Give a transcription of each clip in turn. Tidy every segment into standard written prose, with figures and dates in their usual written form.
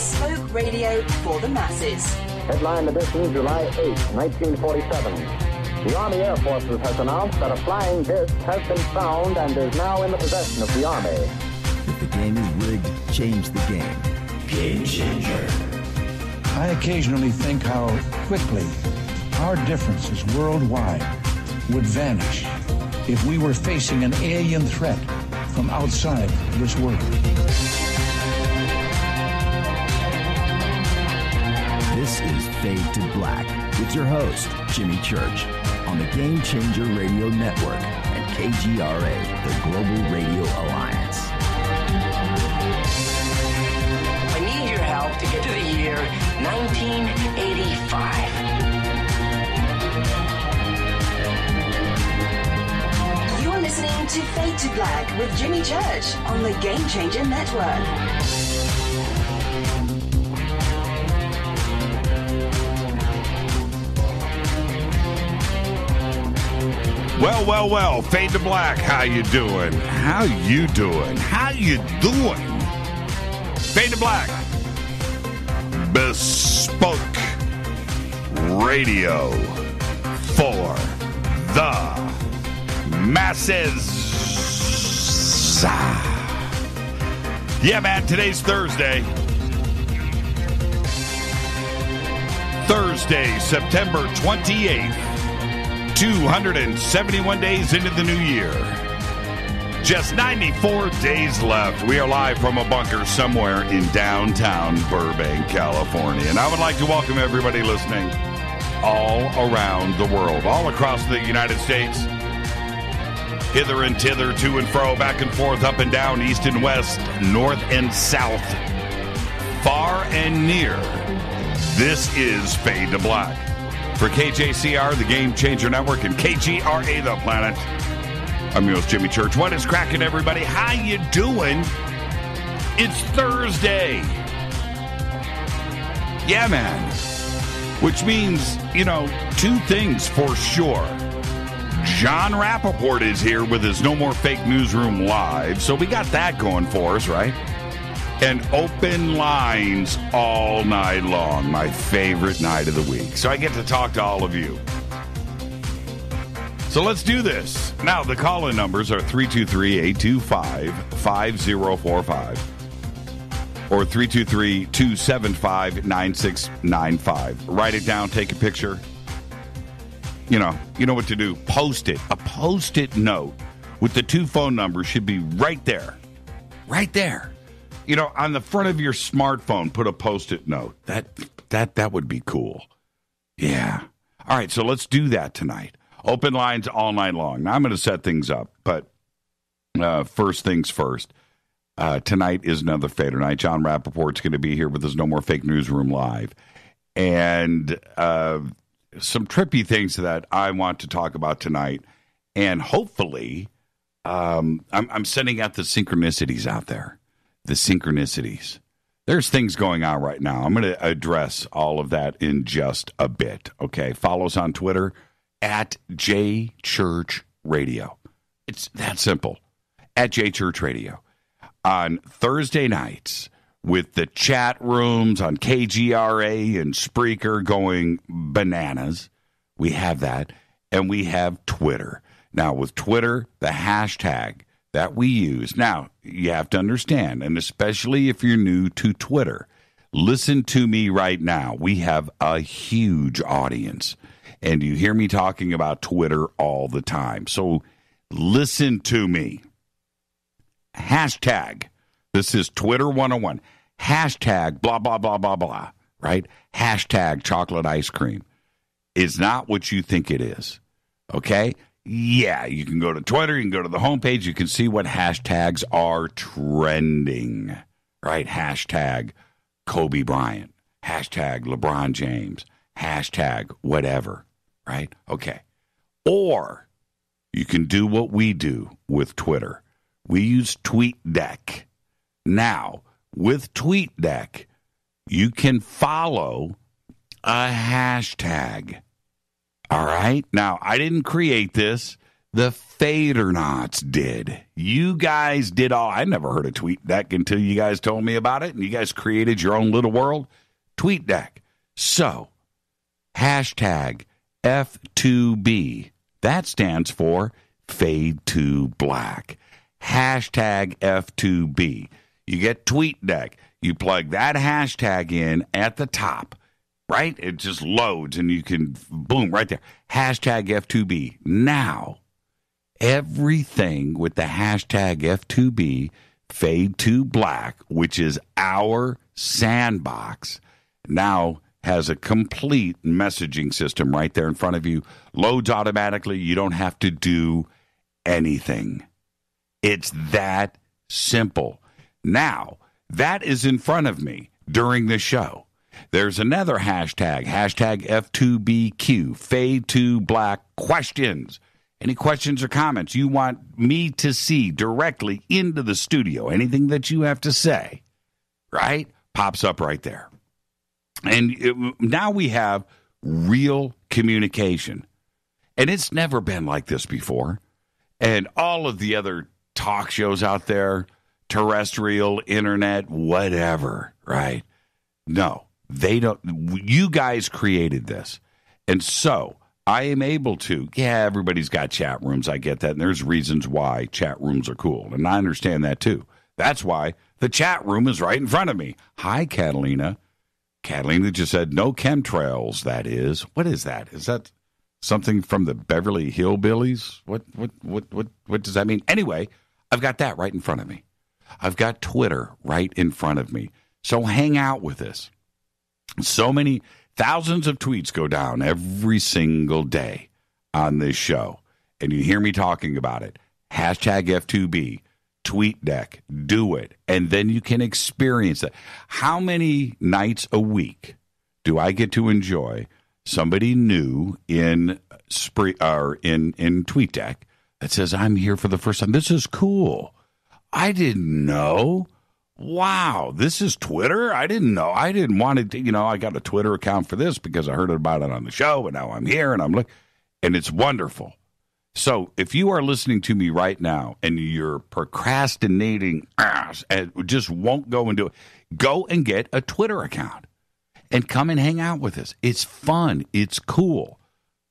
bespoke radio for the masses. Headline edition, July 8, 1947. The Army Air Forces has announced that a flying disc has been found and is now in the possession of the Army. If the game is rigged, change the game. Game changer. I occasionally think how quickly our differences worldwide would vanish if we were facing an alien threat from outside this world. This is Fade to Black with your host, Jimmy Church, on the Game Changer Radio Network and KGRA, the Global Radio Alliance. I need your help to get to the year 1985. You're listening to Fade to Black with Jimmy Church on the Game Changer Network. Well, Fade to Black, how you doing? How you doing? Fade to Black, bespoke radio for the masses. Yeah, man, today's Thursday, September 28th. 271 days into the new year. Just 94 days left. We are live from a bunker somewhere in downtown Burbank, California. And I would like to welcome everybody listening all around the world, all across the United States, hither and thither, to and fro, back and forth, up and down, east and west, north and south, far and near. This is Fade to Black. For KJCR, the Game Changer Network, and KGRA, the planet. I'm your host, Jimmy Church. What is cracking, everybody? How you doing? It's Thursday. Yeah, man. Which means, two things for sure. Jon Rappoport is here with his No More Fake Newsroom Live, so we got that going for us, right? And open lines all night long, my favorite night of the week. So I get to talk to all of you. So let's do this. Now, the call-in numbers are 323-825-5045 or 323-275-9695. Write it down, take a picture. You know what to do. Post it. A Post-it note with the two phone numbers should be right there. Right there. On the front of your smartphone, put a Post-it note. That would be cool. Yeah. All right, so let's do that tonight. Open lines all night long. Now, I'm going to set things up, but first things first. Tonight is another Fadernight. Jon Rappoport's going to be here with his No More Fake Newsroom Live. And some trippy things that I want to talk about tonight. And hopefully, I'm sending out the synchronicities out there. The synchronicities. There's things going on right now. I'm going to address all of that in just a bit. Okay. Follow us on Twitter at JChurchRadio. It's that simple. At JChurchRadio. On Thursday nights, with the chat rooms on KGRA and Spreaker going bananas, we have that. And we have Twitter. Now, with Twitter, the hashtag that we use. Now, you have to understand, and especially if you're new to Twitter, listen to me right now. We have a huge audience, and you hear me talking about Twitter all the time. So listen to me. Hashtag, this is Twitter 101. Hashtag blah, blah, blah, blah, blah, right? Hashtag chocolate ice cream is not what you think it is, okay? Yeah, you can go to Twitter, you can go to the homepage, you can see what hashtags are trending, right? Hashtag Kobe Bryant, hashtag LeBron James, hashtag whatever, right? Okay. Or you can do what we do with Twitter. We use TweetDeck. Now, with TweetDeck, you can follow a hashtag. All right. Now, I didn't create this. The Fadernauts did. You guys did all. I never heard of TweetDeck until you guys told me about it, and you guys created your own little world. TweetDeck. So, hashtag F2B. That stands for Fade to Black. Hashtag F2B. You get TweetDeck. You plug that hashtag in at the top, right? It just loads, and you can, boom, right there. Hashtag F2B. Now, everything with the hashtag F2B, Fade to Black, which is our sandbox, now has a complete messaging system right there in front of you. Loads automatically. You don't have to do anything. It's that simple. Now, that is in front of me during the show. There's another hashtag F2BQ, Fade to Black questions. Any questions or comments you want me to see directly into the studio, anything that you have to say, right, pops up right there. And now we have real communication. And it's never been like this before. And all of the other talk shows out there, terrestrial, internet, whatever, right? No, they don't. You guys created this. And so I am able to, everybody's got chat rooms. I get that. And there's reasons why chat rooms are cool. And I understand that too. That's why the chat room is right in front of me. Hi, Catalina. Catalina just said, no chemtrails, that is. What is that? Is that something from the Beverly Hillbillies? What does that mean? Anyway, I've got that right in front of me. I've got Twitter right in front of me. So hang out with us. So many thousands of tweets go down every single day on this show. And you hear me talking about it. Hashtag F2B. TweetDeck, do it, and then you can experience it. How many nights a week do I get to enjoy somebody new in TweetDeck that says, I'm here for the first time? This is cool. I didn't know. Wow, this is Twitter? I didn't know. I didn't want to, I got a Twitter account for this because I heard about it on the show, and now I'm here, and I'm looking, and it's wonderful. So if you are listening to me right now and you're procrastinating and just won't go and do it, go and get a Twitter account and come and hang out with us. It's fun. It's cool,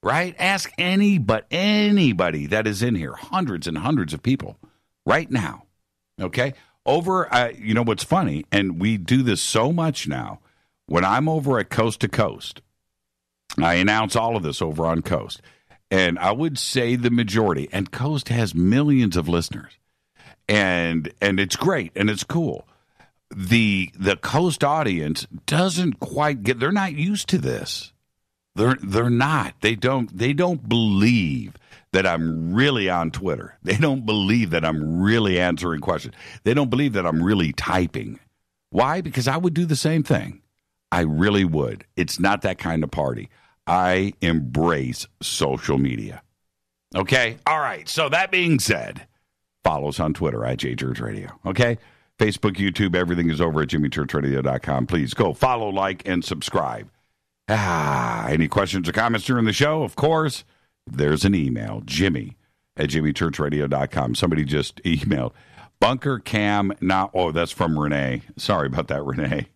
right? Ask anybody that is in here, hundreds and hundreds of people right now, okay? What's funny, and we do this so much now, when I'm over at Coast to Coast, I announce all of this over on Coast. And I would say the majority, and Coast has millions of listeners, and it's great and it's cool. The Coast audience doesn't quite get. They're not used to this. They're not. They don't believe that I'm really on Twitter. They don't believe that I'm really answering questions. They don't believe that I'm really typing. Why? Because I would do the same thing. I really would. It's not that kind of party. I embrace social media. Okay? All right. So that being said, follow us on Twitter at JChurchRadio. Okay? Facebook, YouTube, everything is over at JimmyChurchRadio.com. Please go follow, like, and subscribe. Any questions or comments during the show? Of course, there's an email, Jimmy at JimmyChurchRadio.com. Somebody just emailed. Bunker cam not. Oh, that's from Renee. Sorry about that, Renee.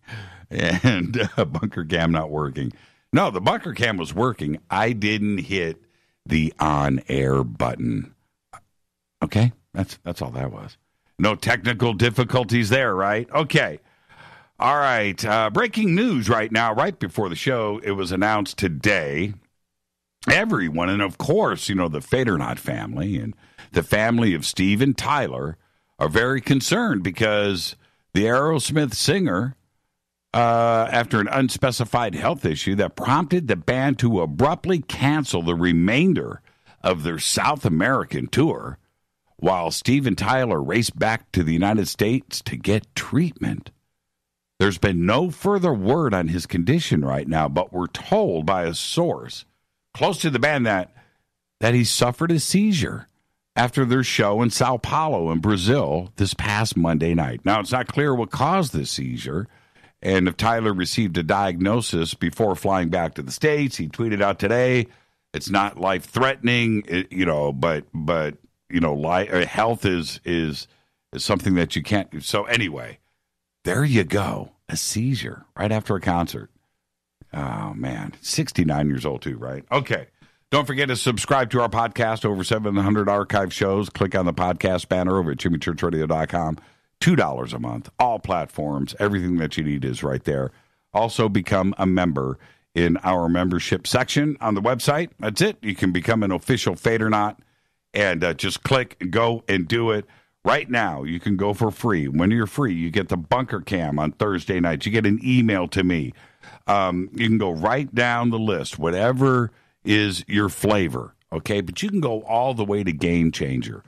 And bunker cam not working. No, the bunker cam was working. I didn't hit the on-air button. Okay, that's all that was. No technical difficulties there, right? Okay. All right. Breaking news right now, right before the show, it was announced today. Everyone, and of course, the Fadernight family and the family of Steve and Tyler are very concerned because the Aerosmith singer, after an unspecified health issue that prompted the band to abruptly cancel the remainder of their South American tour, while Steve and Tyler raced back to the United States to get treatment. There's been no further word on his condition right now, but we're told by a source close to the band that he suffered a seizure after their show in Sao Paulo in Brazil this past Monday night. Now, it's not clear what caused this seizure, and if Tyler received a diagnosis before flying back to the States. He tweeted out today, It's not life-threatening, but health is something that you can't. So anyway, there you go. A seizure right after a concert. Oh, man. 69 years old, too, right? Okay. Don't forget to subscribe to our podcast. Over 700 archive shows. Click on the podcast banner over at jimmychurchradio.com. $2 a month. All platforms. Everything that you need is right there. Also, become a member in our membership section on the website. That's it. You can become an official Fadernight and just click, go, and do it. Right now, you can go for free. When you're free, you get the bunker cam on Thursday nights. You get an email to me. You can go right down the list, whatever is your flavor, okay? But you can go all the way to Game Changer.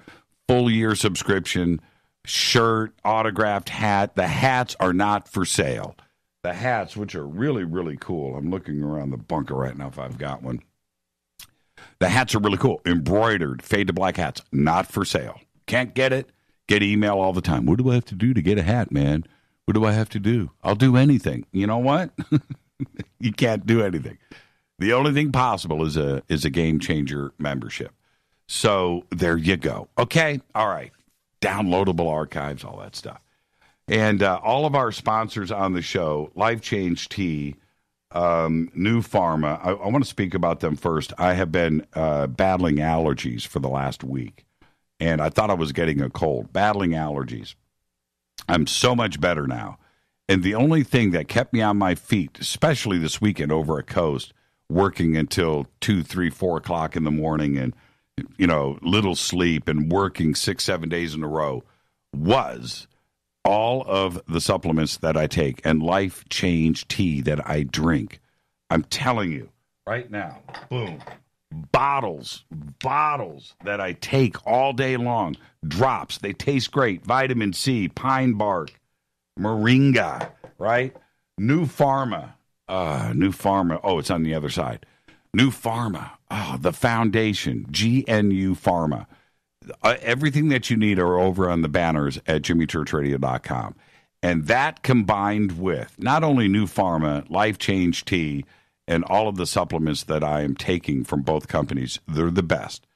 Full year subscription, shirt, autographed hat. The hats are not for sale. The hats, which are really, really cool. I'm looking around the bunker right now if I've got one. The hats are really cool. Embroidered, fade to black hats, not for sale. Can't get it. Get email all the time. What do I have to do to get a hat, man? What do I have to do? I'll do anything. You know what? You can't do anything. The only thing possible is a Game Changer membership. So there you go. Okay? All right. Downloadable archives, all that stuff. And all of our sponsors on the show, Life Change Tea, New Pharma, I want to speak about them first. I have been battling allergies for the last week. And I thought I was getting a cold, battling allergies. I'm so much better now. And the only thing that kept me on my feet, especially this weekend over at Coast, working until 2, 3, 4 o'clock in the morning and, little sleep and working 6, 7 days in a row, was all of the supplements that I take and Life Change Tea that I drink. I'm telling you right now, boom. Bottles that I take all day long. Drops. They taste great. Vitamin C, pine bark, moringa, right? New Pharma. Oh, it's on the other side. New Pharma. Oh, the foundation. GNU Pharma. Everything that you need are over on the banners at jimmychurchradio.com. And that combined with not only New Pharma, Life Change Tea, and all of the supplements that I am taking from both companies, they're the best.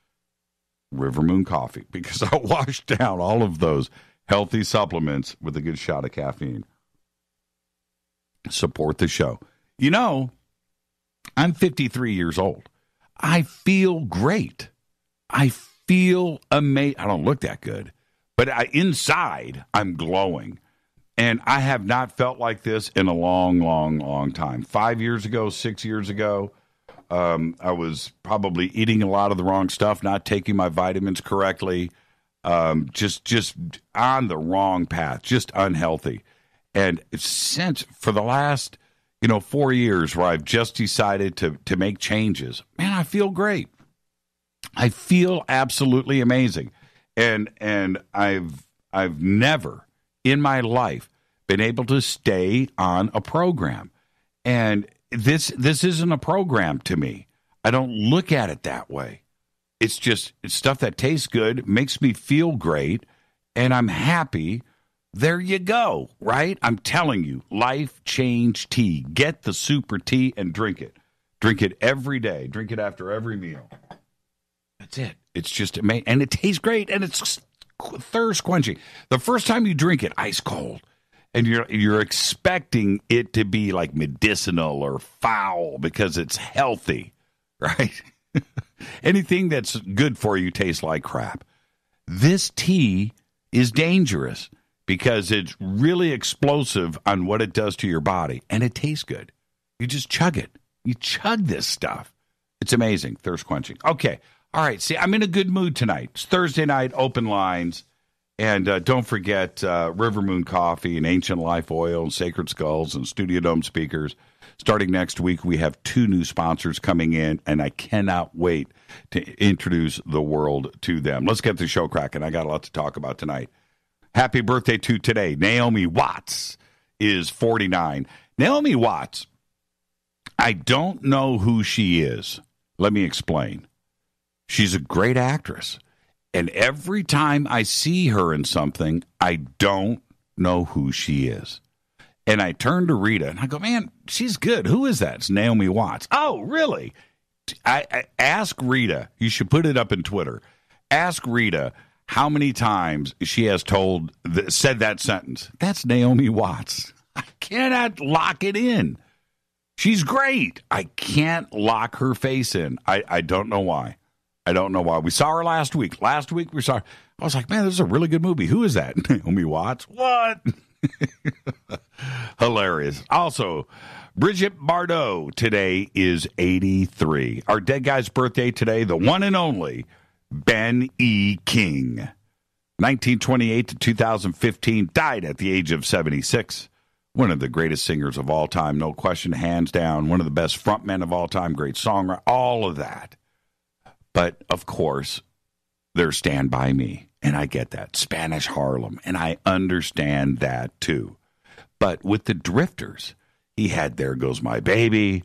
River Moon Coffee, because I washed down all of those healthy supplements with a good shot of caffeine. Support the show. I'm 53 years old. I feel great. I feel amazing. I don't look that good, but inside, I'm glowing. And I have not felt like this in a long, long, long time. 5 years ago, 6 years ago, I was probably eating a lot of the wrong stuff, not taking my vitamins correctly, just on the wrong path, just unhealthy. And since for the last, 4 years where I've just decided to make changes, man, I feel great. I feel absolutely amazing. And I've never in my life been able to stay on a program. And this isn't a program to me. I don't look at it that way. It's stuff that tastes good, makes me feel great, and I'm happy. There you go, right? I'm telling you, Life Change Tea. Get the super tea and drink it. Drink it every day. Drink it after every meal. That's it. It's just amazing. And it tastes great, and it's thirst quenching. The first time you drink it, ice cold, and you're expecting it to be like medicinal or foul because it's healthy, right? Anything that's good for you tastes like crap. This tea is dangerous because it's really explosive on what it does to your body, and it tastes good. You just chug it. You chug this stuff. It's amazing. Thirst quenching. Okay. All right. See, I'm in a good mood tonight. It's Thursday night, open lines. And don't forget River Moon Coffee and Ancient Life Oil and Sacred Skulls and Studio Dome speakers. Starting next week, we have 2 new sponsors coming in, and I cannot wait to introduce the world to them. Let's get the show cracking. I got a lot to talk about tonight. Happy birthday to today. Naomi Watts is 49. Naomi Watts, I don't know who she is. Let me explain. She's a great actress. And every time I see her in something, I don't know who she is. And I turn to Rita, and I go, man, she's good. Who is that? It's Naomi Watts. Oh, really? I ask Rita. You should put it up in Twitter. Ask Rita how many times she has said that sentence. That's Naomi Watts. I cannot lock it in. She's great. I can't lock her face in. I don't know why. I don't know why. We saw her last week. Last week we saw her. I was like, man, this is a really good movie. Who is that? Naomi Watts. What? Hilarious. Also, Brigitte Bardot today is 83. Our dead guy's birthday today, the one and only Ben E. King. 1928 to 2015, died at the age of 76. One of the greatest singers of all time, no question, hands down. One of the best frontmen of all time, great songwriter, all of that. But, of course, there's Stand By Me, and I get that. Spanish Harlem, and I understand that, too. But with the Drifters, he had There Goes My Baby,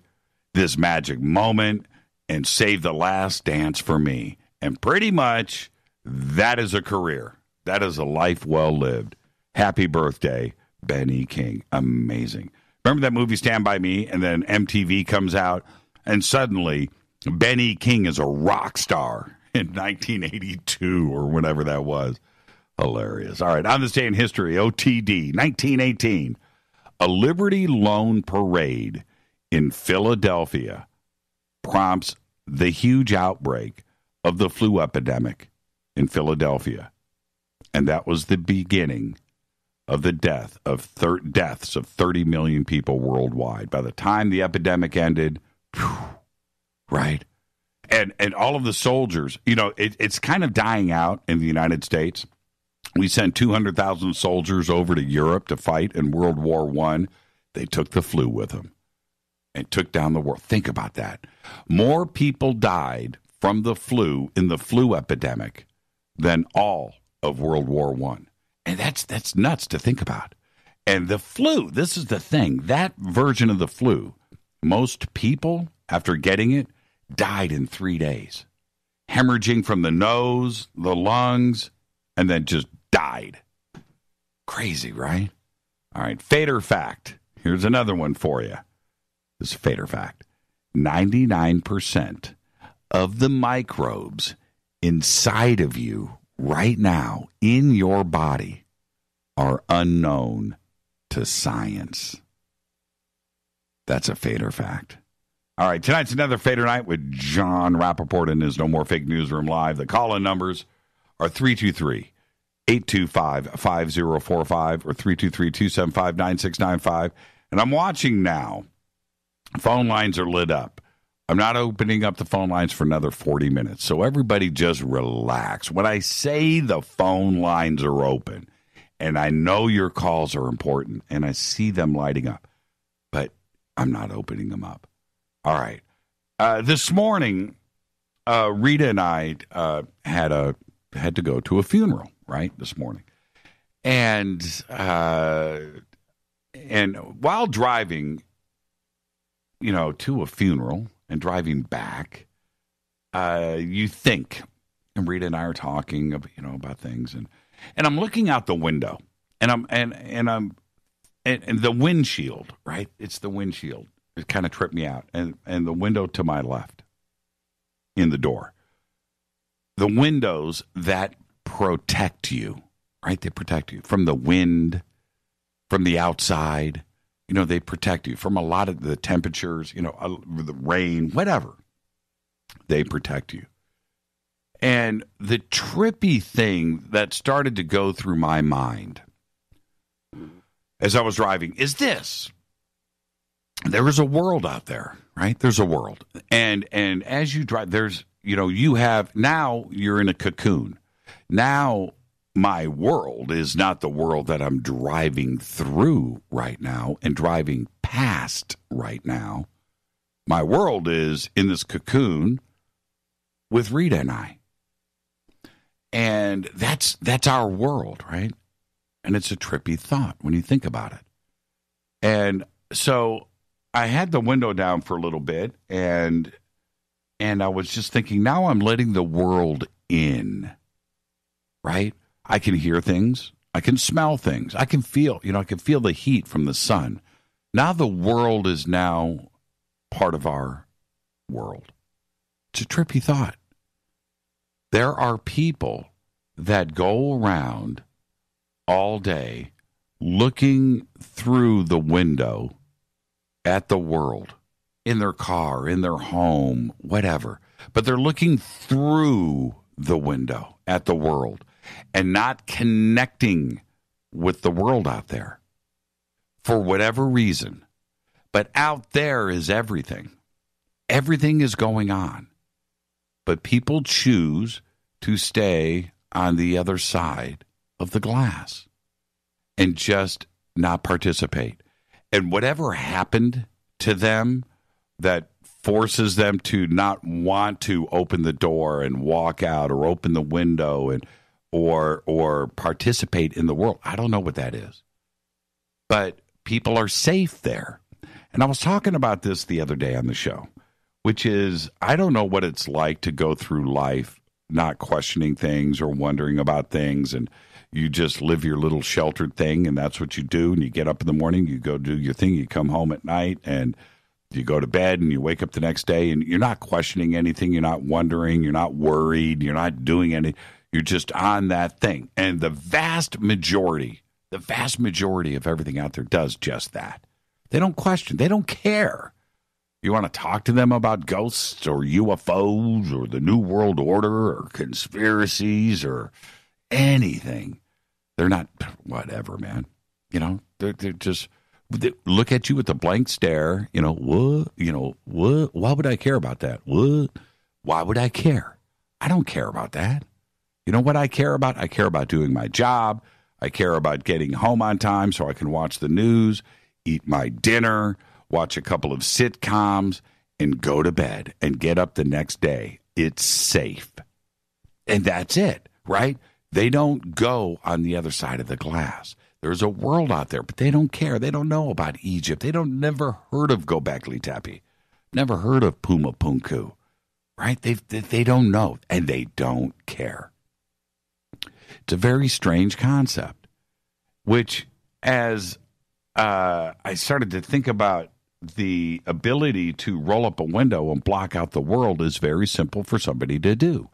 This Magic Moment, and Save the Last Dance for Me. And pretty much, that is a career. That is a life well lived. Happy birthday, Ben E. King. Amazing. Remember that movie Stand By Me? And then MTV comes out, and suddenly Ben E. King is a rock star in 1982 or whatever that was. Hilarious. All right, on this day in history, OTD, 1918, a Liberty Loan Parade in Philadelphia prompts the huge outbreak of the flu epidemic in Philadelphia. And that was the beginning of the deaths of 30 million people worldwide. By the time the epidemic ended, right? And all of the soldiers, it's kind of dying out in the United States. We sent 200,000 soldiers over to Europe to fight in World War I. They took the flu with them and took down the world. Think about that. More people died from the flu in the flu epidemic than all of World War I. And that's nuts to think about. And the flu, this is the thing, that version of the flu, most people, after getting it, died in 3 days. Hemorrhaging from the nose, the lungs, and then just died. Crazy, right? All right, Fader fact. Here's another one for you. This is Fader fact. 99% of the microbes inside of you right now in your body are unknown to science. That's a Fader fact. All right, tonight's another Fader night with Jon Rappoport in his No More Fake Newsroom Live. The call-in numbers are 323-825-5045 or 323-275-9695. And I'm watching now. Phone lines are lit up. I'm not opening up the phone lines for another 40 minutes, so everybody just relax. When I say the phone lines are open, and I know your calls are important, and I see them lighting up, but I'm not opening them up. All right. This morning, Rita and I had to go to a funeral, right, this morning. And while driving, to a funeral and driving back, you think, and Rita and I are talking, about things, and I'm looking out the window, and the windshield, right? It's the windshield. It kind of tripped me out, and the window to my left, in the door, the windows that protect you, right? They protect you from the wind, from the outside. They protect you from a lot of the temperatures, the rain, whatever. They protect you. And the trippy thing that started to go through my mind as I was driving is this. There is a world out there, right? There's a world. And as you drive, there's, you have, now you're in a cocoon. Now my world is not the world that I'm driving through right now and driving past right now. My world is in this cocoon with Rita and I. And that's our world, right? And it's a trippy thought when you think about it. And so I had the window down for a little bit, and I was just thinking, now I'm letting the world in, right? I can hear things. I can smell things. I can feel, I can feel the heat from the sun. Now the world is now part of our world. It's a trippy thought. There are people that go around all day looking through the window at the world, in their car, in their home, whatever. But they're looking through the window at the world and not connecting with the world out there for whatever reason. But out there is everything. Everything is going on. But people choose to stay on the other side of the glass and just not participate. And whatever happened to them that forces them to not want to open the door and walk out or open the window and or participate in the world, I don't know what that is. But people are safe there. And I was talking about this the other day on the show, which is I don't know what it's like to go through life not questioning things or wondering about things, and you just live your little sheltered thing, and that's what you do. And you get up in the morning, you go do your thing, you come home at night, and you go to bed, and you wake up the next day, and you're not questioning anything, you're not wondering, you're not worried, you're not doing anything. You're just on that thing. And the vast majority of everything out there does just that. They don't question. They don't care. You want to talk to them about ghosts or UFOs or the New World Order or conspiracies or anything. They're not, whatever, man. You know, they're just, they look at you with a blank stare. What? Why would I care about that? What? Why would I care? I don't care about that. You know what I care about? I care about doing my job. I care about getting home on time so I can watch the news, eat my dinner, watch a couple of sitcoms, and go to bed and get up the next day. It's safe. And that's it, right? They don't go on the other side of the glass. There's a world out there, but they don't care. They don't know about Egypt. They don't never heard of Göbekli Tepe, never heard of Puma Punku, right? They don't know, and they don't care. It's a very strange concept, which as I started to think about the ability to roll up a window and block out the world is very simple for somebody to do.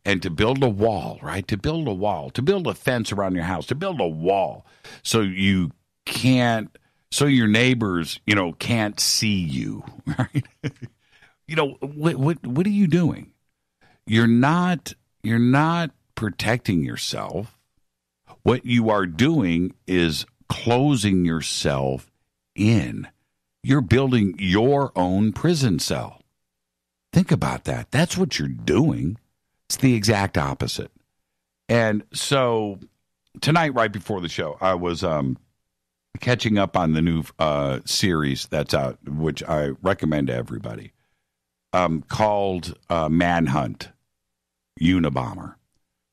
And to build a wall, right? To build a wall, to build a fence around your house, to build a wall so you can't, so your neighbors, can't see you, right? What are you doing? You're not protecting yourself. What you are doing is closing yourself in. You're building your own prison cell. Think about that. That's what you're doing. It's the exact opposite. And so tonight, right before the show, I was catching up on the new series that's out, which I recommend to everybody, called Manhunt, Unabomber.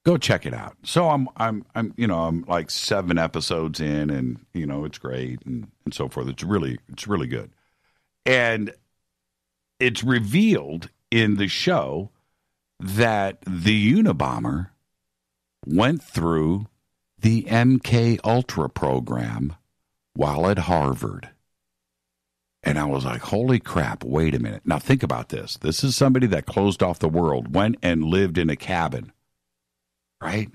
Go check it out. So I'm like 7 episodes in, and it's great and so forth. It's really good. And it's revealed in the show that the Unabomber went through the MK Ultra program while at Harvard. And I was like, holy crap, wait a minute. Now think about this. This is somebody that closed off the world, went and lived in a cabin, right?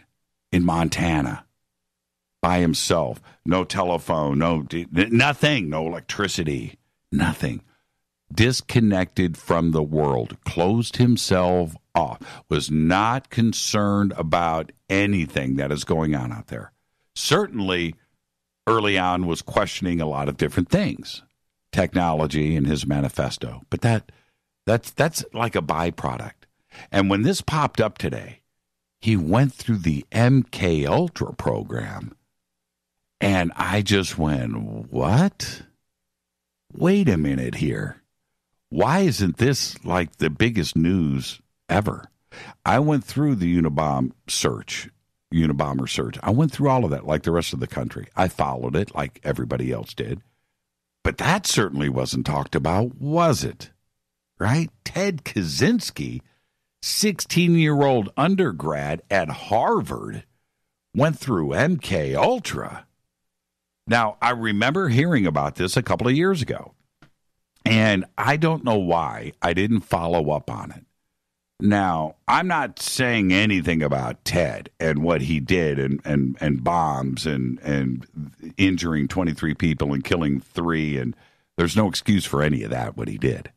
In Montana, by himself. No telephone, nothing, no electricity, nothing. Disconnected from the world, closed himself off, was not concerned about anything that is going on out there. Certainly, early on was questioning a lot of different things, technology and his manifesto. But that's like a byproduct. And when this popped up today, he went through the MK Ultra program, and I just went, what? Wait a minute here. Why isn't this like the biggest news ever? I went through the Unabomber search. I went through all of that like the rest of the country. I followed it like everybody else did. But that certainly wasn't talked about, was it? Right? Ted Kaczynski, 16-year-old undergrad at Harvard, went through MK Ultra. Now, I remember hearing about this a couple of years ago, and I don't know why I didn't follow up on it. Now, I'm not saying anything about Ted and what he did and bombs and injuring 23 people and killing 3, and there's no excuse for any of that, what he did.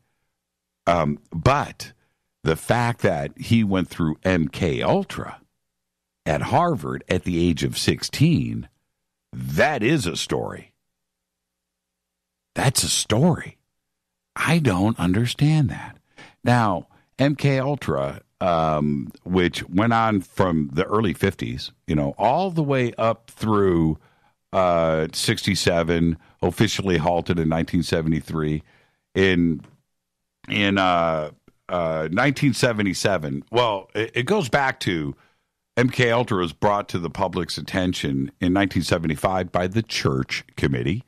But the fact that he went through MK Ultra at Harvard at the age of 16, that is a story. That's a story. I don't understand that. Now, MK Ultra, which went on from the early 50s, all the way up through 67, officially halted in 1973. In 1977, well, it goes back to MK Ultra was brought to the public's attention in 1975 by the Church Committee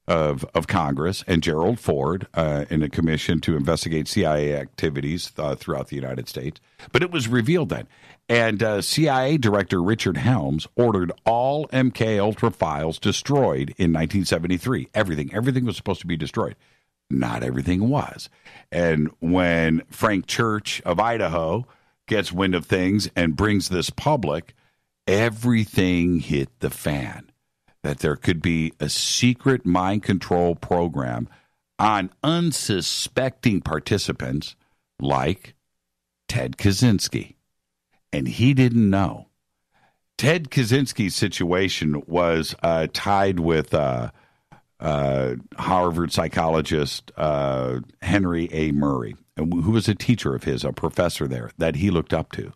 of Congress and Gerald Ford in a commission to investigate CIA activities throughout the United States. But it was revealed then. And CIA Director Richard Helms ordered all MK Ultra files destroyed in 1973. Everything was supposed to be destroyed. Not everything was. And when Frank Church of Idaho gets wind of things and brings this public, everything hit the fan. That there could be a secret mind control program on unsuspecting participants like Ted Kaczynski. And he didn't know. Ted Kaczynski's situation was tied with Harvard psychologist Henry A. Murray, who was a teacher of his, a professor there that he looked up to.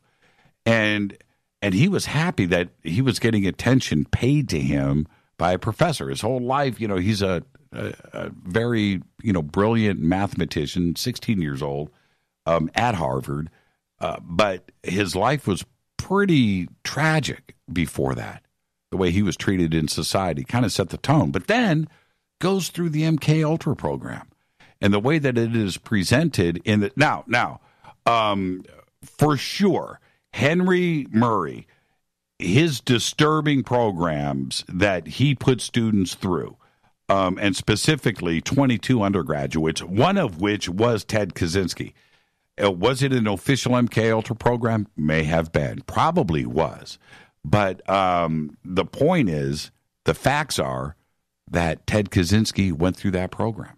And he was happy that he was getting attention paid to him by a professor. His whole life, he's a very, brilliant mathematician, 16 years old, at Harvard. But his life was pretty tragic before that. The way he was treated in society kind of set the tone. But then goes through the MK Ultra program. And the way that it is presented in the now, for sure, Henry Murray, his disturbing programs that he put students through, and specifically 22 undergraduates, one of which was Ted Kaczynski. Was it an official MK Ultra program? May have been. Probably was. But the point is, the facts are that Ted Kaczynski went through that program.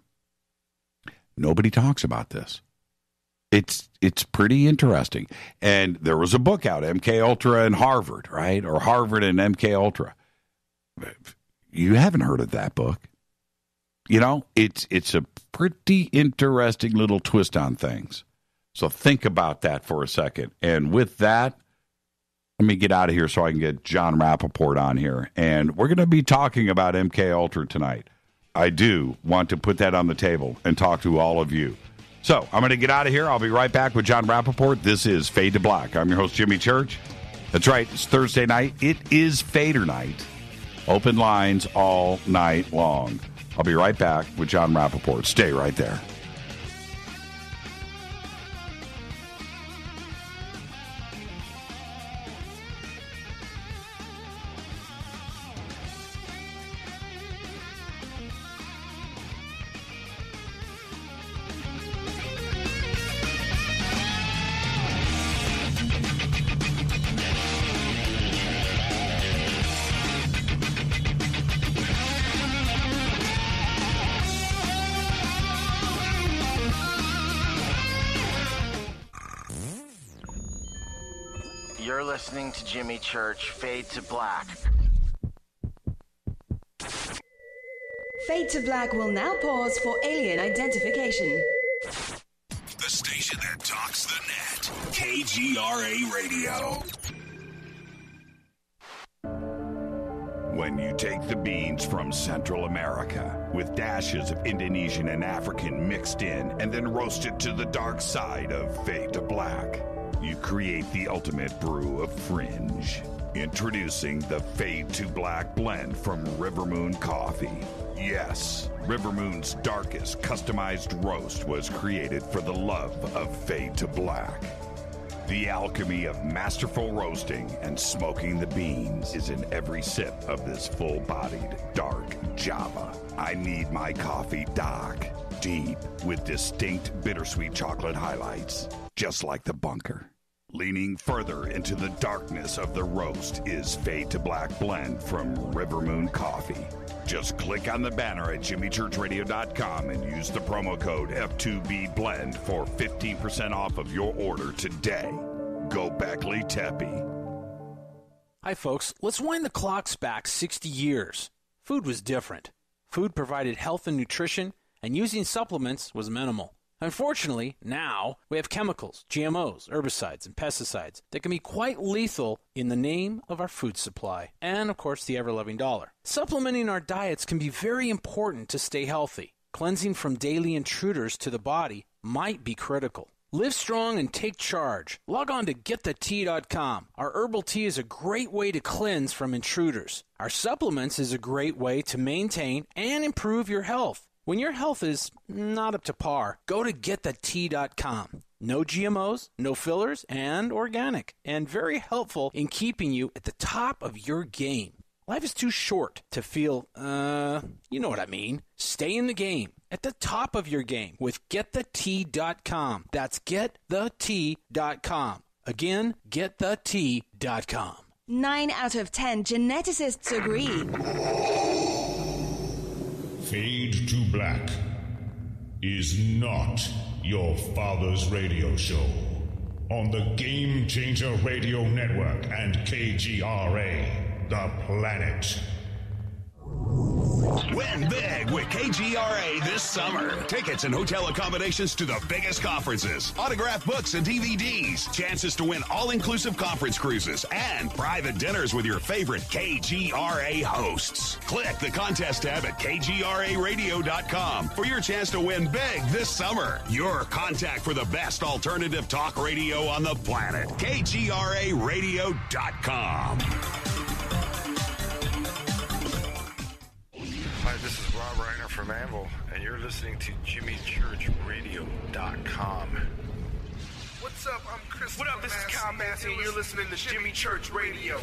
Nobody talks about this. It's pretty interesting. And there was a book out, MK Ultra and Harvard, right? Or Harvard and MK Ultra. You haven't heard of that book. It's a pretty interesting little twist on things. So think about that for a second. And with that, let me get out of here so I can get Jon Rappoport on here. And we're going to be talking about MK Ultra tonight. I do want to put that on the table and talk to all of you. So I'm going to get out of here. I'll be right back with Jon Rappoport. This is Fade to Black. I'm your host, Jimmy Church. That's right. It's Thursday night. It is Fadernight. Open lines all night long. I'll be right back with Jon Rappoport. Stay right there. You're listening to Jimmy Church, Fade to Black. Fade to Black will now pause for alien identification. The station that talks the net. KGRA Radio. When you take the beans from Central America with dashes of Indonesian and African mixed in and then roast it to the dark side of Fade to Black, you create the ultimate brew of fringe. Introducing the Fade to Black blend from River Moon Coffee. Yes, River Moon's darkest customized roast was created for the love of Fade to Black. The alchemy of masterful roasting and smoking the beans is in every sip of this full-bodied, dark Java. I need my coffee dark, deep, with distinct bittersweet chocolate highlights. just like the bunker. Leaning further into the darkness of the roast is Fade to Black Blend from River Moon Coffee. Just click on the banner at jimmychurchradio.com and use the promo code F2BBLEND for 15% off of your order today. Go Beckley Teppy. Hi, folks. Let's wind the clocks back 60 years. Food was different. Food provided health and nutrition, and using supplements was minimal. Unfortunately, now we have chemicals, GMOs, herbicides, and pesticides that can be quite lethal in the name of our food supply and, of course, the ever-loving dollar. Supplementing our diets can be very important to stay healthy. Cleansing from daily intruders to the body might be critical. Live strong and take charge. Log on to GetTheTea.com. Our herbal tea is a great way to cleanse from intruders. Our supplements is a great way to maintain and improve your health. When your health is not up to par, go to GetTheTea.com. No GMOs, no fillers, and organic. And very helpful in keeping you at the top of your game. Life is too short to feel, you know what I mean. Stay in the game, at the top of your game with GetTheTea.com. That's GetTheTea.com. Again, GetTheTea.com. 9 out of 10 geneticists agree. Fade to Black is not your father's radio show on the Game Changer Radio Network and KGRA, The Planet. Win big with KGRA this summer. Tickets and hotel accommodations to the biggest conferences, autographed books and DVDs, chances to win all-inclusive conference cruises, and private dinners with your favorite KGRA hosts. Click the contest tab at kgraradio.com for your chance to win big this summer. Your contact for the best alternative talk radio on the planet. kgraradio.com. Hi, this is Rob Reiner from Anvil, and you're listening to JimmyChurchRadio.com. What's up? I'm Chris. What up? This is Kyle Massey, and you're listening to Jimmy Church Radio.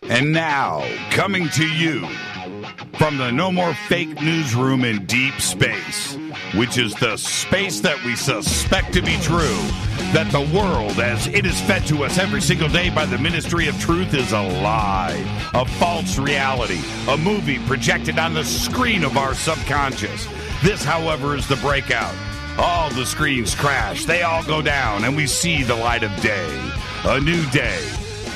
And now, coming to you from the No More Fake newsroom in deep space, which is the space that we suspect to be true, that the world, as it is fed to us every single day by the Ministry of Truth, is a lie, a false reality, a movie projected on the screen of our subconscious. This, however, is the breakout. All the screens crash, they all go down, and we see the light of day. A new day.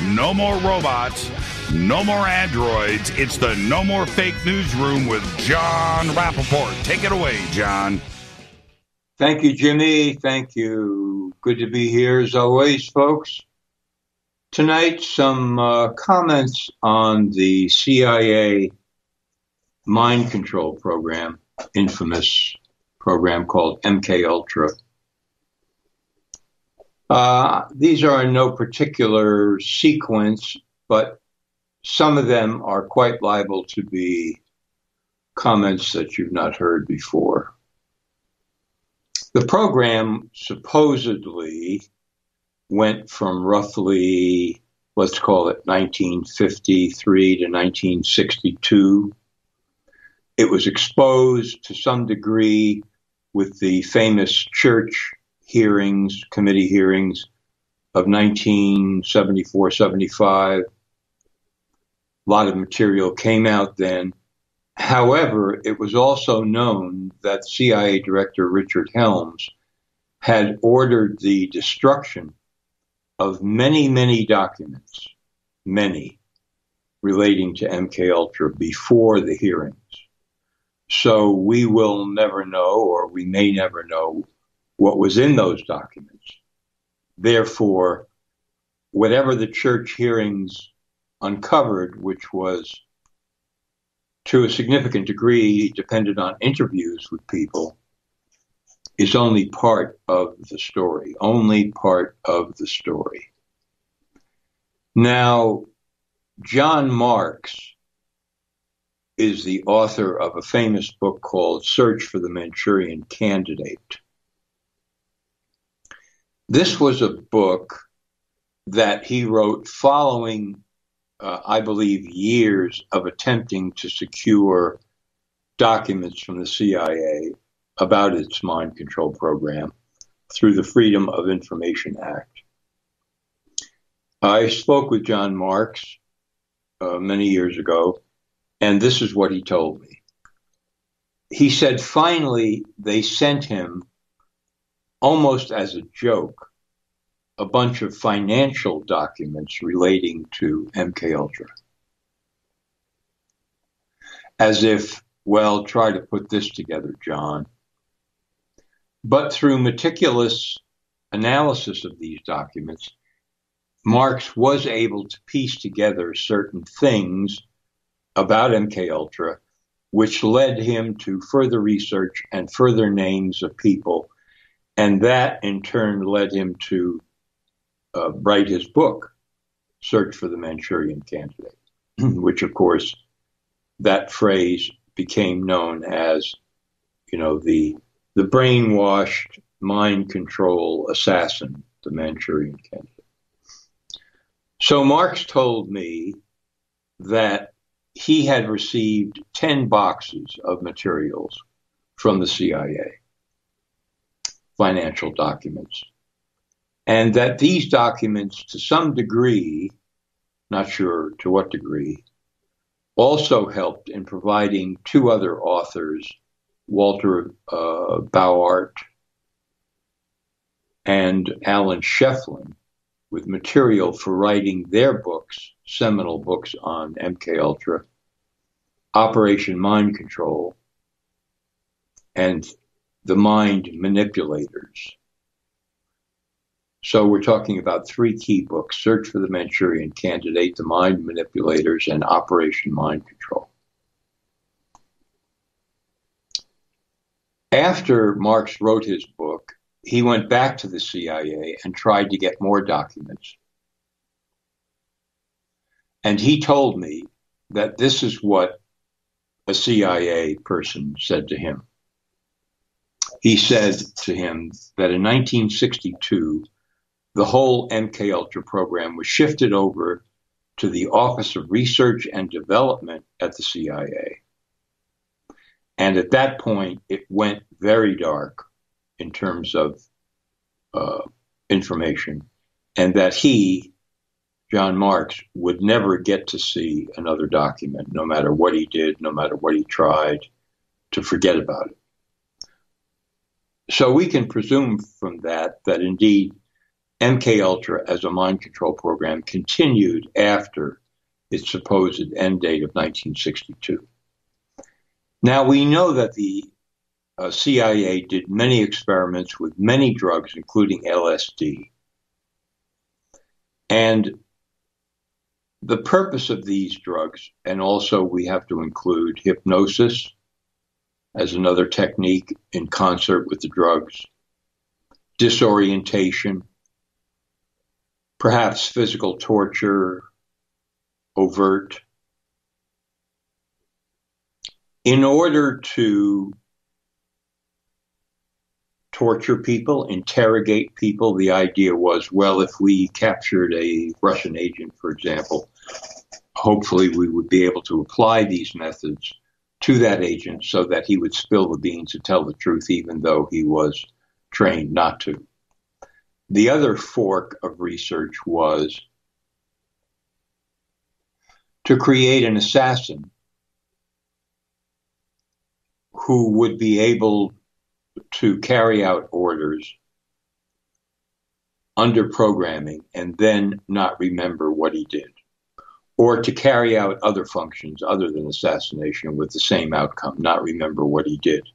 No more robots. No more androids. It's the No More Fake newsroom with Jon Rappoport. Take it away, John. Thank you, Jimmy. Thank you. Good to be here as always, folks. Tonight, some comments on the CIA mind control program, infamous program called MKULTRA. These are in no particular sequence, but some of them are quite liable to be comments that you've not heard before. The program supposedly went from roughly, let's call it 1953 to 1962. It was exposed to some degree with the famous church hearings, committee hearings of 1974-75. A lot of material came out then. However, it was also known that CIA Director Richard Helms had ordered the destruction of many, many documents, many, relating to MKUltra before the hearings. So we will never know, or we may never know, what was in those documents. Therefore, whatever the church hearings uncovered, which was to a significant degree depended on interviews with people, is only part of the story, only part of the story. Now, John Marks is the author of a famous book called Search for the Manchurian Candidate. This was a book that he wrote following I believe, years of attempting to secure documents from the CIA about its mind control program through the Freedom of Information Act. I spoke with John Marks many years ago, and this is what he told me. He said finally they sent him, almost as a joke, a bunch of financial documents relating to MKUltra. As if, well, try to put this together, John. But through meticulous analysis of these documents, Marks was able to piece together certain things about MKUltra, which led him to further research and further names of people. And that, in turn, led him to write his book, Search for the Manchurian Candidate, which, of course, that phrase became known as, the brainwashed mind control assassin, the Manchurian Candidate. So Marks told me that he had received 10 boxes of materials from the CIA, financial documents, and that these documents, to some degree, not sure to what degree, also helped in providing two other authors, Walter Bauart and Alan Shefflin, with material for writing their books, seminal books on MKUltra, Operation Mind Control, and The Mind Manipulators. So we're talking about three key books: Search for the Manchurian Candidate, The Mind Manipulators, and Operation Mind Control. After Marks wrote his book, he went back to the CIA and tried to get more documents. And he told me that this is what a CIA person said to him. He said to him that in 1962, the whole MKUltra program was shifted over to the Office of Research and Development at the CIA. And at that point, it went very dark in terms of information, and that he, John Marks, would never get to see another document, no matter what he did, no matter what he tried, to forget about it. So we can presume from that indeed MKUltra as a mind control program continued after its supposed end date of 1962. Now we know that the CIA did many experiments with many drugs, including LSD. And the purpose of these drugs, and also we have to include hypnosis as another technique in concert with the drugs, disorientation, perhaps physical torture, overt, in order to torture people, interrogate people. The idea was, well, if we captured a Russian agent, for example, hopefully we would be able to apply these methods to that agent so that he would spill the beans and tell the truth, even though he was trained not to. The other fork of research was to create an assassin who would be able to carry out orders under programming and then not remember what he did, or to carry out other functions other than assassination with the same outcome, not remember what he did.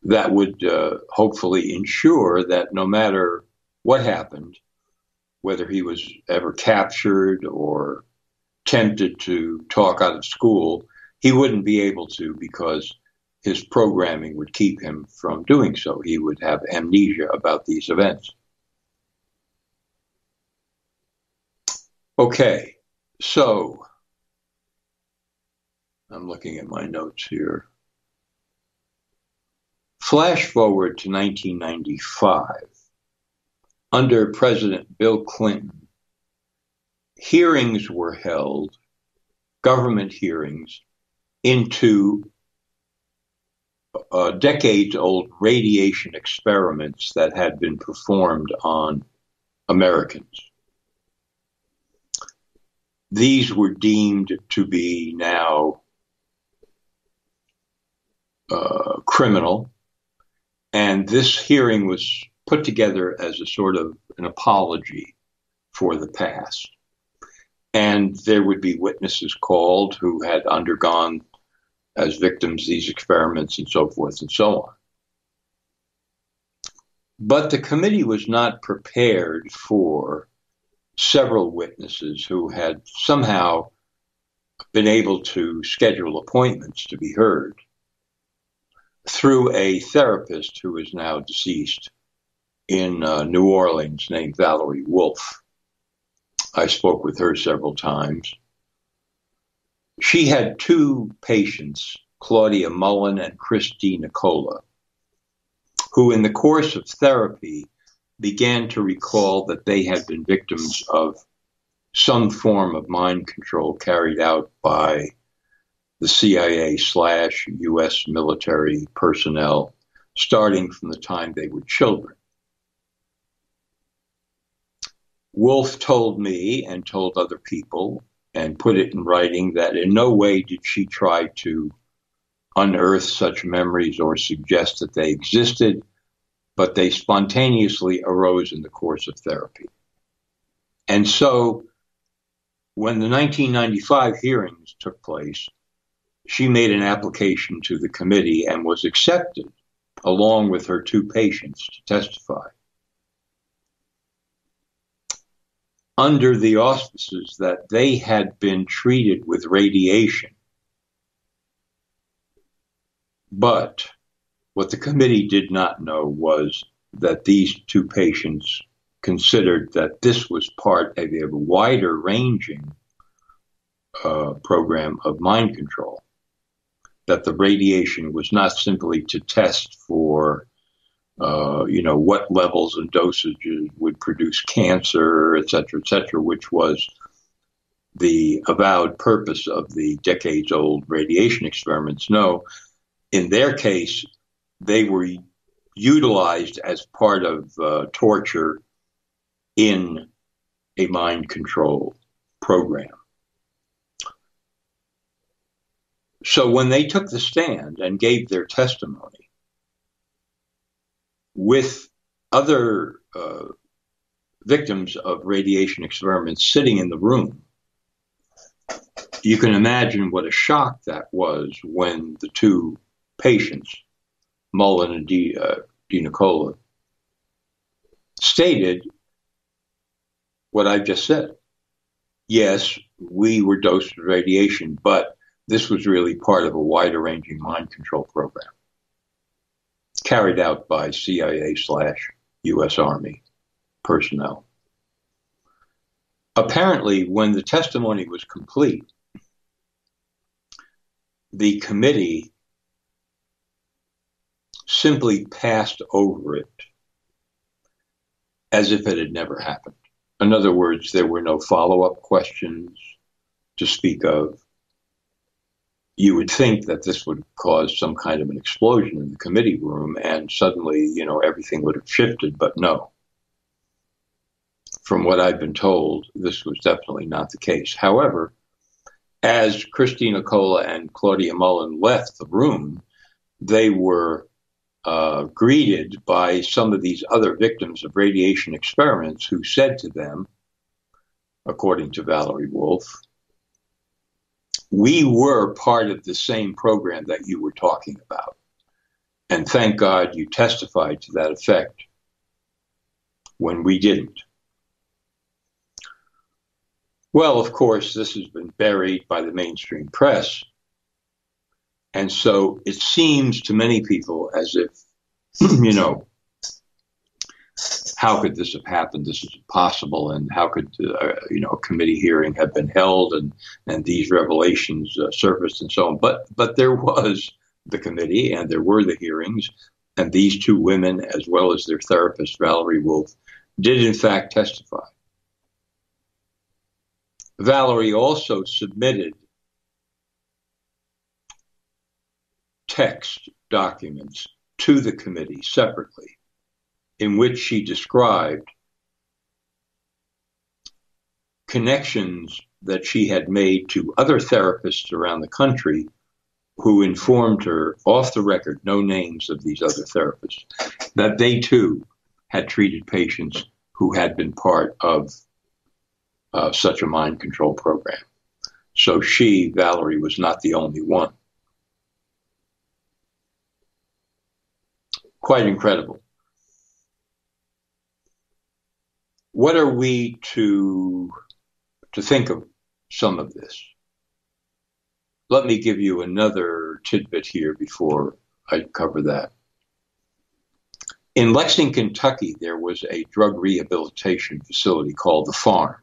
That would hopefully ensure that no matter what happened, whether he was ever captured or tempted to talk out of school, he wouldn't be able to, because his programming would keep him from doing so. He would have amnesia about these events. Okay, so I'm looking at my notes here. Flash forward to 1995. Under President Bill Clinton, hearings were held, government hearings, into decades-old radiation experiments that had been performed on Americans. These were deemed to be now criminal, and this hearing was put together as a sort of an apology for the past. And there would be witnesses called who had undergone as victims these experiments and so forth and so on. But the committee was not prepared for several witnesses who had somehow been able to schedule appointments to be heard through a therapist who is now deceased in New Orleans named Valerie Wolf. I spoke with her several times. She had two patients, Claudia Mullen and Christy Nicola, who in the course of therapy began to recall that they had been victims of some form of mind control carried out by the CIA/US military personnel, starting from the time they were children. Wolf told me and told other people and put it in writing that in no way did she try to unearth such memories or suggest that they existed, but they spontaneously arose in the course of therapy. And so when the 1995 hearings took place, she made an application to the committee and was accepted along with her two patients to testify, under the auspices that they had been treated with radiation. But what the committee did not know was that these two patients considered that this was part of a wider ranging program of mind control, that the radiation was not simply to test for what levels and dosages would produce cancer, et cetera, which was the avowed purpose of the decades-old radiation experiments. No, in their case, they were utilized as part of torture in a mind control program. So when they took the stand and gave their testimony with other victims of radiation experiments sitting in the room, you can imagine what a shock that was when the two patients, Mullen and Di Nicola, stated what I just said. Yes, we were dosed with radiation, but this was really part of a wider-ranging mind control program carried out by CIA/US Army personnel. Apparently, when the testimony was complete, the committee simply passed over it as if it had never happened. In other words, there were no follow-up questions to speak of. You would think that this would cause some kind of an explosion in the committee room and suddenly, everything would have shifted, but no. From what I've been told, this was definitely not the case. However, as Christy Nicola and Claudia Mullen left the room, they were greeted by some of these other victims of radiation experiments who said to them, according to Valerie Wolf, "We were part of the same program that you were talking about. And thank God you testified to that effect when we didn't." Well, of course, this has been buried by the mainstream press. And so it seems to many people as if, how could this have happened? This is impossible. And how could, a committee hearing have been held and these revelations surfaced and so on. But there was the committee and there were the hearings. And these two women, as well as their therapist, Valerie Wolf, did in fact testify. Valerie also submitted text documents to the committee separately in which she described connections that she had made to other therapists around the country who informed her off the record, no names of these other therapists, that they too had treated patients who had been part of such a mind control program. So she, Valerie, was not the only one. Quite incredible. What are we to think of some of this? Let me give you another tidbit here before I cover that. In Lexington, Kentucky, there was a drug rehabilitation facility called the Farm.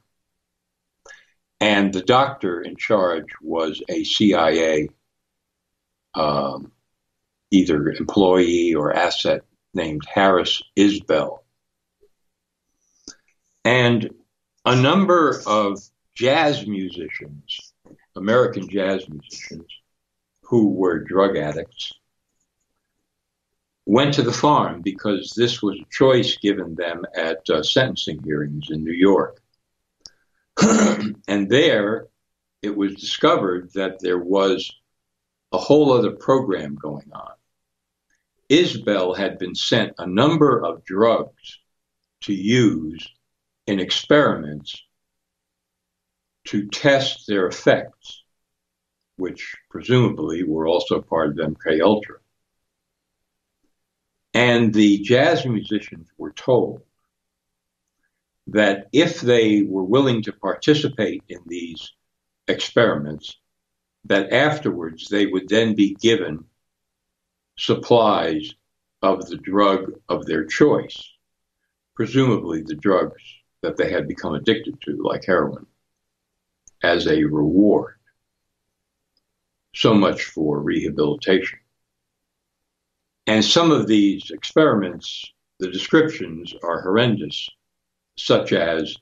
And the doctor in charge was a CIA either employee or asset named Harris Isbell. And a number of jazz musicians, American jazz musicians, who were drug addicts, went to the Farm because this was a choice given them at sentencing hearings in New York. And there it was discovered that there was a whole other program going on. Isbell had been sent a number of drugs to use in experiments to test their effects, which presumably were also part of MKULTRA. And the jazz musicians were told that if they were willing to participate in these experiments, that afterwards they would then be given supplies of the drug of their choice, presumably the drugs that they had become addicted to, like heroin, as a reward. So much for rehabilitation. And some of these experiments, the descriptions are horrendous, such as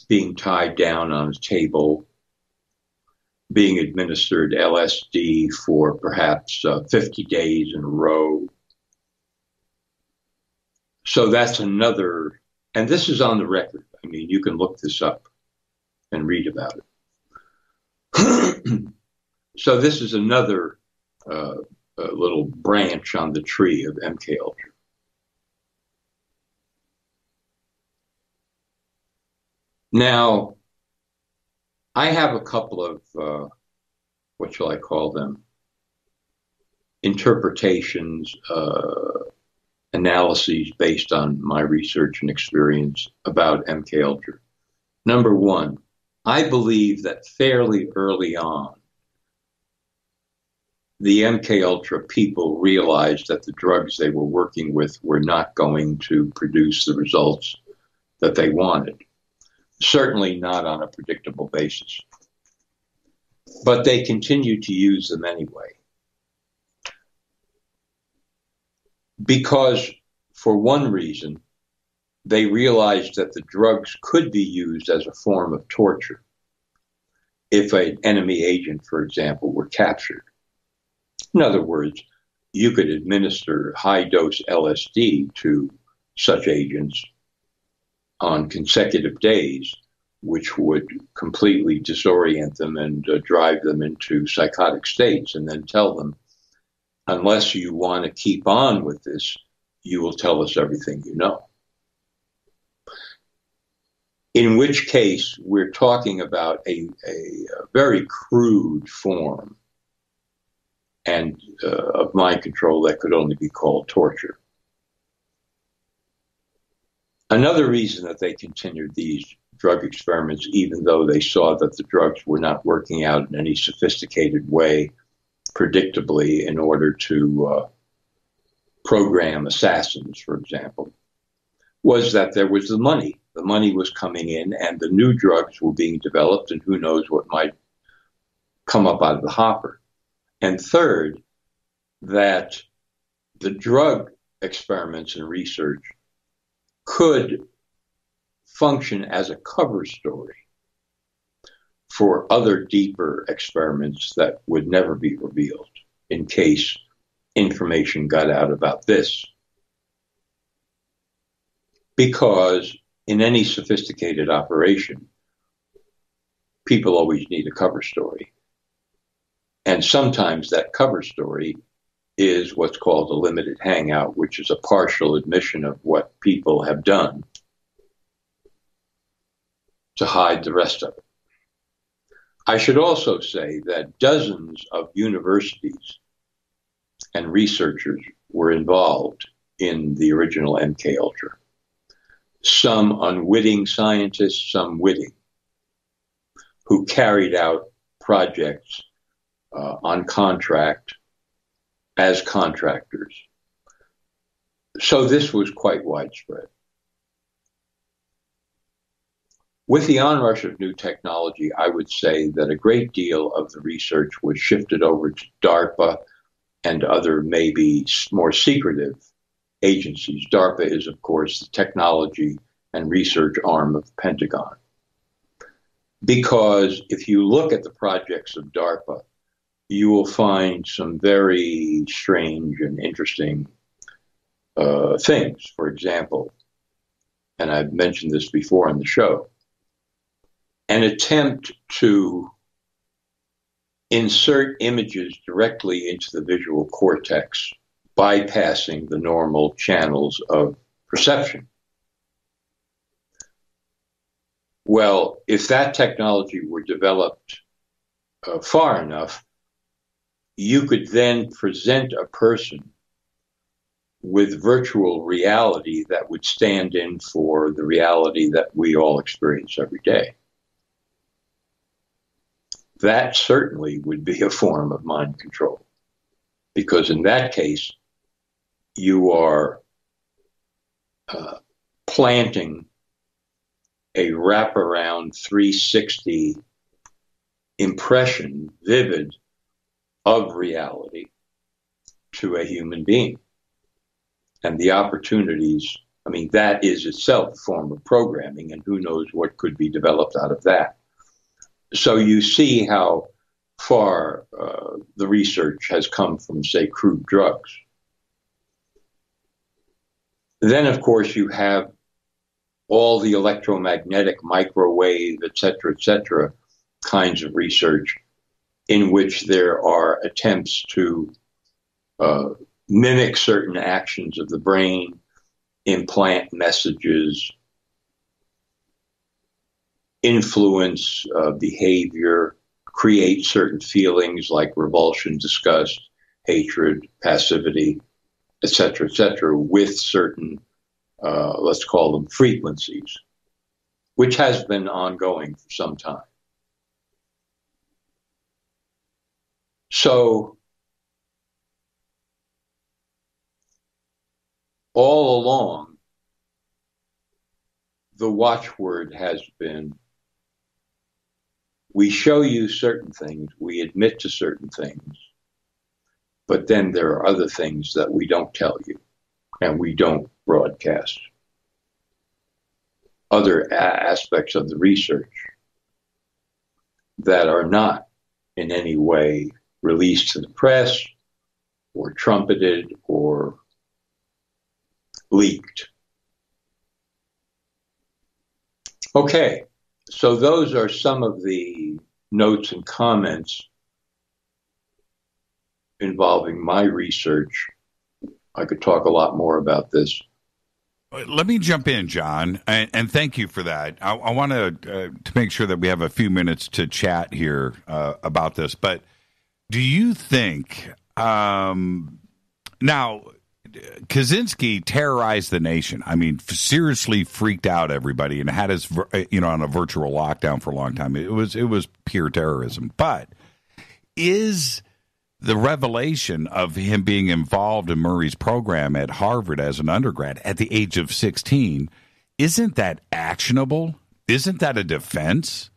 being tied down on a table, being administered LSD for perhaps 50 days in a row. So that's another, and this is on the record. I mean, you can look this up and read about it. So this is another little branch on the tree of MKUltra. Now, I have a couple of, what shall I call them, interpretations, analyses based on my research and experience about MKUltra. Number one, I believe that fairly early on, the MKUltra people realized that the drugs they were working with were not going to produce the results that they wanted. Certainly not on a predictable basis. But they continued to use them anyway. Because, for one reason, they realized that the drugs could be used as a form of torture. If an enemy agent, for example, were captured. In other words, you could administer high-dose LSD to such agents on consecutive days, which would completely disorient them and drive them into psychotic states, and then tell them, unless you want to keep on with this, you will tell us everything you know. In which case, we're talking about a very crude form and of mind control that could only be called torture. Another reason that they continued these drug experiments, even though they saw that the drugs were not working out in any sophisticated way, predictably, in order to program assassins, for example, was that there was the money. The money was coming in and the new drugs were being developed, and who knows what might come up out of the hopper. And third, that the drug experiments and research could function as a cover story for other deeper experiments that would never be revealed. in case information got out about this. Because in any sophisticated operation, people always need a cover story. And sometimes that cover story is what's called a limited hangout, which is a partial admission of what people have done to hide the rest of it. I should also say that dozens of universities and researchers were involved in the original MK Ultra. Some unwitting scientists, some witting, who carried out projects on contract as contractors. So this was quite widespread. With the onrush of new technology, I would say that a great deal of the research was shifted over to DARPA and other maybe more secretive agencies. DARPA is, of course, the technology and research arm of the Pentagon. Because if you look at the projects of DARPA, you will find some very strange and interesting things. For example, and I've mentioned this before on the show, an attempt to insert images directly into the visual cortex, bypassing the normal channels of perception. Well, if that technology were developed far enough, you could then present a person with virtual reality that would stand in for the reality that we all experience every day. That certainly would be a form of mind control, because in that case, you are planting a wraparound 360 impression, vivid, of reality to a human being. And the opportunities, I mean, that is itself a form of programming, and who knows what could be developed out of that. So you see how far the research has come from, say, crude drugs. Then, of course, you have all the electromagnetic, microwave, et cetera, kinds of research in which there are attempts to mimic certain actions of the brain, implant messages, influence behavior, create certain feelings like revulsion, disgust, hatred, passivity, et cetera, with certain, let's call them frequencies, which has been ongoing for some time. So, all along, the watchword has been, we show you certain things, we admit to certain things, but then there are other things that we don't tell you and we don't broadcast. Other aspects of the research that are not in any way released to the press or trumpeted or leaked. Okay, so those are some of the notes and comments involving my research. I could talk a lot more about this. Let me jump in, John, and thank you for that. I want to make sure that we have a few minutes to chat here about this. But do you think now Kaczynski terrorized the nation? I mean, seriously freaked out everybody and had us, on a virtual lockdown for a long time. It was pure terrorism. But is the revelation of him being involved in Murray's program at Harvard as an undergrad at the age of 16, isn't that actionable? Isn't that a defense?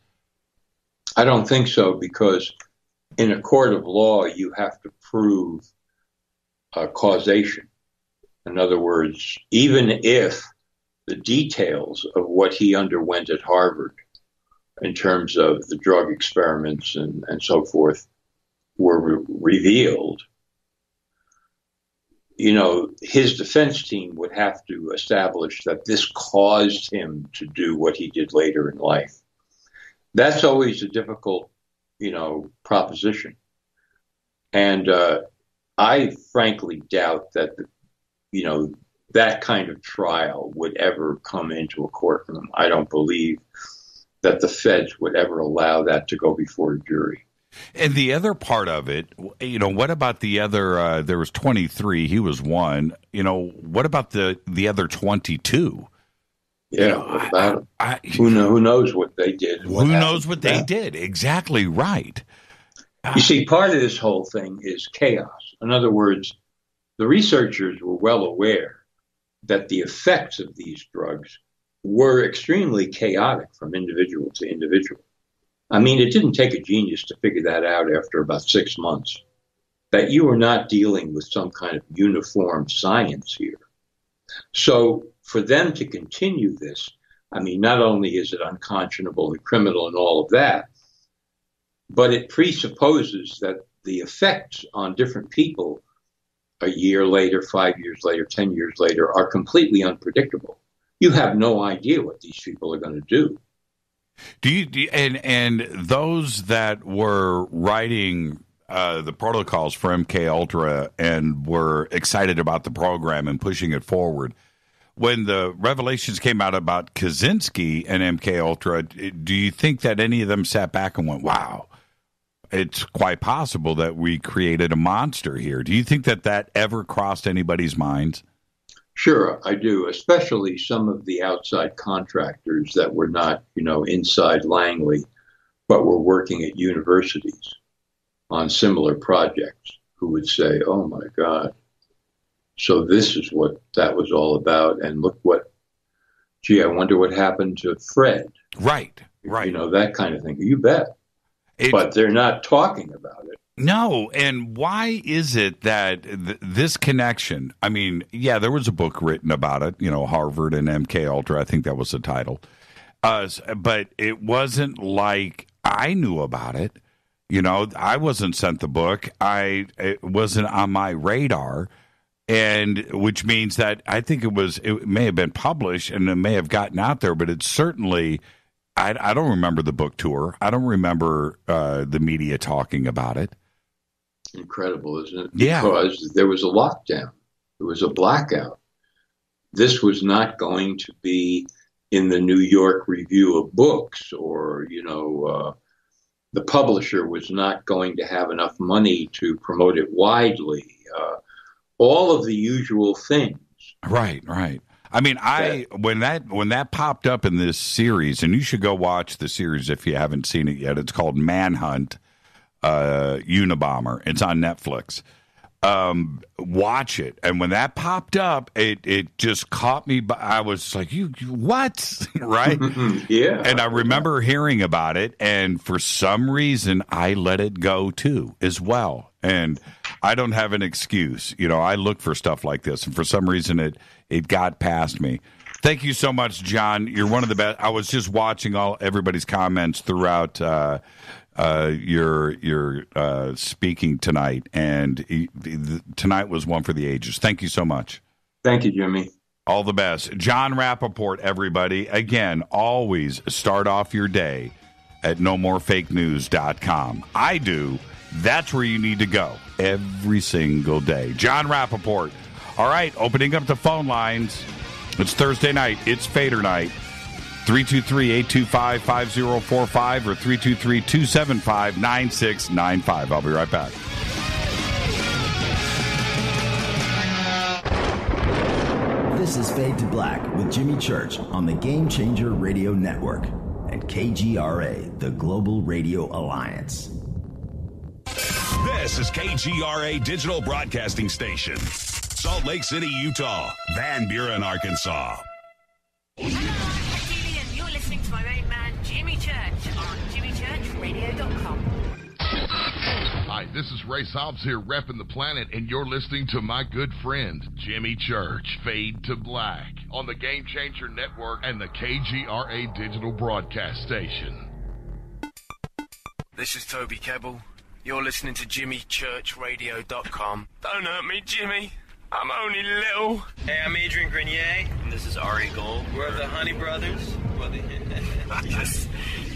I don't think so, because in a court of law, you have to prove causation. In other words, even if the details of what he underwent at Harvard in terms of the drug experiments and so forth were revealed, his defense team would have to establish that this caused him to do what he did later in life. That's always a difficult, proposition. And I frankly doubt that, that kind of trial would ever come into a courtroom. I don't believe that the feds would ever allow that to go before a jury. And the other part of it, what about the other, there was 23, he was one, what about the other 22? Yeah, what about it? Who knows what they did? Who knows what they did? Exactly right. You see, part of this whole thing is chaos. In other words, the researchers were well aware that the effects of these drugs were extremely chaotic from individual to individual. I mean, it didn't take a genius to figure that out after about 6 months, that you were not dealing with some kind of uniform science here. So for them to continue this, I mean, not only is it unconscionable and criminal and all of that, but it presupposes that the effects on different people a year later, 5 years later, 10 years later are completely unpredictable. You have no idea what these people are going to do. And those that were writing the protocols for MK Ultra and were excited about the program and pushing it forward, when the revelations came out about Kaczynski and MK Ultra, do you think that any of them sat back and went, "Wow, it's quite possible that we created a monster here"? Do you think that ever crossed anybody's minds? Sure, I do, especially some of the outside contractors that were not, inside Langley, but were working at universities on similar projects, who would say, "Oh my God, so this is what that was all about, and look I wonder what happened to Fred." Right. That kind of thing. You bet. But they're not talking about it. No, and why is it that this connection? I mean, yeah, there was a book written about it, Harvard and MK Ultra. I think that was the title. But it wasn't like I knew about it. I wasn't sent the book. It wasn't on my radar, and which means that I think it may have been published and it may have gotten out there, but it's certainly. I don't remember the book tour. I don't remember the media talking about it. Incredible, isn't it? Yeah. Because there was a lockdown. There was a blackout. This was not going to be in the New York Review of Books, or, the publisher was not going to have enough money to promote it widely. All of the usual things. Right. I mean, when that popped up in this series, and you should go watch the series if you haven't seen it yet. It's called Manhunt, Unabomber. It's on Netflix. Watch it. And when that popped up, it just caught me. I was like, you what? Right? Yeah. And I remember hearing about it, and for some reason, I let it go too, as well. And I don't have an excuse. I look for stuff like this, and for some reason, it got past me. Thank you so much, John. You're one of the best. I was just watching everybody's comments throughout your speaking tonight, and tonight was one for the ages. Thank you so much. Thank you, Jimmy. All the best. Jon Rappoport, everybody. Again, always start off your day at nomorefakenews.com. I do. That's where you need to go every single day. Jon Rappoport. All right, opening up the phone lines. It's Thursday night. It's Fadernight. 323-825-5045 or 323-275-9695. I'll be right back. This is Fade to Black with Jimmy Church on the Game Changer Radio Network and KGRA, the Global Radio Alliance. This is KGRA Digital Broadcasting Station. Salt Lake City, Utah. Van Buren, Arkansas. You're listening to my main man, Jimmy Church, on jimmychurchradio.com. Hi, this is Ray Hobbs here, repping the planet, and you're listening to my good friend, Jimmy Church, Fade to Black, on the Game Changer Network and the KGRA Digital Broadcast Station. This is Toby Kebbell. You're listening to jimmychurchradio.com. Don't hurt me, Jimmy. I'm only little. Hey, I'm Adrian Grenier. And this is Ari Gold. We're the Honey Brothers. Yes.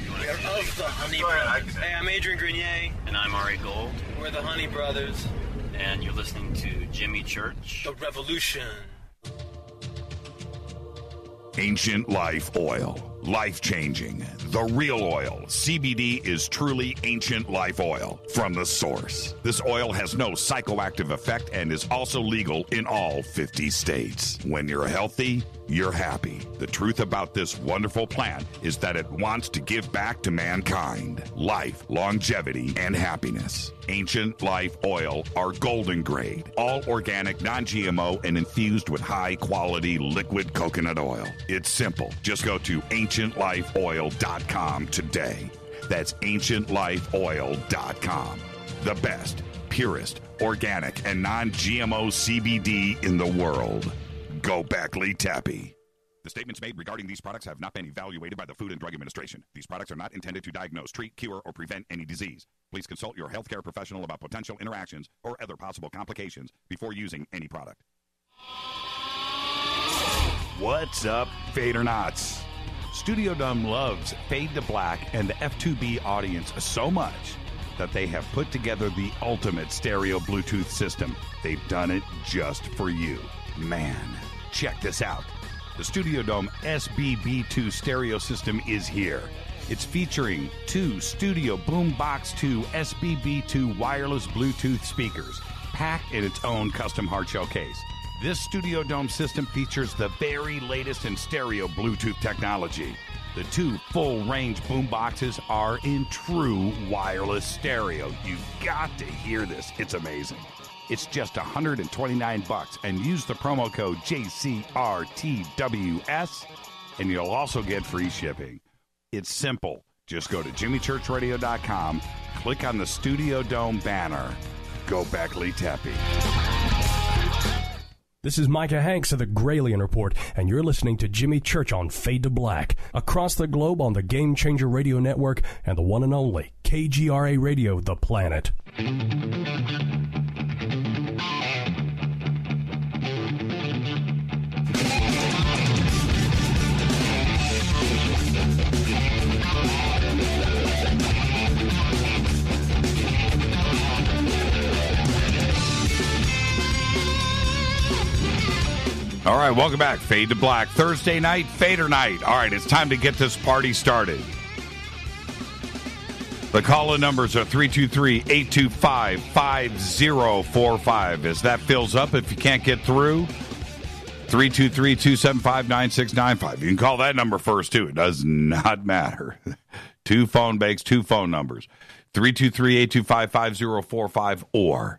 We're of the Honey Brothers. Hey, I'm Adrian Grenier. And I'm Ari Gold. We're the Honey Brothers. And you're listening to Jimmy Church. The Revolution. Ancient Life Oil. Life-changing. The real oil. CBD is truly Ancient Life Oil from the source. This oil has no psychoactive effect and is also legal in all 50 states. When you're healthy, you're happy. The truth about this wonderful plant is that it wants to give back to mankind life, longevity, and happiness. Ancient Life Oil are golden grade, all organic, non-GMO, and infused with high-quality liquid coconut oil. It's simple. Just go to ancientlifeoil.com today. That's ancientlifeoil.com. The best, purest, organic, and non-GMO CBD in the world. Go Beckley Tappy. The statements made regarding these products have not been evaluated by the Food and Drug Administration. These products are not intended to diagnose, treat, cure, or prevent any disease. Please consult your healthcare professional about potential interactions or other possible complications before using any product. What's up, Fadernauts? Studio Dome loves Fade to Black and the F2B audience so much that they have put together the ultimate stereo Bluetooth system. They've done it just for you. Man, check this out. The Studio Dome SBB2 stereo system is here. It's featuring two Studio Boombox 2 SBB2 wireless Bluetooth speakers, packed in its own custom hardshell case. This Studio Dome system features the very latest in stereo Bluetooth technology. The two full-range boomboxes are in true wireless stereo. You've got to hear this. It's amazing. It's just $129 and use the promo code JCRTWS and you'll also get free shipping. It's simple. Just go to jimmychurchradio.com, click on the Studio Dome banner. Go Beckley Tappy. This is Micah Hanks of the Gralien Report, and you're listening to Jimmy Church on Fade to Black, across the globe on the Game Changer Radio Network and the one and only KGRA Radio, The Planet. All right, welcome back. Fade to Black. Thursday night, Fadernight. All right, it's time to get this party started. The call-in numbers are 323-825-5045. As that fills up, if you can't get through, 323-275-9695. You can call that number first, too. It does not matter. Two phone banks, two phone numbers. 323-825-5045 or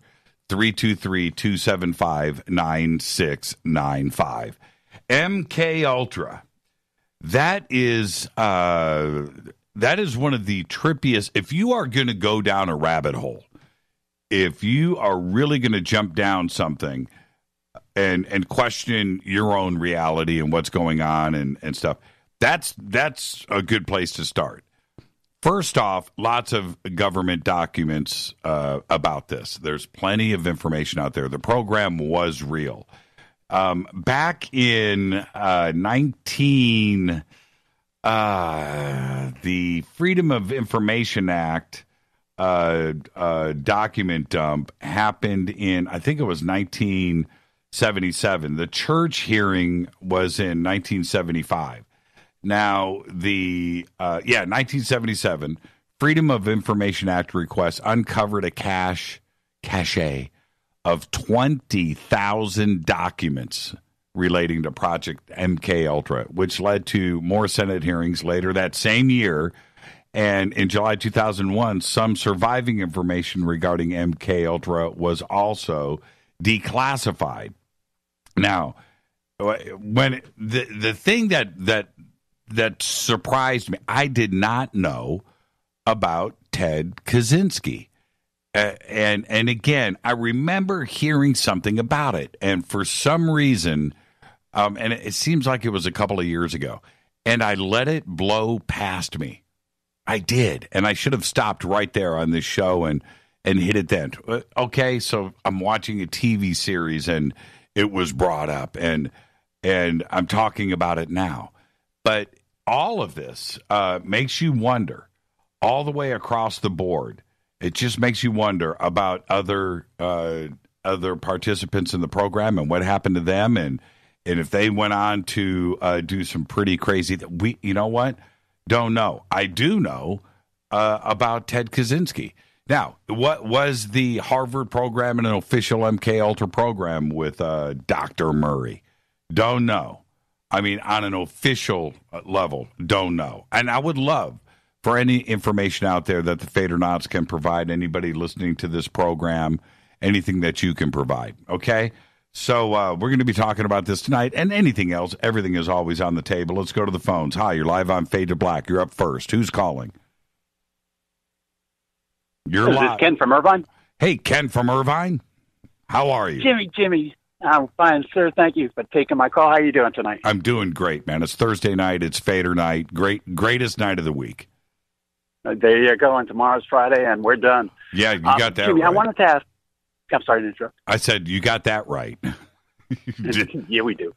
323-275-9695. MK Ultra. That is one of the trippiest. If you are going to go down a rabbit hole, if you are really going to jump down something and question your own reality and what's going on and stuff, that's a good place to start. First off, lots of government documents about this. There's plenty of information out there. The program was real. Back in the Freedom of Information Act document dump happened in, I think it was 1977. The church hearing was in 1975. Now, 1977, Freedom of Information Act request uncovered a cache of 20,000 documents relating to Project MK Ultra, which led to more Senate hearings later that same year. And in July 2001, some surviving information regarding MK Ultra was also declassified. Now, when the thing that surprised me, I did not know about Ted Kaczynski. And again, I remember hearing something about it. And for some reason, and it seems like it was a couple of years ago, and I let it blow past me. I did. And I should have stopped right there on this show and hit it then. Okay, so I'm watching a TV series and it was brought up, and I'm talking about it now. But all of this makes you wonder, all the way across the board. It just makes you wonder about other participants in the program and what happened to them, and if they went on to do some pretty crazy. You know what? Don't know. I do know about Ted Kaczynski. Now, what was the Harvard program and an official MK Ultra program with Dr. Murray? Don't know. I mean, on an official level, don't know. And I would love for any information out there that the Fadernauts can provide, anybody listening to this program, anything that you can provide, okay? So we're going to be talking about this tonight, and anything else. Everything is always on the table. Let's go to the phones. Hi, you're live on Fade to Black. You're up first. Who's calling? You're live. This is Ken from Irvine. Hey, Ken from Irvine. How are you? Jimmy. I'm fine, sir. Thank you for taking my call. How are you doing tonight? I'm doing great, man. It's Thursday night. It's Fadernight. Greatest night of the week. There you go. And tomorrow's Friday, and we're done. Yeah, you got that Jimmy, right. I wanted to ask. I'm sorry to interrupt. I said you got that right. Yeah, we do.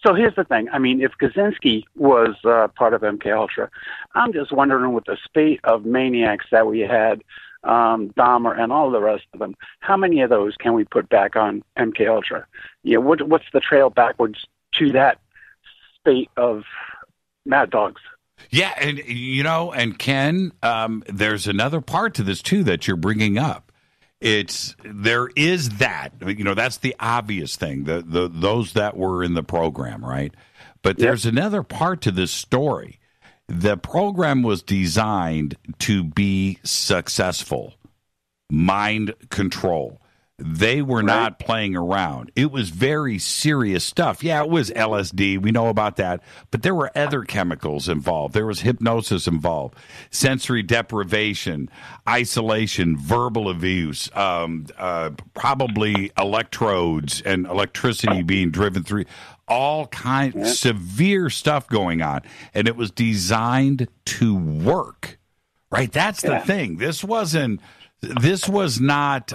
So here's the thing. I mean, if Kaczynski was part of MK Ultra, I'm just wondering, with the spate of maniacs that we had, Dahmer and all the rest of them, how many of those can we put back on MK Ultra? Yeah, what's the trail backwards to that spate of mad dogs? Yeah, and Ken, there's another part to this too that you're bringing up. There is that, that's the obvious thing, those that were in the program, right? But there's another part to this story. The program was designed to be successful, mind control. They were not playing around. It was very serious stuff. Yeah, it was LSD. We know about that. But there were other chemicals involved. There was hypnosis involved, sensory deprivation, isolation, verbal abuse, probably electrodes and electricity being driven through. All kinds of severe stuff going on. And it was designed to work, right? That's the thing. This was not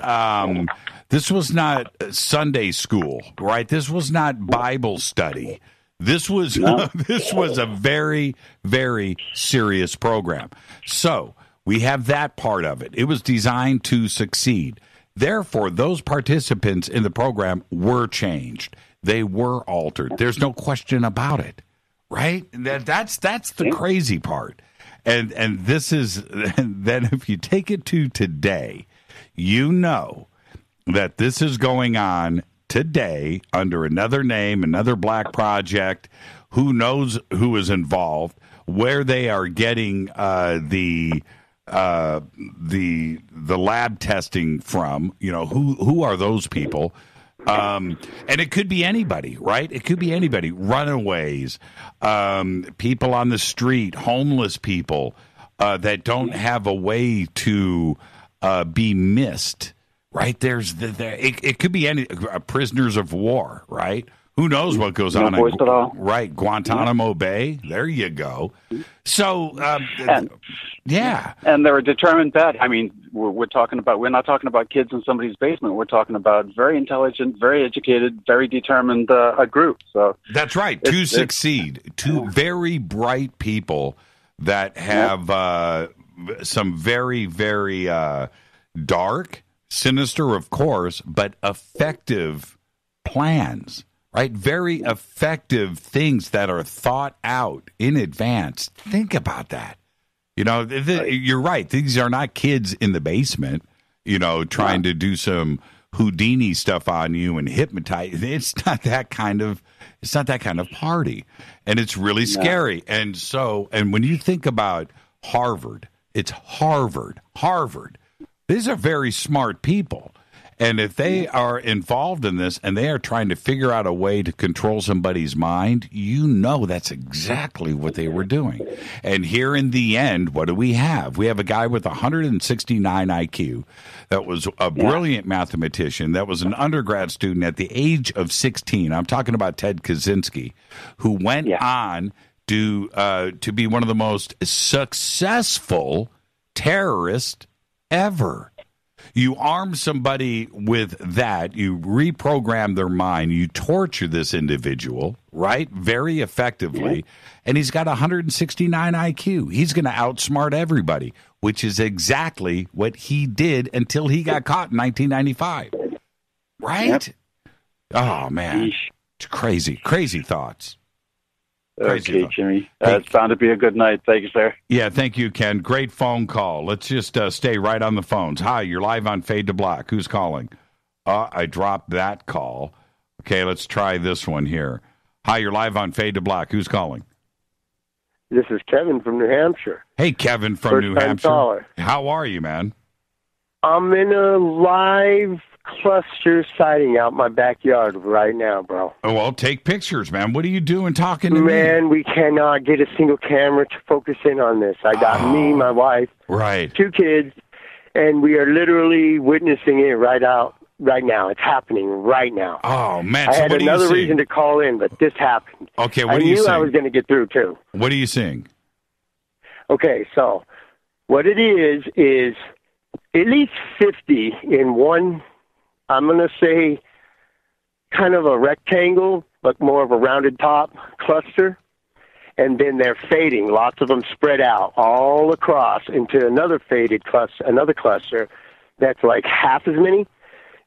Sunday school, right? This was not Bible study. This was a very, very serious program. So we have that part of it. It was designed to succeed. Therefore, those participants in the program were changed. They were altered. There's no question about it, right? That's the crazy part. And this is, and then if you take it to today, you know that this is going on today under another name, another black project. Who knows who is involved, where they are getting the lab testing from? Who are those people? And it could be anybody, right? It could be anybody. Runaways, people on the street, homeless people that don't have a way to be missed, right? It could be any prisoners of war, right? Who knows what goes on in Guantanamo Bay? There you go. So, and they're determined bad. I mean, we're not talking about kids in somebody's basement. We're talking about very intelligent, very educated, very determined a group. So that's right. To succeed, two very bright people that have some very, very dark, sinister, of course, but effective plans. Right? Very effective things that are thought out in advance. Think about that. You're right. These are not kids in the basement, trying to do some Houdini stuff on you and hypnotize. It's not that kind of party. And it's really scary. And when you think about Harvard, it's Harvard. These are very smart people. And if they are involved in this and they are trying to figure out a way to control somebody's mind, that's exactly what they were doing. And here in the end, what do we have? We have a guy with 169 IQ that was a brilliant mathematician, that was an undergrad student at the age of 16. I'm talking about Ted Kaczynski, who went on to be one of the most successful terrorists ever. You arm somebody with that, you reprogram their mind, you torture this individual, right, very effectively, and he's got 169 IQ. He's going to outsmart everybody, which is exactly what he did until he got caught in 1995. Right? Yep. Oh, man. It's crazy thoughts. Okay, Jimmy. It's bound to be a good night. Thank you, sir. Yeah, thank you, Ken. Great phone call. Let's just stay right on the phones. Hi, you're live on Fade to Black. Who's calling? I dropped that call. Okay, let's try this one here. Hi, you're live on Fade to Black. Who's calling? This is Kevin from New Hampshire. Hey, Kevin from New Hampshire. Caller. How are you, man? I'm in a live cluster sighting out my backyard right now, bro. Oh, well, take pictures, man. What are you doing talking to me? Man, we cannot get a single camera to focus in on this. I got me, my wife, right, 2 kids, and we are literally witnessing it right now. It's happening right now. Oh, man. I so had another reason to call in, but this happened. Okay, what are you seeing? I knew I was going to get through, too. What are you seeing? Okay, so what it is at least 50 in one, I'm going to say, kind of a rectangle, but more of a rounded top cluster. And then they're fading. Lots of them spread out all across into another faded cluster, another cluster that's like half as many.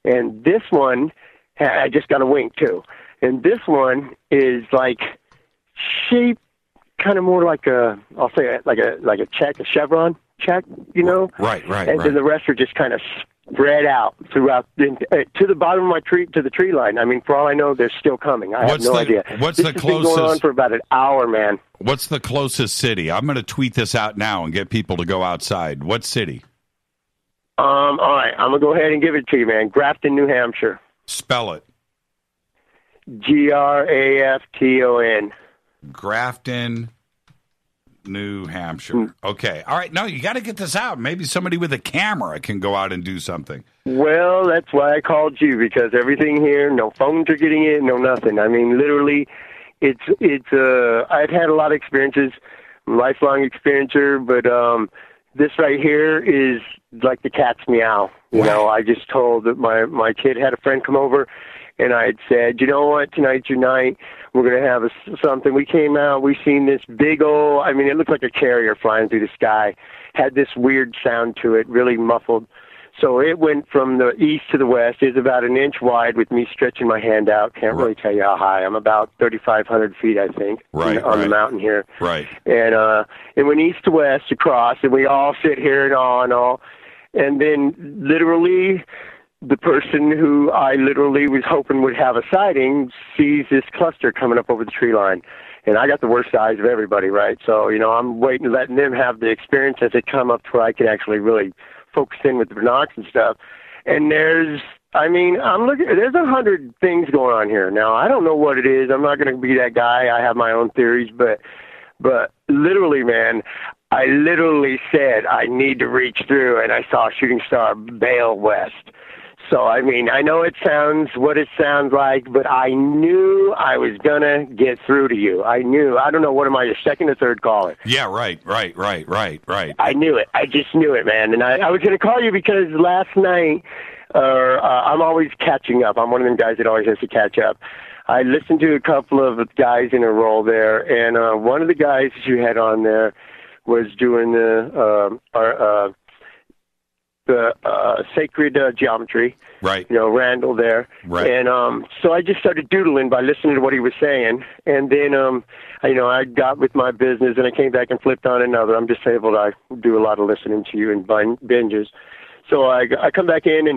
And this one, I just got a wink too. And this one is like shaped kind of more like I'll say like a check, a chevron check, you know? Right. And then the rest are just kind of spread out throughout to the bottom of my tree, to the tree line. I mean, for all I know, they're still coming. I have no idea. What's this the has closest? Been going on for about an hour, man. What's the closest city? I'm going to tweet this out now and get people to go outside. What city? All right, I'm gonna go ahead and give it to you, man. Grafton, New Hampshire. Spell it. Grafton. Grafton, New Hampshire. Okay. All right. No, you got to get this out. Maybe somebody with a camera can go out and do something. Well, that's why I called you, because everything here, no phones are getting in, no nothing. I mean, literally, it's. I've had a lot of experiences, lifelong experiencer, but this right here is like the cat's meow. You know, I just told that my kid had a friend come over, and I had said, you know what, tonight's your night. We're going to have something. We came out, we seen this big old, I mean, it looked like a carrier flying through the sky. Had this weird sound to it, really muffled. So it went from the east to the west. It's about an inch wide with me stretching my hand out. Can't really tell you how high. I'm about 3,500 feet, I think, on the mountain here. Right. And it went east to west across, and we all sit here and all. And then literally the person who I literally was hoping would have a sighting sees this cluster coming up over the tree line. And I got the worst eyes of everybody, right? So, you know, I'm waiting, letting them have the experience as they come up to where I can actually really focus in with the binocs and stuff. And there's 100 things going on here. Now, I don't know what it is. I'm not going to be that guy. I have my own theories, but literally, man, I literally said I need to reach through, and I saw a shooting star bail west. So, I mean, I know it sounds what it sounds like, but I knew I was going to get through to you. I knew. I don't know, what am I, your second or third caller? Yeah, right. I knew it. I just knew it, man. And I was going to call you because last night, I'm always catching up. I'm one of them guys that always has to catch up. I listened to a couple of guys in a row there, and one of the guys that you had on there was doing the sacred geometry, right? You know, Randall there, right? And so I just started doodling by listening to what he was saying, and then I got with my business, and I came back and flipped on another. I'm disabled. I do a lot of listening to you in binges, so I come back in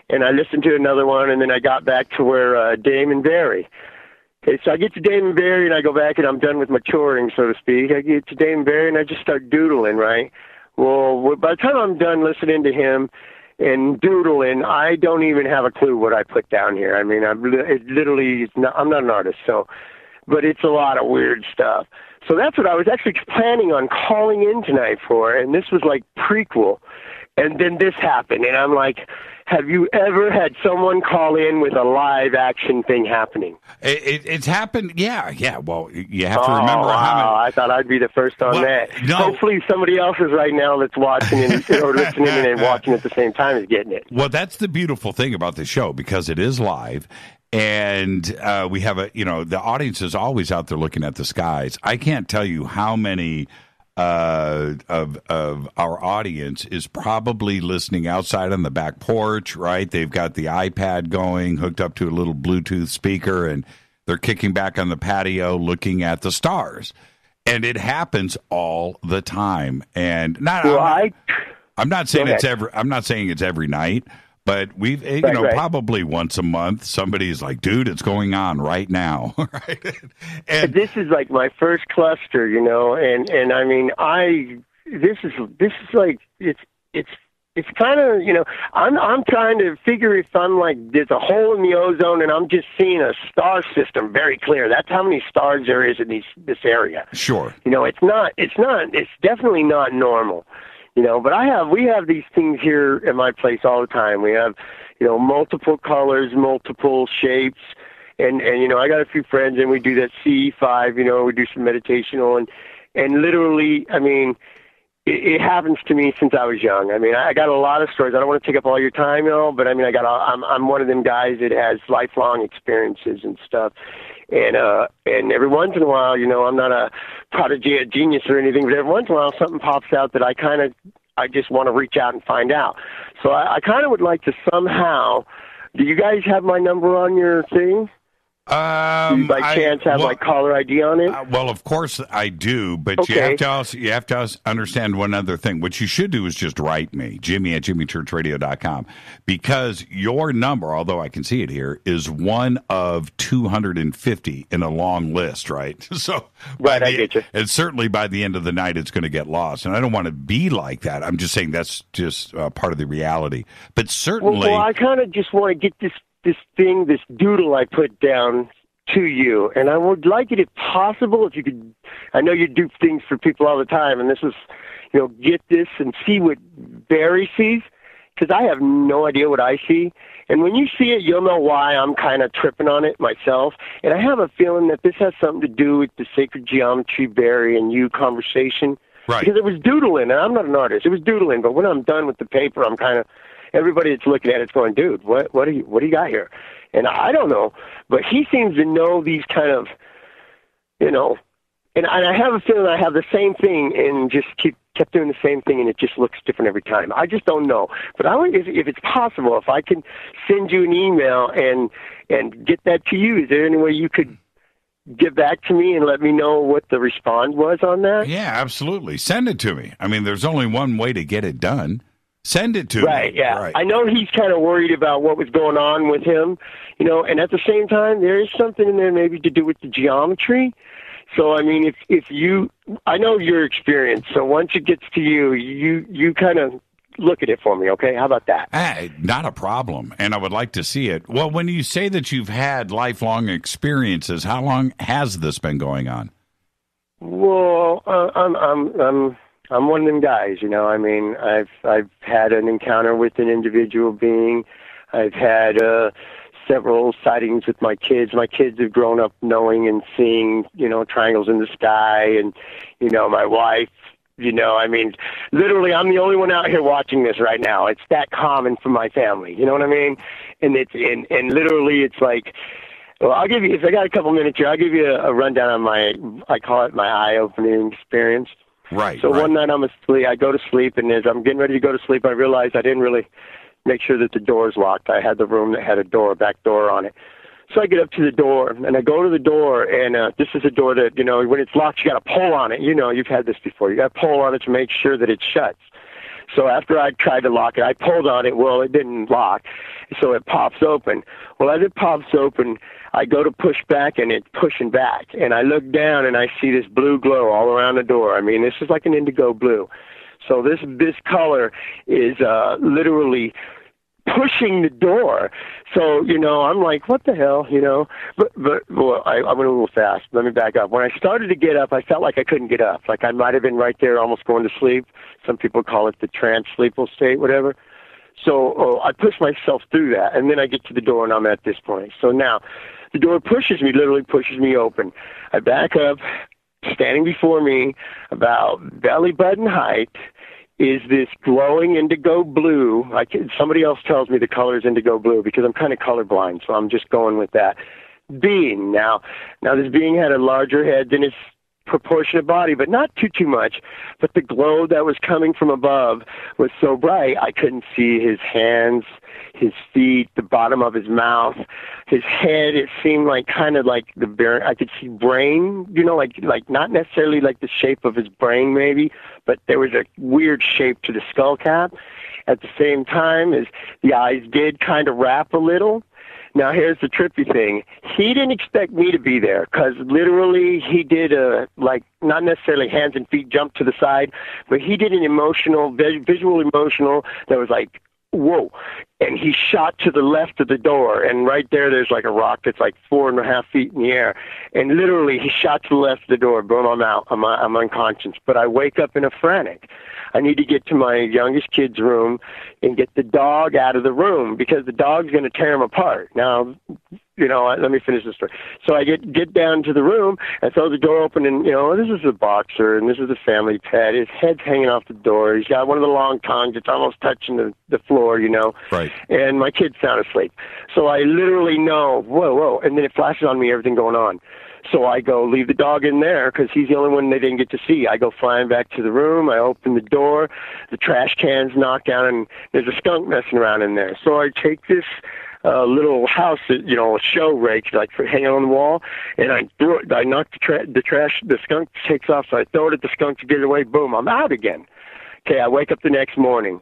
and I listened to another one, and then I got back to where Damon Berry. Okay, so I get to Damon Berry, and I go back, and I'm done with maturing, so to speak. I get to Damon Berry, and I just start doodling, right? Well, by the time I'm done listening to him and doodling, I don't even have a clue what I put down here. I mean, I'm not an artist, but it's a lot of weird stuff. So that's what I was actually planning on calling in tonight for, and this was like prequel. And then this happened, and I'm like, have you ever had someone call in with a live action thing happening? It's happened. Yeah. Well, you have to remember how many. I thought I'd be the first on that. No. Hopefully somebody else is right now that's watching or listening and watching at the same time is getting it. Well, that's the beautiful thing about the show, because it is live. And we have the audience is always out there looking at the skies. I can't tell you how many of our audience is probably listening outside on the back porch, right? They've got the iPad going, hooked up to a little Bluetooth speaker, and they're kicking back on the patio looking at the stars. And it happens all the time. And I'm not saying it's every night. But we've, probably once a month, somebody's like, dude, it's going on right now. Right? And this is like my first cluster, and I mean, this is like, it's kind of, I'm trying to figure if I'm like, there's a hole in the ozone and I'm just seeing a star system very clear. That's how many stars there is in this area. Sure. It's definitely not normal. But we have these things here at my place all the time. We have, multiple colors, multiple shapes, and I got a few friends, and we do that CE5, we do some meditational, and literally, I mean, it happens to me since I was young. I mean, I got a lot of stories. I don't want to take up all your time, but I mean, I'm one of them guys that has lifelong experiences and stuff. And every once in a while, I'm not a prodigy, a genius or anything, but every once in a while something pops out that I just want to reach out and find out. So I kind of would like to somehow, do you guys have my number on your thing? Do you by chance have my caller ID on it? Well, of course I do, but okay. you have to understand one other thing. What you should do is just write me, Jimmy@jimmychurchradio.com, because your number, although I can see it here, is one of 250 in a long list, right? So, right, I get you. And certainly by the end of the night, it's going to get lost. And I don't want to be like that. I'm just saying that's just part of the reality. But certainly, well, I kind of just want to get this doodle I put down to you. And I would like it, if possible, if you could, I know you do things for people all the time, and this is, get this and see what Barry sees, because I have no idea what I see. And when you see it, you'll know why I'm kind of tripping on it myself. And I have a feeling that this has something to do with the sacred geometry, Barry, and you conversation. Right. Because it was doodling, and I'm not an artist. It was doodling, but when I'm done with the paper, I'm kind of, everybody that's looking at it's going, dude, what do you got here? And I don't know, but he seems to know these kind of, and I have a feeling I have the same thing and just kept doing the same thing, and it just looks different every time. I just don't know. But if it's possible, if I can send you an email and get that to you, is there any way you could get back to me and let me know what the response was on that? Yeah, absolutely. Send it to me. I mean, there's only one way to get it done. Send it to me. Right, yeah. Right. I know he's kind of worried about what was going on with him, and at the same time, there is something in there maybe to do with the geometry. So, I mean, if you, I know your experience, so once it gets to you, you kind of look at it for me, okay? How about that? Not a problem, and I would like to see it. Well, when you say that you've had lifelong experiences, how long has this been going on? Well, I'm one of them guys, I mean, I've had an encounter with an individual being. I've had several sightings with my kids. My kids have grown up knowing and seeing, triangles in the sky, and my wife. I mean, literally, I'm the only one out here watching this right now. It's that common for my family. You know what I mean? And and literally, it's like, well, I'll give you, if I got a couple minutes here, I'll give you a rundown on I call it my eye-opening experience. Right. So one night I go to sleep, and as I'm getting ready to go to sleep, I realized I didn't really make sure that the door's locked. I had the room that had a back door on it. So I get up to the door, and I go to the door, and this is a door that, when it's locked, you got to pull on it. You've had this before. You got to pull on it to make sure that it shuts. So after I tried to lock it, I pulled on it. Well, it didn't lock, so it pops open. Well, as it pops open, I go to push back, and it's pushing back. And I look down, and I see this blue glow all around the door. I mean, this is like an indigo blue. So this color is literally pushing the door. So, I'm like, what the hell, But well, I went a little fast. Let me back up. When I started to get up, I felt like I couldn't get up. Like I might have been right there almost going to sleep. Some people call it the trance sleepful state, whatever. So I push myself through that, and then I get to the door, and I'm at this point. So now the door literally pushes me open. I back up. Standing before me, about belly button height, is this glowing indigo blue. Somebody else tells me the color is indigo blue because I'm kind of colorblind, so I'm just going with that. Being. Now this being had a larger head than his proportionate body, but not too much. But the glow that was coming from above was so bright I couldn't see his hands, his feet, the bottom of his mouth, his head. It seemed like kind of like I could see brain, like not necessarily like the shape of his brain maybe, but there was a weird shape to the skull cap. At the same time, as the eyes did kind of wrap a little. Now, here's the trippy thing. He didn't expect me to be there because literally he did not necessarily hands and feet jump to the side, but he did an visual emotional that was like, whoa. And he shot to the left of the door, and right there's like a rock that's like 4.5 feet in the air. And literally he shot to the left of the door. Boom, I'm out. I'm unconscious. But I wake up in a frantic. I need to get to my youngest kid's room and get the dog out of the room because the dog's going to tear him apart. Now, let me finish this story. So I get down to the room and throw the door open, and, this is a boxer, and this is a family pet. His head's hanging off the door. He's got one of the long tongues. It's almost touching the floor, Right. And my kid's sound asleep. So I literally know, whoa, and then it flashes on me everything going on. So I go leave the dog in there because he's the only one they didn't get to see. I go flying back to the room. I open the door. The trash can's knocked down, and there's a skunk messing around in there. So I take this little house, a show rake, like hanging on the wall, and I threw it. I knock the trash. The skunk takes off, so I throw it at the skunk to get it away. Boom, I'm out again. Okay, I wake up the next morning.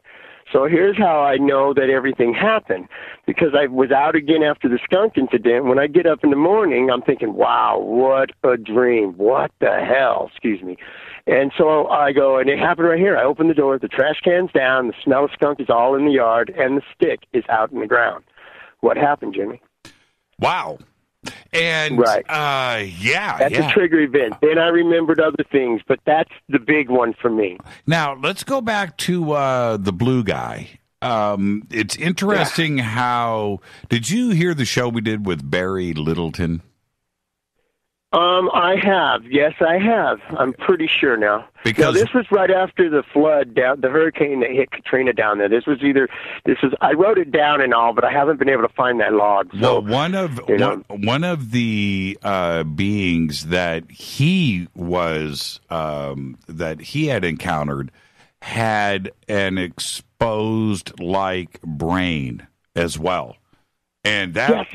So here's how I know that everything happened, because I was out again after the skunk incident. When I get up in the morning, I'm thinking, wow, what a dream. What the hell? Excuse me. And so I go, and it happened right here. I open the door, the trash can's down, the smell of skunk is all in the yard, and the stick is out in the ground. What happened, Jimmy? Wow. And, right. That's a trigger event. Then I remembered other things, but that's the big one for me. Now, let's go back to the blue guy. It's interesting how... Did you hear the show we did with Barry Littleton? I have. Yes, I have. I'm pretty sure now. Because this was right after the flood, the hurricane that hit Katrina down there. I wrote it down and all, but I haven't been able to find that log. So, one of the beings that he was that he had encountered had an exposed like brain as well. And that's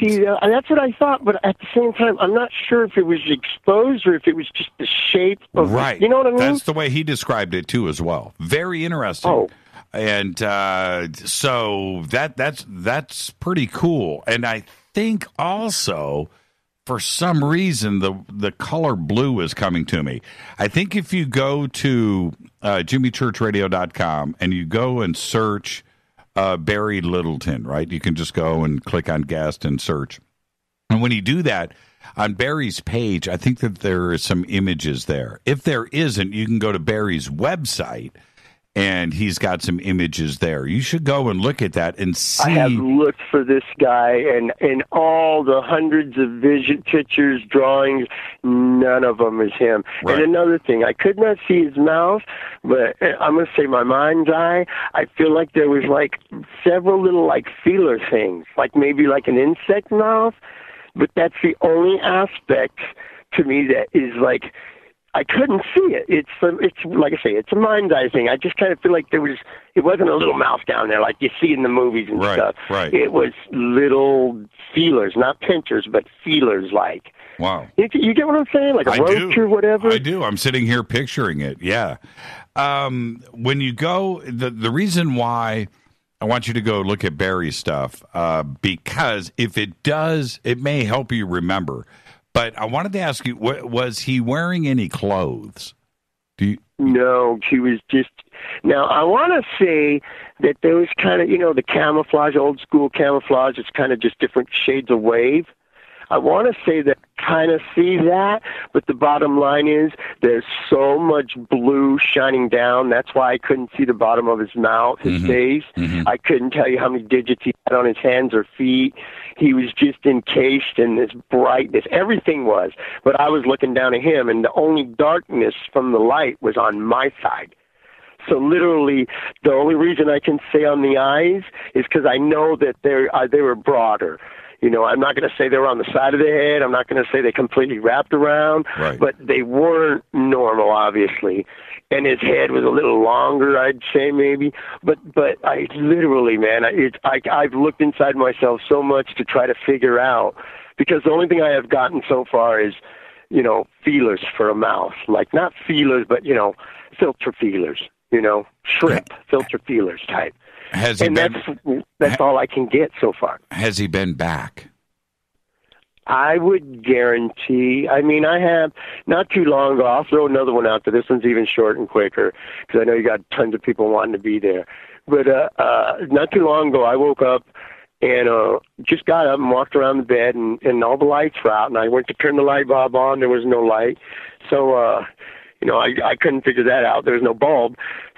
what I thought, but at the same time, I'm not sure if it was exposed or if it was just the shape of right. You know what I mean? That's the way he described it too, as well. Very interesting. Oh. And so that's pretty cool. And I think also, for some reason, the color blue is coming to me. I think if you go to JimmyChurchRadio.com and you go and search Barry Littleton, right? You can just go and click on guest and search. And when you do that, on Barry's page, I think that there are some images there. If there isn't, you can go to Barry's website, and he's got some images there. You should go and look at that and see. I have looked for this guy, and in all the hundreds of pictures, drawings, none of them is him. Right. And another thing, I could not see his mouth, but I'm going to say my mind's eye, I feel like there was like several little like feeler things, like maybe like an insect mouth, but that's the only aspect to me that is like, I couldn't see it. It's like I say, it's a mind's eye thing. I just kind of feel like it wasn't a little mouth down there like you see in the movies and stuff. Right. It was little feelers, not pinchers, but feelers like. Wow. You get what I'm saying? Like a roach or whatever? I do. I'm sitting here picturing it. Yeah. When you go, the reason why I want you to go look at Barry's stuff, because if it does, it may help you remember. But I wanted to ask you, was he wearing any clothes? No, he was just... Now, I want to say that there was kind of, the camouflage, old school camouflage, it's kind of just different shades of wave. I want to say that kind of see that, but the bottom line is there's so much blue shining down. That's why I couldn't see the bottom of his mouth, his face. I couldn't tell you how many digits he had on his hands or feet. He was just encased in this brightness. Everything was. But I was looking down at him, and the only darkness from the light was on my side. So literally, the only reason I can say on the eyes is because I know that they were broader. You know, I'm not going to say they were on the side of the head. I'm not going to say they completely wrapped around. Right. But they weren't normal, obviously. And his head was a little longer, I'd say maybe. But I literally, man, I've looked inside myself so much to try to figure out, because the only thing I have gotten so far is, you know, feelers for a mouth. Like, not feelers, but, you know, filter feelers. You know, shrimp, filter feelers type. Has he been? That's all I can get so far. Has he been back? I would guarantee. I mean, I have not too long ago. I'll throw another one out there. This one's even short and quicker because I know you got tons of people wanting to be there. But not too long ago, I woke up and just got up and walked around the bed, and all the lights were out. And I went to turn the light bulb on. There was no light. So, you know, I couldn't figure that out. There was no bulb.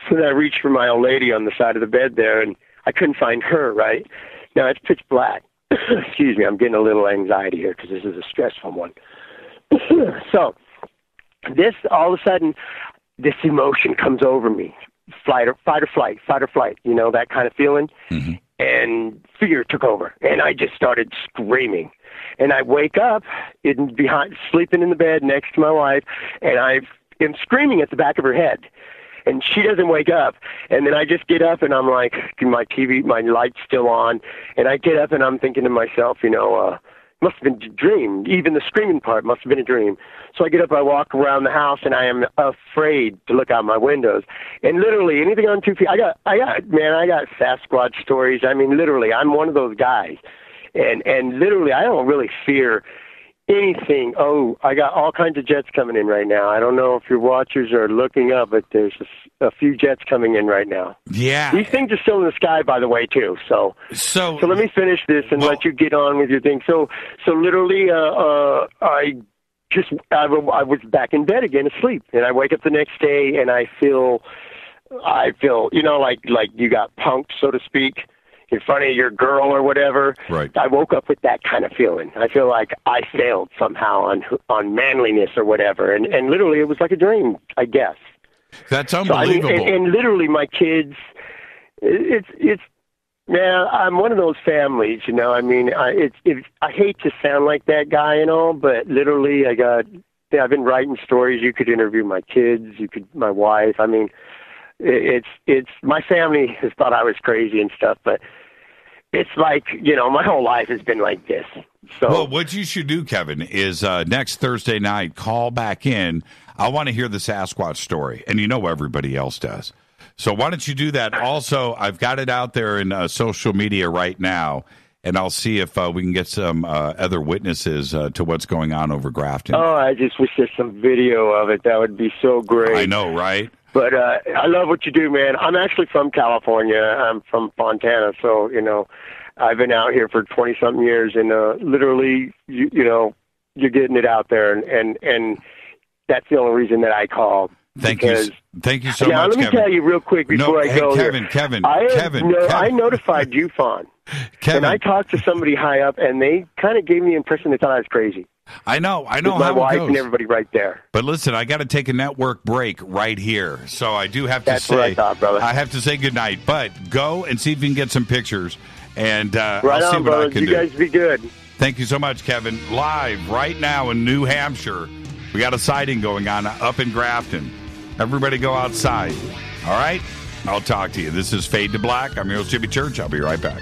So then I reached for my old lady on the side of the bed there, and I couldn't find her, right? Now, it's pitch black. Excuse me, I'm getting a little anxiety here because this is a stressful one. So this, all of a sudden, this emotion comes over me. Fight or flight, you know, that kind of feeling. And fear took over, and I just started screaming. And I wake up sleeping in the bed next to my wife, and I'm screaming at the back of her head, and she doesn't wake up. And then I just get up, and I'm like, my TV, my light's still on, and I get up, and I'm thinking to myself, you know, must have been a dream. Even the screaming part must have been a dream. So I get up, I walk around the house, and I am afraid to look out my windows. And literally, anything on 2 feet, I got Sasquatch stories. I mean, literally, I'm one of those guys. And literally, I don't really fear anything. Oh, I got all kinds of jets coming in right now. I don't know if your watchers are looking up, but there's a few jets coming in right now. Yeah. These things are still in the sky, by the way, too. So let me finish this and let you get on with your thing. So literally, I was back in bed again, asleep, and I wake up the next day, and I feel, you know, like you got punked, so to speak, in front of your girl or whatever. Right. I woke up with that kind of feeling. I feel like I failed somehow on manliness or whatever. And literally it was like a dream, I guess. That's unbelievable. So, I mean, and literally my kids, it's man, I'm one of those families, you know. I mean, I hate to sound like that guy and all, but literally I've been writing stories. You could interview my kids, my wife. I mean, it's my family has thought I was crazy and stuff, but it's like, you know, my whole life has been like this. So, well, what you should do, Kevin, is next Thursday night, call back in. I want to hear the Sasquatch story, and you know everybody else does. So why don't you do that? Also, I've got it out there in social media right now, and I'll see if we can get some other witnesses to what's going on over Grafton. Oh, I just wish there's some video of it. That would be so great. I know, right? But I love what you do, man. I'm actually from California. I'm from Fontana, so, you know, I've been out here for 20-something years, and literally, you know, you're getting it out there, and that's the only reason that I called. Thank you so much, Kevin. Let me tell you real quick before I go Kevin, I notified UFON, and I talked to somebody high up, and they kind of gave me the impression they thought I was crazy. I know With how my wife it goes. and everybody right there. But listen, I got to take a network break right here, so I do have to That's what I thought, brother. I have to say goodnight. But go and see if you can get some pictures, and right I'll see on, what brother. I can do. You guys be good. Thank you so much, Kevin. Live right now in New Hampshire, we got a sighting going on up in Grafton. Everybody go outside. All right? I'll talk to you. This is Fade to Black. I'm your host, Jimmy Church. I'll be right back.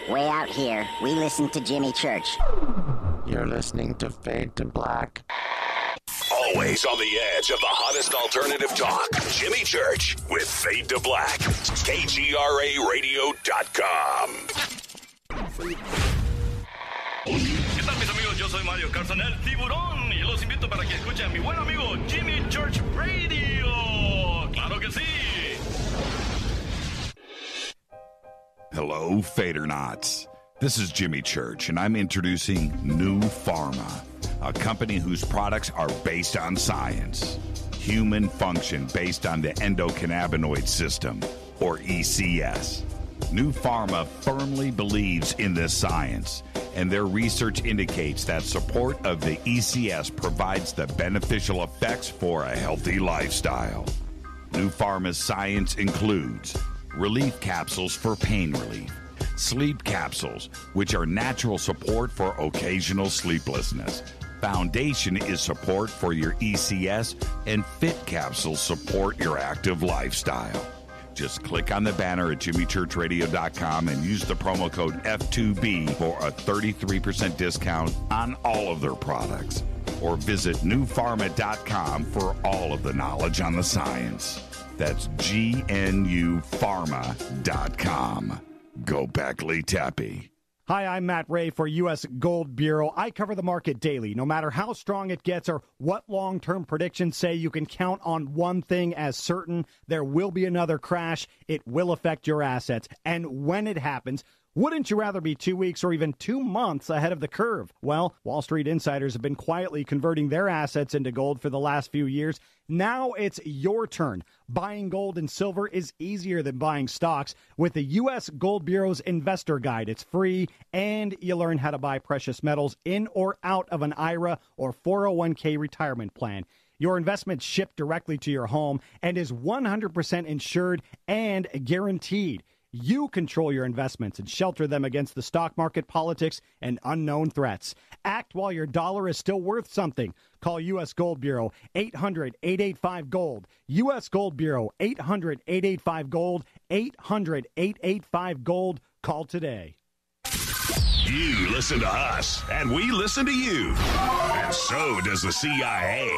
Way out here, we listen to Jimmy Church. You're listening to Fade to Black. Always on the edge of the hottest alternative talk. Jimmy Church with Fade to Black. KGRARadio.com. ¿Qué tal, mis amigos? Yo soy Mario Carson, el tiburón, y los invito para que escuchen a mi buen amigo Jimmy Church Radio. ¡Claro Hello, Fadernauts. This is Jimmy Church, and I'm introducing New Pharma, a company whose products are based on science. Human function based on the endocannabinoid system, or ECS. New Pharma firmly believes in this science, and their research indicates that support of the ECS provides the beneficial effects for a healthy lifestyle. New Pharma's science includes relief capsules for pain relief, sleep capsules, which are natural support for occasional sleeplessness. Foundation is support for your ECS, and Fit capsules support your active lifestyle. Just click on the banner at jimmychurchradio.com and use the promo code F2B for a 33% discount on all of their products. Or visit newpharma.com for all of the knowledge on the science. That's GNUpharma.com. Go Beckley Tappy. Hi, I'm Matt Ray for U.S. Gold Bureau. I cover the market daily. No matter how strong it gets or what long-term predictions say, you can count on one thing as certain. There will be another crash. It will affect your assets. And when it happens, wouldn't you rather be 2 weeks or even 2 months ahead of the curve? Well, Wall Street insiders have been quietly converting their assets into gold for the last few years. Now it's your turn. Buying gold and silver is easier than buying stocks. With the U.S. Gold Bureau's Investor Guide, it's free, and you learn how to buy precious metals in or out of an IRA or 401k retirement plan. Your investment's shipped directly to your home and is 100% insured and guaranteed. You control your investments and shelter them against the stock market, politics, and unknown threats. Act while your dollar is still worth something. Call U.S. Gold Bureau, 800-885-GOLD. U.S. Gold Bureau, 800-885-GOLD, 800-885-GOLD. Call today. You listen to us, and we listen to you. And so does the CIA.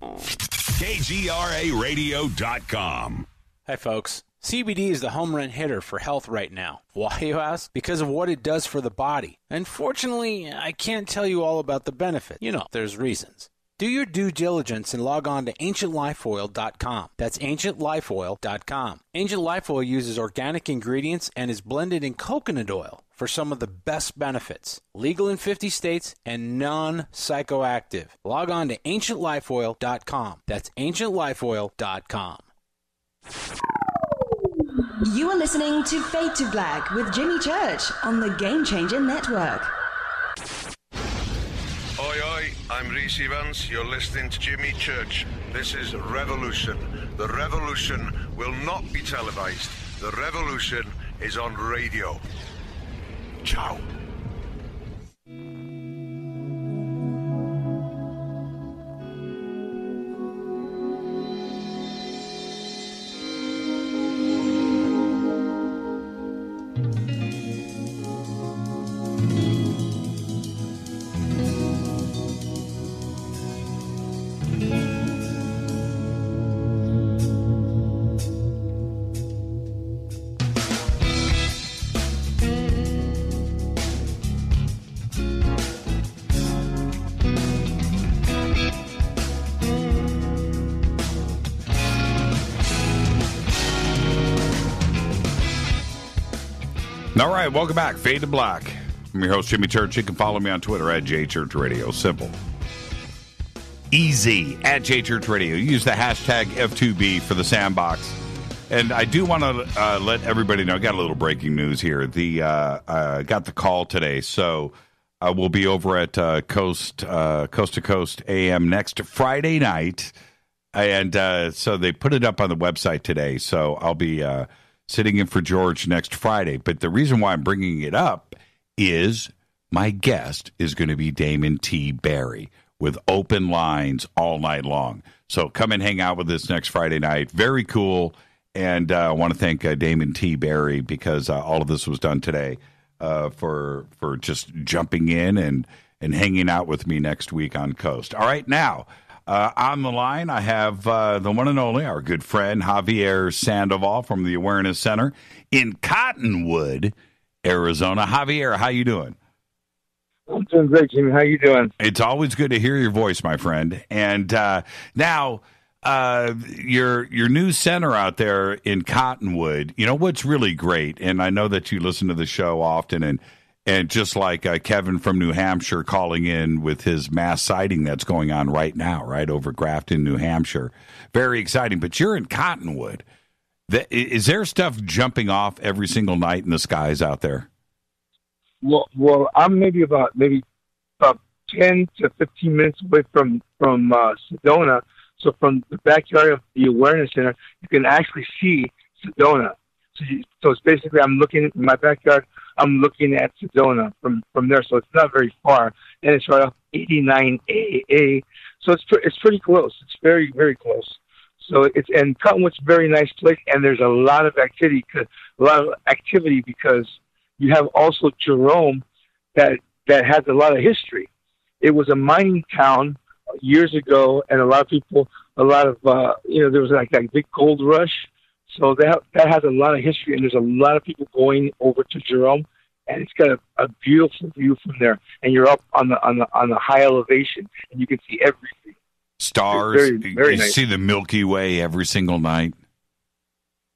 KGRAradio.com. Hi, folks. CBD is the home run hitter for health right now. Why, you ask? Because of what it does for the body. Unfortunately, I can't tell you all about the benefit. You know, there's reasons. Do your due diligence and log on to ancientlifeoil.com. That's ancientlifeoil.com. Ancient Life Oil uses organic ingredients and is blended in coconut oil for some of the best benefits. Legal in 50 states and non-psychoactive. Log on to ancientlifeoil.com. That's ancientlifeoil.com. You are listening to Fade to Black with Jimmy Church on the Game Changer Network. Oi, oi, I'm Reese Evans. You're listening to Jimmy Church. This is Revolution. The revolution will not be televised. The revolution is on radio. Ciao. All right, welcome back. Fade to Black. I'm your host, Jimmy Church. You can follow me on Twitter at JChurchRadio. Simple. Easy at JChurchRadio. Use the hashtag F2B for the sandbox. And I do want to let everybody know, I got a little breaking news here. Got the call today, so we'll be over at Coast to Coast AM next Friday night. And so they put it up on the website today, so I'll be sitting in for George next Friday. But the reason why I'm bringing it up is my guest is going to be Damon T. Barry with open lines all night long. So come and hang out with us next Friday night. Very cool. And I want to thank Damon T. Barry because all of this was done today for just jumping in and hanging out with me next week on Coast. All right, now, on the line, I have the one and only, our good friend, Javier Sandoval from the Awareness Center in Cottonwood, Arizona. Javier, how you doing? I'm doing great, Jimmy. How you doing? It's always good to hear your voice, my friend. And now, your new center out there in Cottonwood, you know what's really great, and I know that you listen to the show often, and just like Kevin from New Hampshire calling in with his mass sighting that's going on right now, right over Grafton, New Hampshire. Very exciting, but you're in Cottonwood. Is there stuff jumping off every single night in the skies out there? Well, I'm maybe about 10 to 15 minutes away from Sedona. So from the backyard of the Awareness Center, you can actually see Sedona. So it's basically, I'm looking at my backyard. I'm looking at Sedona from there. So it's not very far, and it's right off 89AA. So it's pretty close. It's very, very close. So and Cottonwood's a very nice place, and there's a lot of activity because you have also Jerome that has a lot of history. It was a mining town years ago, and there was like that big gold rush. So that has a lot of history, and there's a lot of people going over to Jerome, and it's got a beautiful view from there. And you're up on the high elevation, and you can see everything. Stars. Very, very you nice. See the Milky Way every single night.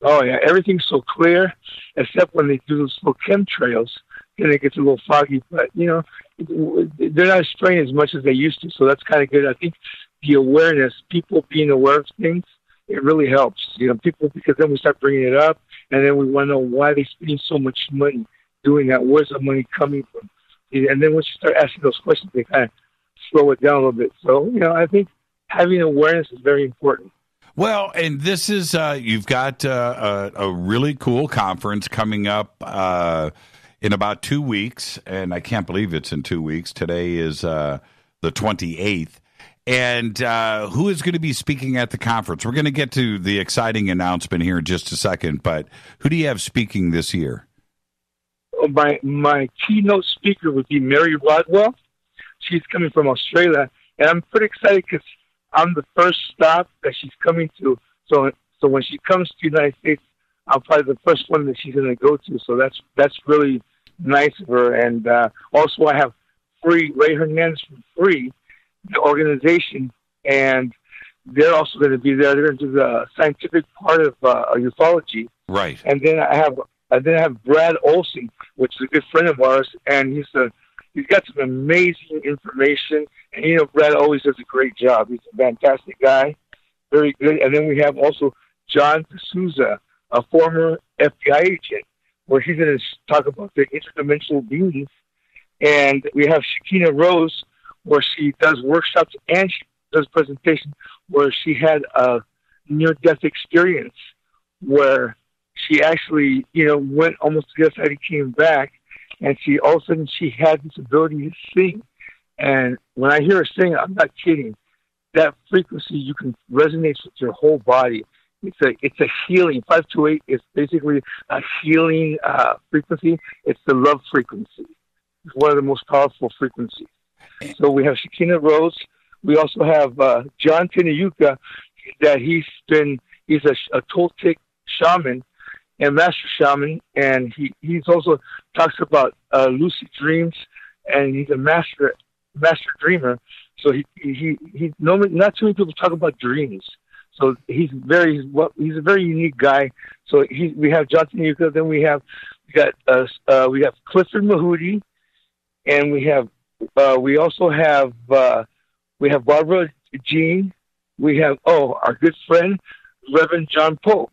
Oh yeah, everything's so clear, except when they do those little chemtrails, then it gets a little foggy. But they're not spraying as much as they used to, so that's kind of good. I think the awareness, people being aware of things, it really helps. People, because then we start bringing it up, and then we want to know why they're spending so much money doing that. Where's the money coming from? And then once you start asking those questions, they kind of slow it down a little bit. So I think having awareness is very important. Well, and this is you've got a really cool conference coming up in about 2 weeks, and I can't believe it's in 2 weeks. Today is the 28th. And who is going to be speaking at the conference? We're going to get to the exciting announcement here in just a second, but who do you have speaking this year? My keynote speaker would be Mary Rodwell. She's coming from Australia, and I'm pretty excited because I'm the first stop that she's coming to. So when she comes to the United States, I'm probably the first one that she's going to go to. So that's really nice of her. And also I have Ray Hernandez from Free, the organization, and they're also going to be there. They're going to do the scientific part of ufology. Right. And then I have Brad Olson, which is a good friend of ours, and he's got some amazing information. And Brad always does a great job. He's a fantastic guy, very good. And then we have also John D'Souza, a former FBI agent, where he's going to talk about the interdimensional beings. And we have Shakina Rose, where she does workshops and she does presentations where she had a near-death experience where she actually, went almost to the other side and came back, and all of a sudden she had this ability to sing. And when I hear her sing, I'm not kidding. That frequency, you can resonate with your whole body. It's a healing. 528 is basically a healing frequency. It's the love frequency. It's one of the most powerful frequencies. So we have Shakina Rose. We also have John Tenayuka, that he's a Toltec shaman and master shaman, and he's also talks about lucid dreams, and he's a master dreamer. So he not too many people talk about dreams. So he's a very unique guy. So we have John Tenayuka, then we have Clifford Mahudi, and we also have Barbara Jean. We have our good friend Reverend John Polk,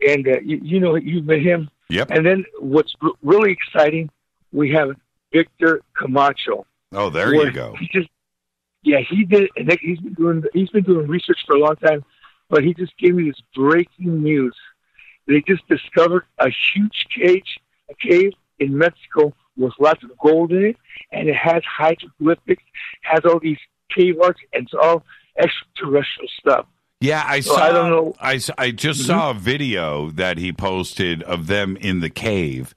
and you've met him. Yep. And then what's really exciting, we have Victor Camacho. Oh, there you go. He did. And he's been doing research for a long time, but he just gave me this breaking news. They just discovered a huge cave in Mexico with lots of gold in it, and it has hieroglyphics, has all these cave arts, and it's all extraterrestrial stuff. Yeah, I don't know. I just saw a video that he posted of them in the cave,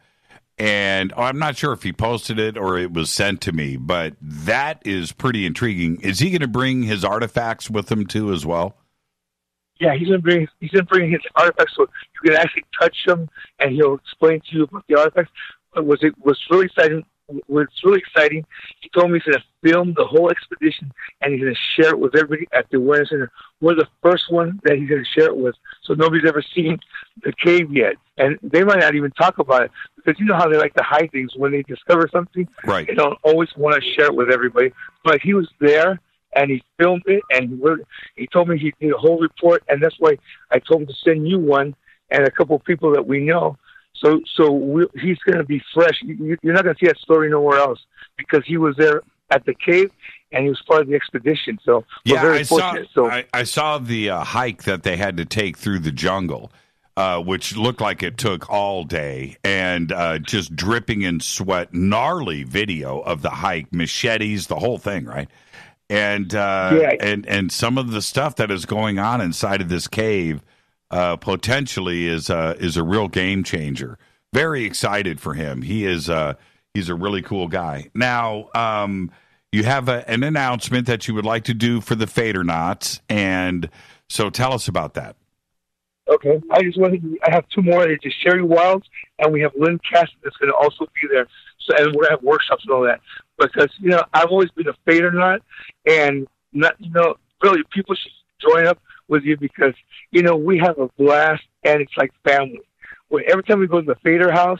and I'm not sure if he posted it or it was sent to me, but that is pretty intriguing. Is he going to bring his artifacts with him too as well? Yeah, he's gonna bring his artifacts so you can actually touch them, and he'll explain to you about the artifacts. But what's really exciting what's really exciting, he told me he's going to film the whole expedition and he's going to share it with everybody at the Awareness Center. We're the first one that he's going to share it with, so nobody's ever seen the cave yet. And they might not even talk about it because you know how they like to hide things when they discover something. Right. They don't always want to share it with everybody. But he was there and he filmed it and he told me he did a whole report, and that's why I told him to send you one and a couple of people that we know. So he's going to be fresh. You're not going to see that story nowhere else because he was there at the cave and he was part of the expedition. So we're very fortunate. I saw the hike that they had to take through the jungle, which looked like it took all day, and just dripping in sweat. Gnarly video of the hike, machetes, the whole thing, right? And and some of the stuff that is going on inside of this cave. Potentially is a real game changer. Very excited for him. He's a really cool guy. Now, you have an announcement that you would like to do for the Fadernauts, and so tell us about that. Okay, I have two more. It's just Sherry Wilds, and we have Lynn Cass that's going to also be there. So, and we're going to have workshops and all that. Because I've always been a Fadernaut, and really people should join up with you because we have a blast and it's like family. Every time we go to the Fader house,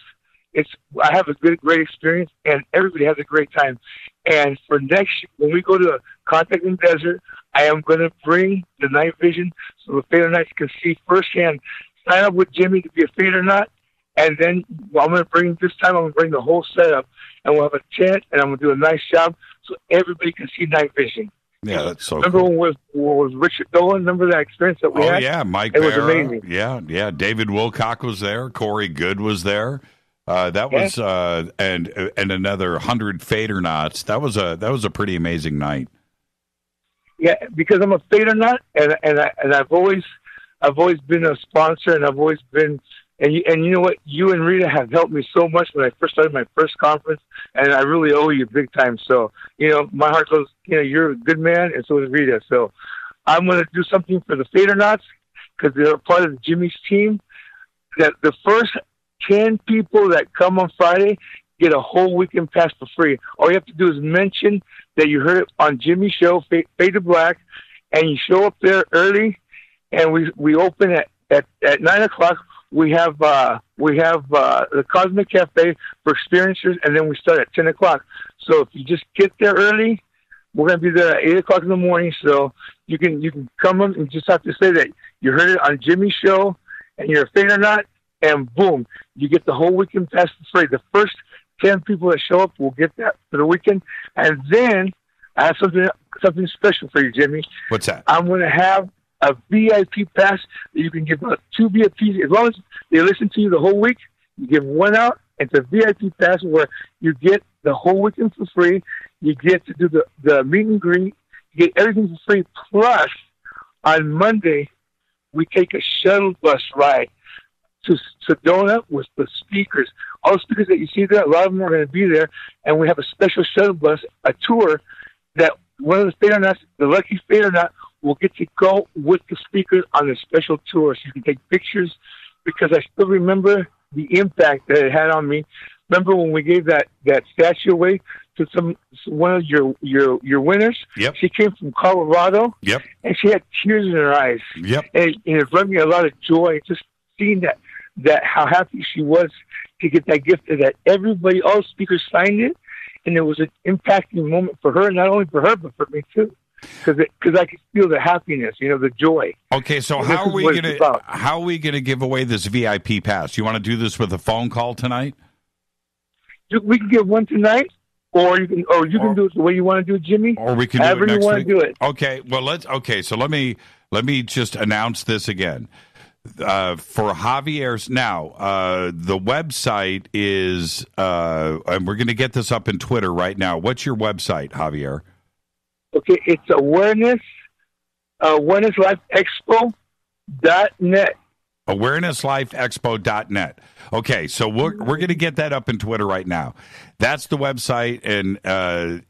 I have a great experience and everybody has a great time. And for next year, when we go to Contact in the Desert, I am going to bring the night vision so the Fadernights can see firsthand. Sign up with Jimmy to be a Fadernaut, and then I'm going to bring the whole setup, and we'll have a tent, and I'm going to do a nice job so everybody can see night vision. Yeah, that's so Remember cool. when was Richard Dolan? Remember that experience that we had? Oh, yeah, Mike It was Barra. amazing. Yeah. David Wilcock was there. Corey Good was there. That was and another 100 Fadernauts. That was a pretty amazing night. Yeah, because I'm a Fadernaut, and I've always been a sponsor, and I've always been. And you know what? You and Rita have helped me so much when I first started my first conference, and I really owe you big time. So, my heart goes, you're a good man, and so is Rita. So I'm going to do something for the Fadernauts because they're part of Jimmy's team. That the first 10 people that come on Friday get a whole weekend pass for free. All you have to do is mention that you heard it on Jimmy's show, Fade to Black, and you show up there early, and we open at 9 o'clock. We have the Cosmic Cafe for experiencers, and then we start at 10 o'clock. So if you just get there early, we're going to be there at 8 o'clock in the morning. So you can come in and just have to say that you heard it on Jimmy's show, and you're a Fadernaut, and boom, you get the whole weekend pass for free. The first 10 people that show up will get that for the weekend, and then I have something special for you, Jimmy. What's that? I'm going to have a VIP pass that you can give out 2 VIPs. As long as they listen to you the whole week, you give one out. It's a VIP pass where you get the whole weekend for free. You get to do the meet and greet. You get everything for free. Plus, on Monday, we take a shuttle bus ride to Sedona with the speakers. All the speakers that you see there, a lot of them are going to be there. And we have a special shuttle bus, a tour that one of the Fadernauts, the lucky Fadernaut, will get to go with the speakers on a special tour so you can take pictures, because I still remember the impact that it had on me. Remember when we gave that statue away to one of your winners? Yep. She came from Colorado. Yep. And she had tears in her eyes. Yep. And it brought me a lot of joy just seeing that how happy she was to get that gift, and that everybody, all speakers signed it, and it was an impacting moment for her, not only for her but for me too. Because I could feel the happiness, the joy. Okay, so how are we gonna give away this VIP pass? You want to do this with a phone call tonight? We can give one tonight, or you can do it the way you want to do it, Jimmy. Or we can however do it next you want week. to do it. Okay, well so let me just announce this again. For Javier's now, the website is, and we're going to get this up in Twitter right now. What's your website, Javier? Okay, it's awareness.lifeexpo.net. awareness.lifeexpo.net. Okay, so we're going to get that up in Twitter right now. That's the website, and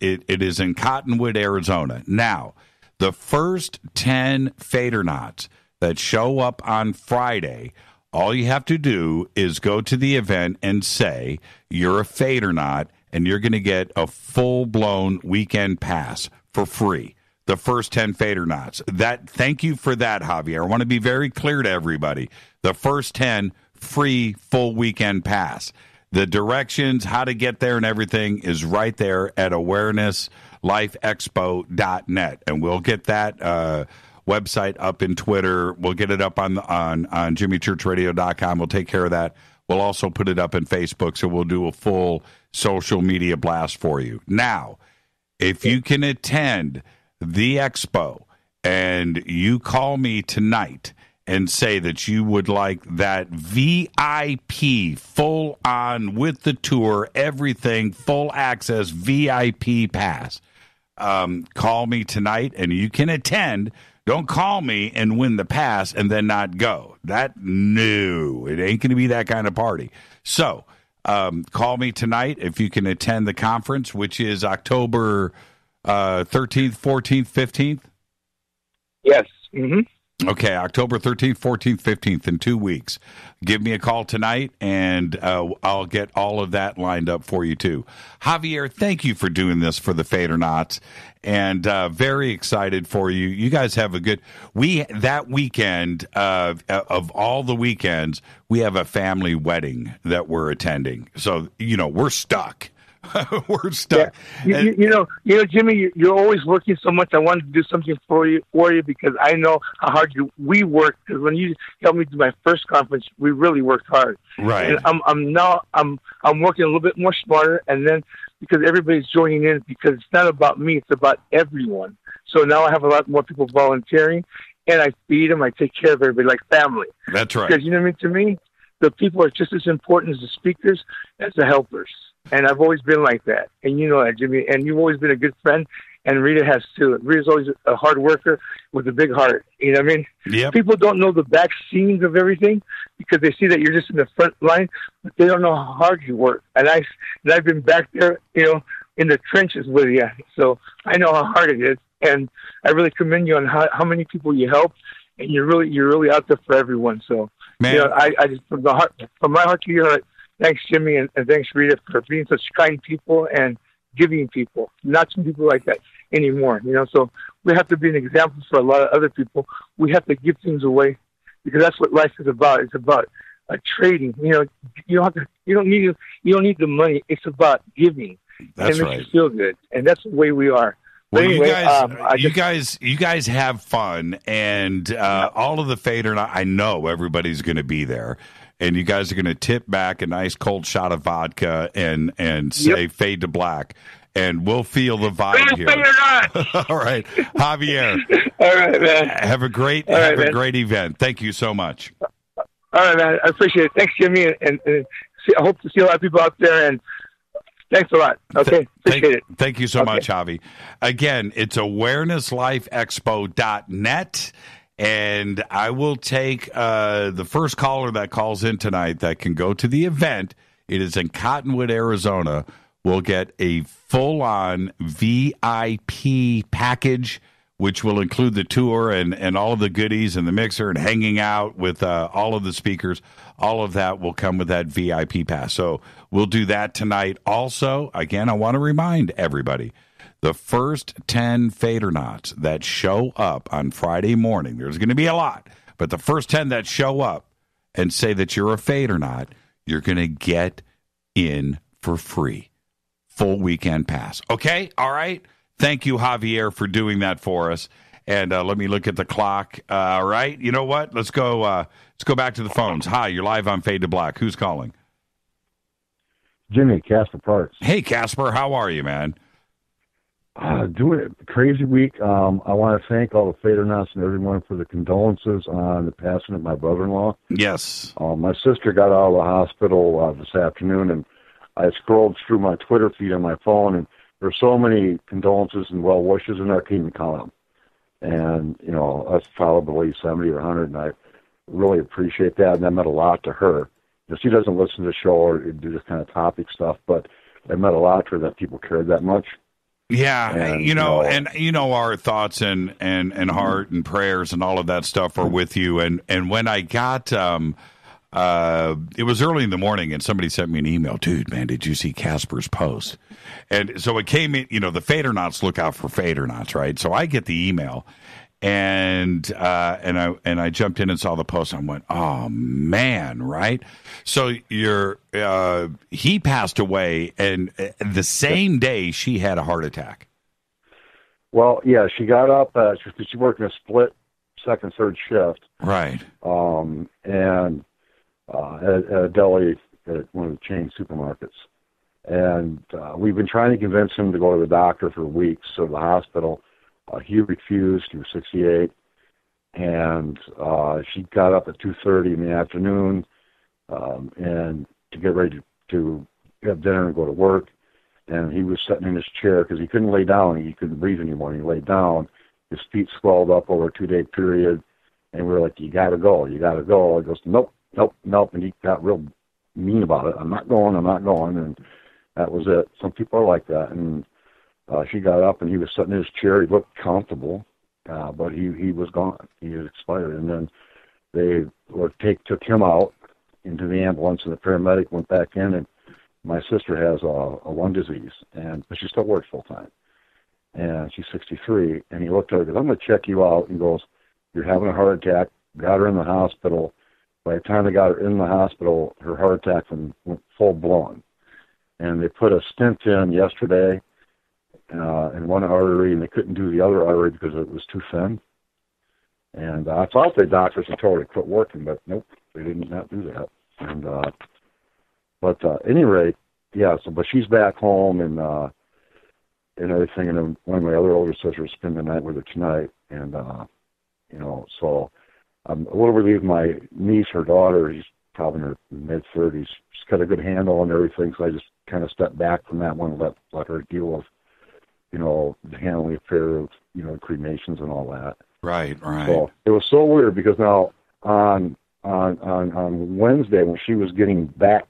it is in Cottonwood, Arizona. Now, the first 10 Fadernauts that show up on Friday, all you have to do is go to the event and say you're a Fadernaut, and you're going to get a full-blown weekend pass for free. The first 10 Fadernauts. Thank you for that, Javier. I want to be very clear to everybody. The first 10 free full weekend pass. The directions, how to get there and everything is right there at awareness.lifeexpo.net. And we'll get that website up in Twitter. We'll get it up on jimmychurchradio.com. We'll take care of that. We'll also put it up in Facebook, so we'll do a full social media blast for you. Now, if you can attend the Expo and you call me tonight and say that you would like that VIP, full on with the tour, everything, full access VIP pass, call me tonight and you can attend. Don't call me and win the pass and then not go. No, it ain't going to be that kind of party. So call me tonight if you can attend the conference, which is October 13th, 14th, 15th? Yes. Mm-hmm. Okay, October 13th, 14th, 15th, in 2 weeks. Give me a call tonight, and I'll get all of that lined up for you, too. Javier, thank you for doing this for the Fadernauts, and very excited for you. You guys have a good... That weekend, of all the weekends, we have a family wedding that we're attending. So, we're stuck. We're stuck. Yeah. You know, Jimmy, you're always working so much. I wanted to do something for you because I know how hard we work. Because when you helped me do my first conference, we really worked hard. Right. And I'm working a little bit more smarter, and then because everybody's joining in, because it's not about me, it's about everyone. So now I have a lot more people volunteering, and I feed them. I take care of everybody like family. That's right. Because you know what I mean. To me, the people are just as important as the speakers as the helpers. And I've always been like that. And you know that, Jimmy. And you've always been a good friend. And Rita has too. Rita's always a hard worker with a big heart. You know what I mean? Yep. People don't know the back scenes of everything because they see that you're just in the front line, but they don't know how hard you work. And I've been back there, in the trenches with you. So I know how hard it is. And I really commend you on how many people you help. And you're really out there for everyone. So, man, I just, from my heart to your heart, thanks, Jimmy, and thanks, Rita, for being such kind people and giving people. Not some people like that anymore, So we have to be an example for a lot of other people. We have to give things away because that's what life is about. It's about trading. You don't need the money. It's about giving. That's and it right. makes you feel good, and that's the way we are. Well, anyway, you guys have fun, and all of the Fader. I know everybody's going to be there. And you guys are going to tip back a nice cold shot of vodka and say fade to black. And we'll feel the vibe here. All right. Javier. All right, man. Have a great great event. Thank you so much. All right, man. I appreciate it. Thanks, Jimmy. And I hope to see a lot of people out there. And thanks a lot. Okay. Appreciate it. Thank you so much, Javi. Again, it's awareness.lifeexpo.net. And I will take the first caller that calls in tonight that can go to the event. It is in Cottonwood, Arizona. We'll get a full-on VIP package, which will include the tour and all of the goodies and the mixer and hanging out with all of the speakers. All of that will come with that VIP pass. So we'll do that tonight. Also, again, I want to remind everybody, the first 10 Fadernauts that show up on Friday morning, there's going to be a lot, but the first 10 that show up and say that you're a Fadernaut, you're going to get in for free. Full weekend pass. Okay? All right? Thank you, Javier, for doing that for us. And let me look at the clock. All right. You know what? Let's go back to the phones. Hi, you're live on Fade to Black. Who's calling? Jimmy, Casper Parks. Hey, Casper. How are you, man? Doing a crazy week. I want to thank all the Fadernauts and everyone for the condolences on the passing of my brother-in-law. Yes. My sister got out of the hospital this afternoon, and I scrolled through my Twitter feed on my phone, and there's so many condolences and well wishes in there, I can't even count them. And, that's probably 70 or 100, and I really appreciate that, and that meant a lot to her. She doesn't listen to the show or do this kind of topic stuff, but it meant a lot to her that people cared that much. Yeah, and, our thoughts and heart and prayers and all of that stuff are with you. And when I got it was early in the morning, and somebody sent me an email. Dude, man, did you see Casper's post? And so it came in, the Fadernauts look out for Fadernauts, right? So I get the email, and I jumped in and saw the post, and I went, oh, man, right? So he passed away, and the same day she had a heart attack. Well, yeah, she got up, she worked in a split second, third shift. Right. And at a deli at one of the chain supermarkets. And we've been trying to convince him to go to the doctor for weeks, so the hospital. He refused. He was 68. And she got up at 2:30 in the afternoon and to get ready to have dinner and go to work. And he was sitting in his chair because he couldn't lay down. He couldn't breathe anymore. He laid down. His feet swelled up over a 2-day period. And we were like, you got to go. You got to go. He goes, nope. And he got real mean about it. I'm not going. And that was it. Some people are like that. And she got up, and he was sitting in his chair. He looked comfortable, but he was gone. He had expired. And then they took him out into the ambulance, and the paramedic went back in, and my sister has a lung disease, but she still works full time. And she's 63, and he looked at her and goes, I'm going to check you out. And goes, you're having a heart attack. Got her in the hospital. By the time they got her in the hospital, her heart attack went full-blown. And they put a stent in yesterday in one artery, and they couldn't do the other artery because it was too thin. And I thought the doctors had told her to quit working, but nope, they did not do that. And but at any rate, yeah. So, but she's back home and everything. And then one of my other older sisters spend the night with her tonight, and so I'm a little relieved. My niece, her daughter, she's probably in her mid-30s. She's got a good handle on everything, so I just kind of stepped back from that one and let her deal with, the handling affair of, cremations and all that. Right. So it was so weird because now on Wednesday when she was getting back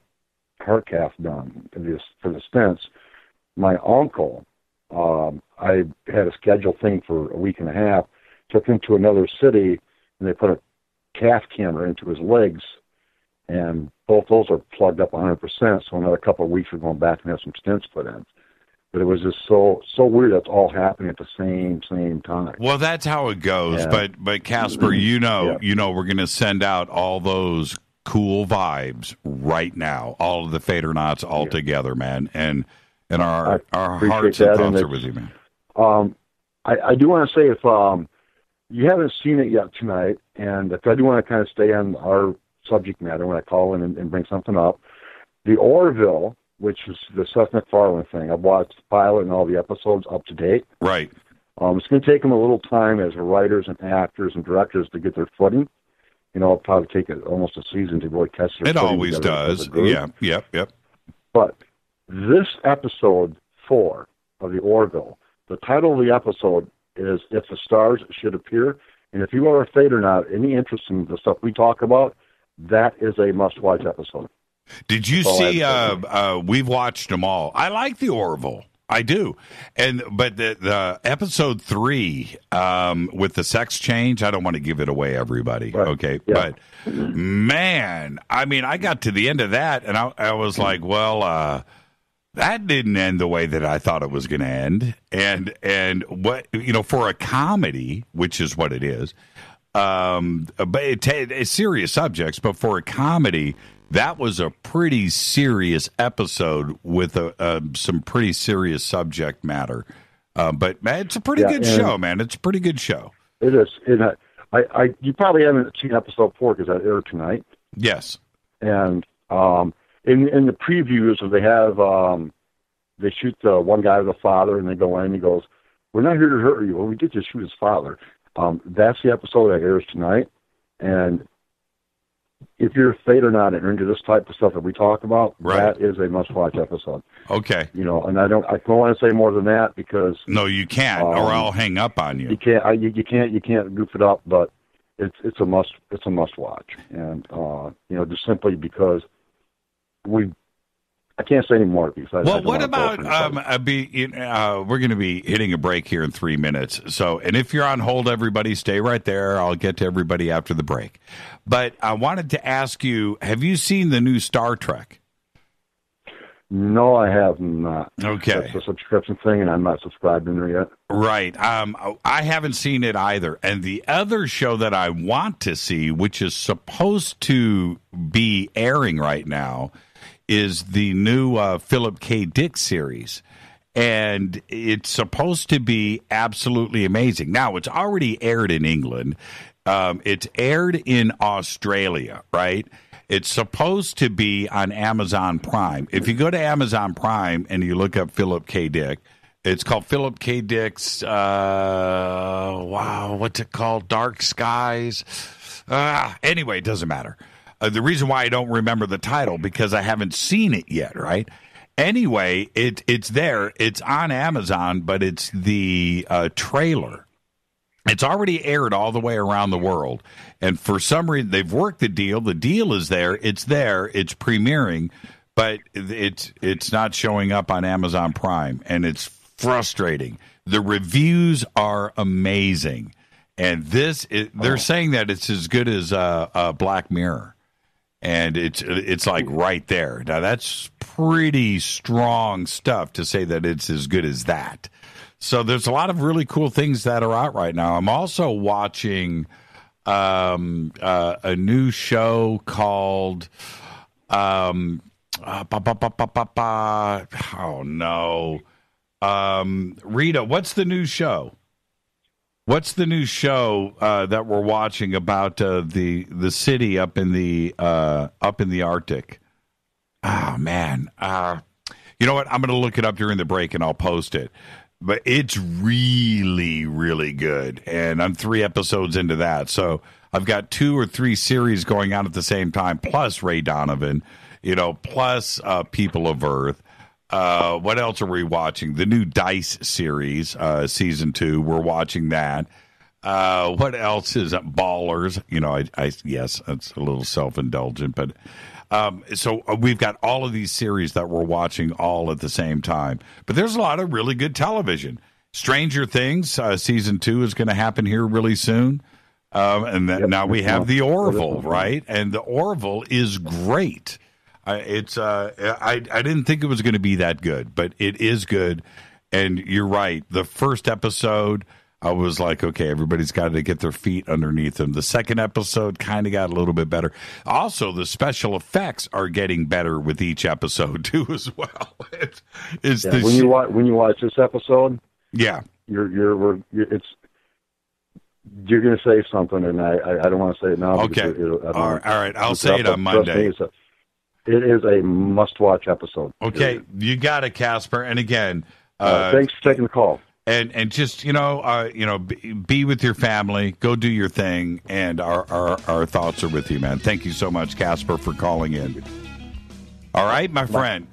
heart cath done for the stents, my uncle, I had a scheduled thing for a week and a half, took him to another city, and they put a cath camera into his legs, and both those are plugged up 100%, so another couple of weeks we're going back and have some stents put in. But it was just so weird that's all happening at the same time. Well, that's how it goes. Yeah. But Casper, we're going to send out all those cool vibes right now, all of the Fadernauts all together, man. And our hearts and thoughts are with you, man. I do want to say, if you haven't seen it yet tonight, and if I do want to kind of stay on our subject matter when I call in and bring something up, the Orville, which is the Seth MacFarlane thing, I've watched the pilot and all the episodes up to date. Right. It's going to take them a little time as writers and actors and directors to get their footing. It'll probably take almost a season to really test their footing. It always does. Yeah. Yep. But this episode 4 of the Orville, the title of the episode is If the Stars Should Appear. And if you are a Fadernaut, any interest in the stuff we talk about, that is a must-watch episode. Did you see, we've watched them all. I like the Orville. I do. But the episode 3 with the sex change, I don't want to give it away, everybody. Right. Okay. Yeah. But man, I mean, I got to the end of that and I was like, well, that didn't end the way that I thought it was going to end. And what, for a comedy, which is what it is, but it's serious subjects, but for a comedy, that was a pretty serious episode with some pretty serious subject matter. But man, it's a pretty good show, man. It's a pretty good show. It is. You probably haven't seen episode 4 because that aired tonight. Yes. And in the previews, they have they shoot the one guy with the father, and they go in, and he goes, "We're not here to hurt you. Well, we did just shoot his father." That's the episode that airs tonight, and if you're a Fadernaut and into this type of stuff that we talk about, that is a must-watch episode. Okay. And I don't want to say more than that because no, you can't, or I'll hang up on you. You can't. You can't goof it up, but it's a must. It's a must-watch, and just simply because I can't say any more because well, what about we're going to be hitting a break here in 3 minutes. So, and if you're on hold, everybody, stay right there. I'll get to everybody after the break. But I wanted to ask you: have you seen the new Star Trek? No, I have not. Okay. That's a subscription thing, and I'm not subscribed in there yet. Right. I haven't seen it either. And the other show that I want to see, which is supposed to be airing right now, is the new Philip K. Dick series. And it's supposed to be absolutely amazing. Now, it's already aired in England. It's aired in Australia, right? It's supposed to be on Amazon Prime. If you go to Amazon Prime and you look up Philip K. Dick, it's called Philip K. Dick's, what's it called? Dark Skies? Anyway, it doesn't matter. The reason why I don't remember the title, because I haven't seen it yet, right? Anyway, it's there. It's on Amazon, but it's the trailer. It's already aired all the way around the world. And for some reason, they've worked the deal. The deal is there. It's premiering, but it's not showing up on Amazon Prime. And it's frustrating. The reviews are amazing. And they're saying that it's as good as Black Mirror. And it's like right there. Now, that's pretty strong stuff to say that it's as good as that. So there's a lot of really cool things that are out right now. I'm also watching a new show called Rita, what's the new show? What's the new show that we're watching about the city up in the Arctic? Oh man, you know what? I'm going to look it up during the break and I'll post it. But it's really, really good. And I'm 3 episodes into that. So I've got 2 or 3 series going on at the same time, plus Ray Donovan, plus People of Earth. What else are we watching? The new Dice series, season 2. We're watching that. What else is Ballers? Yes, it's a little self-indulgent, but so we've got all of these series that we're watching all at the same time. But there's a lot of really good television. Stranger Things, season 2 is going to happen here really soon. Now we have The Orville, right? And The Orville is great. I didn't think it was going to be that good, but it is good. And you're right. The first episode, I was like, okay, everybody's got to get their feet underneath them. The second episode kind of got a little bit better. Also, the special effects are getting better with each episode too, as well. When you watch this episode, yeah, you're going to say something, and I don't want to say it now. Okay, all right, I'll say it on Monday. It is a must-watch episode. Okay, you got it, Casper. And again, thanks for taking the call. And just be with your family, go do your thing, and our thoughts are with you, man. Thank you so much, Casper, for calling in. All right, my friend.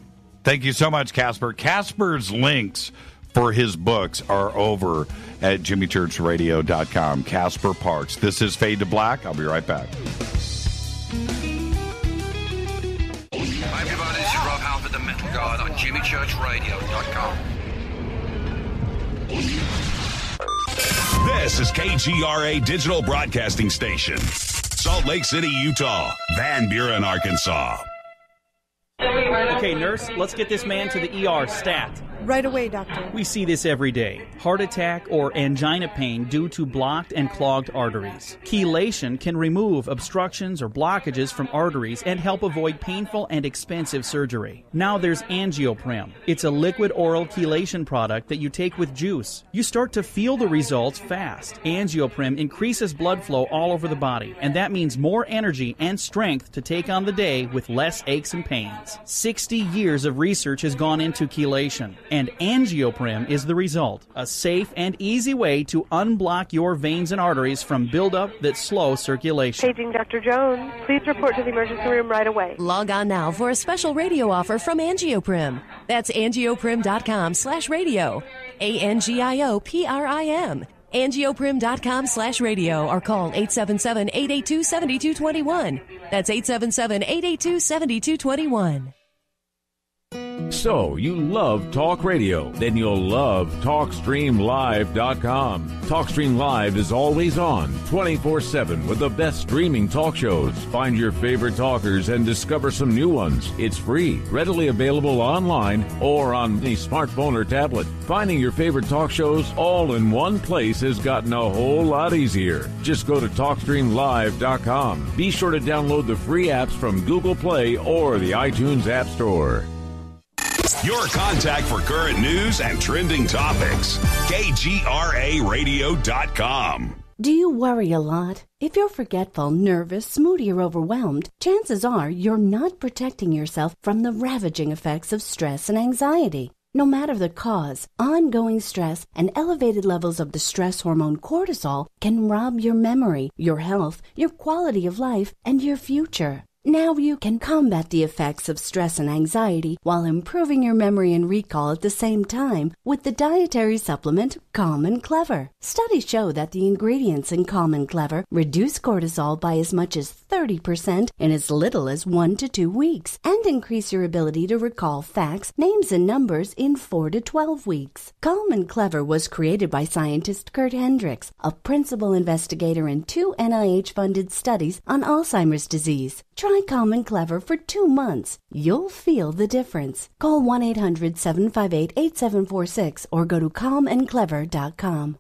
Thank you so much, Casper. Casper's links for his books are over at jimmychurchradio.com. Casper Parks. This is Fade to Black. I'll be right back. Hi, everybody. This is Rob Halford, the Metal Guard on jimmychurchradio.com. This is KGRA Digital Broadcasting Station, Salt Lake City, Utah, Van Buren, Arkansas. Okay, nurse, let's get this man to the ER stat. Right away, doctor. We see this every day. Heart attack or angina pain due to blocked and clogged arteries. Chelation can remove obstructions or blockages from arteries and help avoid painful and expensive surgery. Now there's Angioprim. It's a liquid oral chelation product that you take with juice. You start to feel the results fast. Angioprim increases blood flow all over the body, and that means more energy and strength to take on the day with less aches and pains. 60 years of research has gone into chelation, and Angioprim is the result. A safe and easy way to unblock your veins and arteries from buildup that slow circulation. Paging Dr. Jones. Please report to the emergency room right away. Log on now for a special radio offer from Angioprim. That's angioprim.com/radio. ANGIOPRIM. Angioprim.com/radio or call 877-882-7221. That's 877-882-7221. So, you love talk radio? Then you'll love TalkStreamLive.com. TalkStream Live is always on, 24/7 with the best streaming talk shows. Find your favorite talkers and discover some new ones. It's free, readily available online or on any smartphone or tablet. Finding your favorite talk shows all in one place has gotten a whole lot easier. Just go to TalkStreamLive.com. Be sure to download the free apps from Google Play or the iTunes App Store. Your contact for current news and trending topics. KGRAradio.com. Do you worry a lot? If you're forgetful, nervous, moody, or overwhelmed, chances are you're not protecting yourself from the ravaging effects of stress and anxiety. No matter the cause, ongoing stress and elevated levels of the stress hormone cortisol can rob your memory, your health, your quality of life, and your future. Now you can combat the effects of stress and anxiety while improving your memory and recall at the same time with the dietary supplement Calm and Clever. Studies show that the ingredients in Calm and Clever reduce cortisol by as much as 30% in as little as 1 to 2 weeks and increase your ability to recall facts, names, and numbers in 4 to 12 weeks. Calm and Clever was created by scientist Kurt Hendricks, a principal investigator in 2 NIH-funded studies on Alzheimer's disease. Try Calm and Clever for 2 months. You'll feel the difference. Call 1-800-758-8746 or go to calmandclever.com.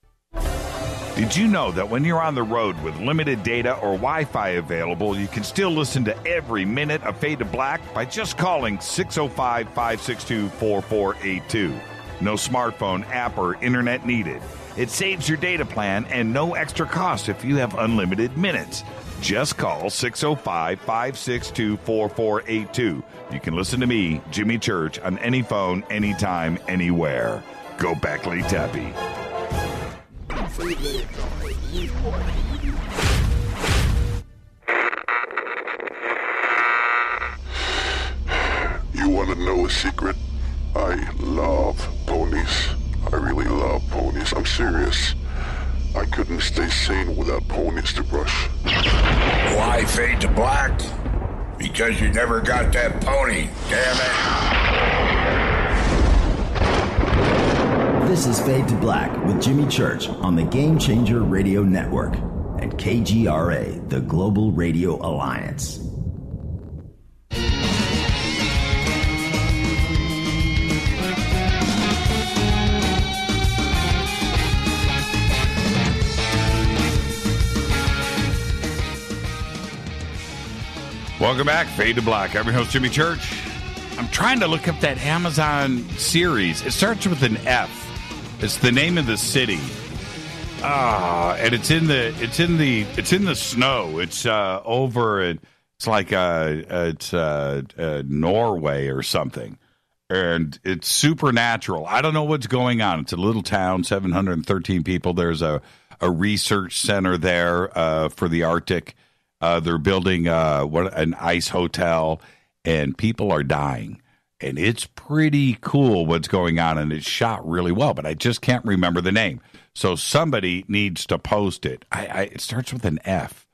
Did you know that when you're on the road with limited data or Wi-Fi available, you can still listen to every minute of Fade to Black by just calling 605-562-4482. No smartphone, app, or internet needed. It saves your data plan and no extra cost if you have unlimited minutes. Just call 605-562-4482. You can listen to me, Jimmy Church, on any phone, anytime, anywhere. Go Beckley Teppy. You want to know a secret? I love ponies. I really love ponies. I'm serious. I couldn't stay sane without ponies to brush. Why Fade to Black? Because you never got that pony, damn it. This is Fade to Black with Jimmy Church on the Game Changer Radio Network and KGRA, the Global Radio Alliance. Welcome back, Fade to Black. I'm your host, Jimmy Church. I'm trying to look up that Amazon series. It starts with an F. It's the name of the city. And it's in the snow. It's over. It's like Norway or something, and it's supernatural. I don't know what's going on. It's a little town, 713 people. There's a research center there for the Arctic. They're building an ice hotel, and people are dying. And it's pretty cool what's going on, and it's shot really well, but I just can't remember the name. So somebody needs to post it. It starts with an F.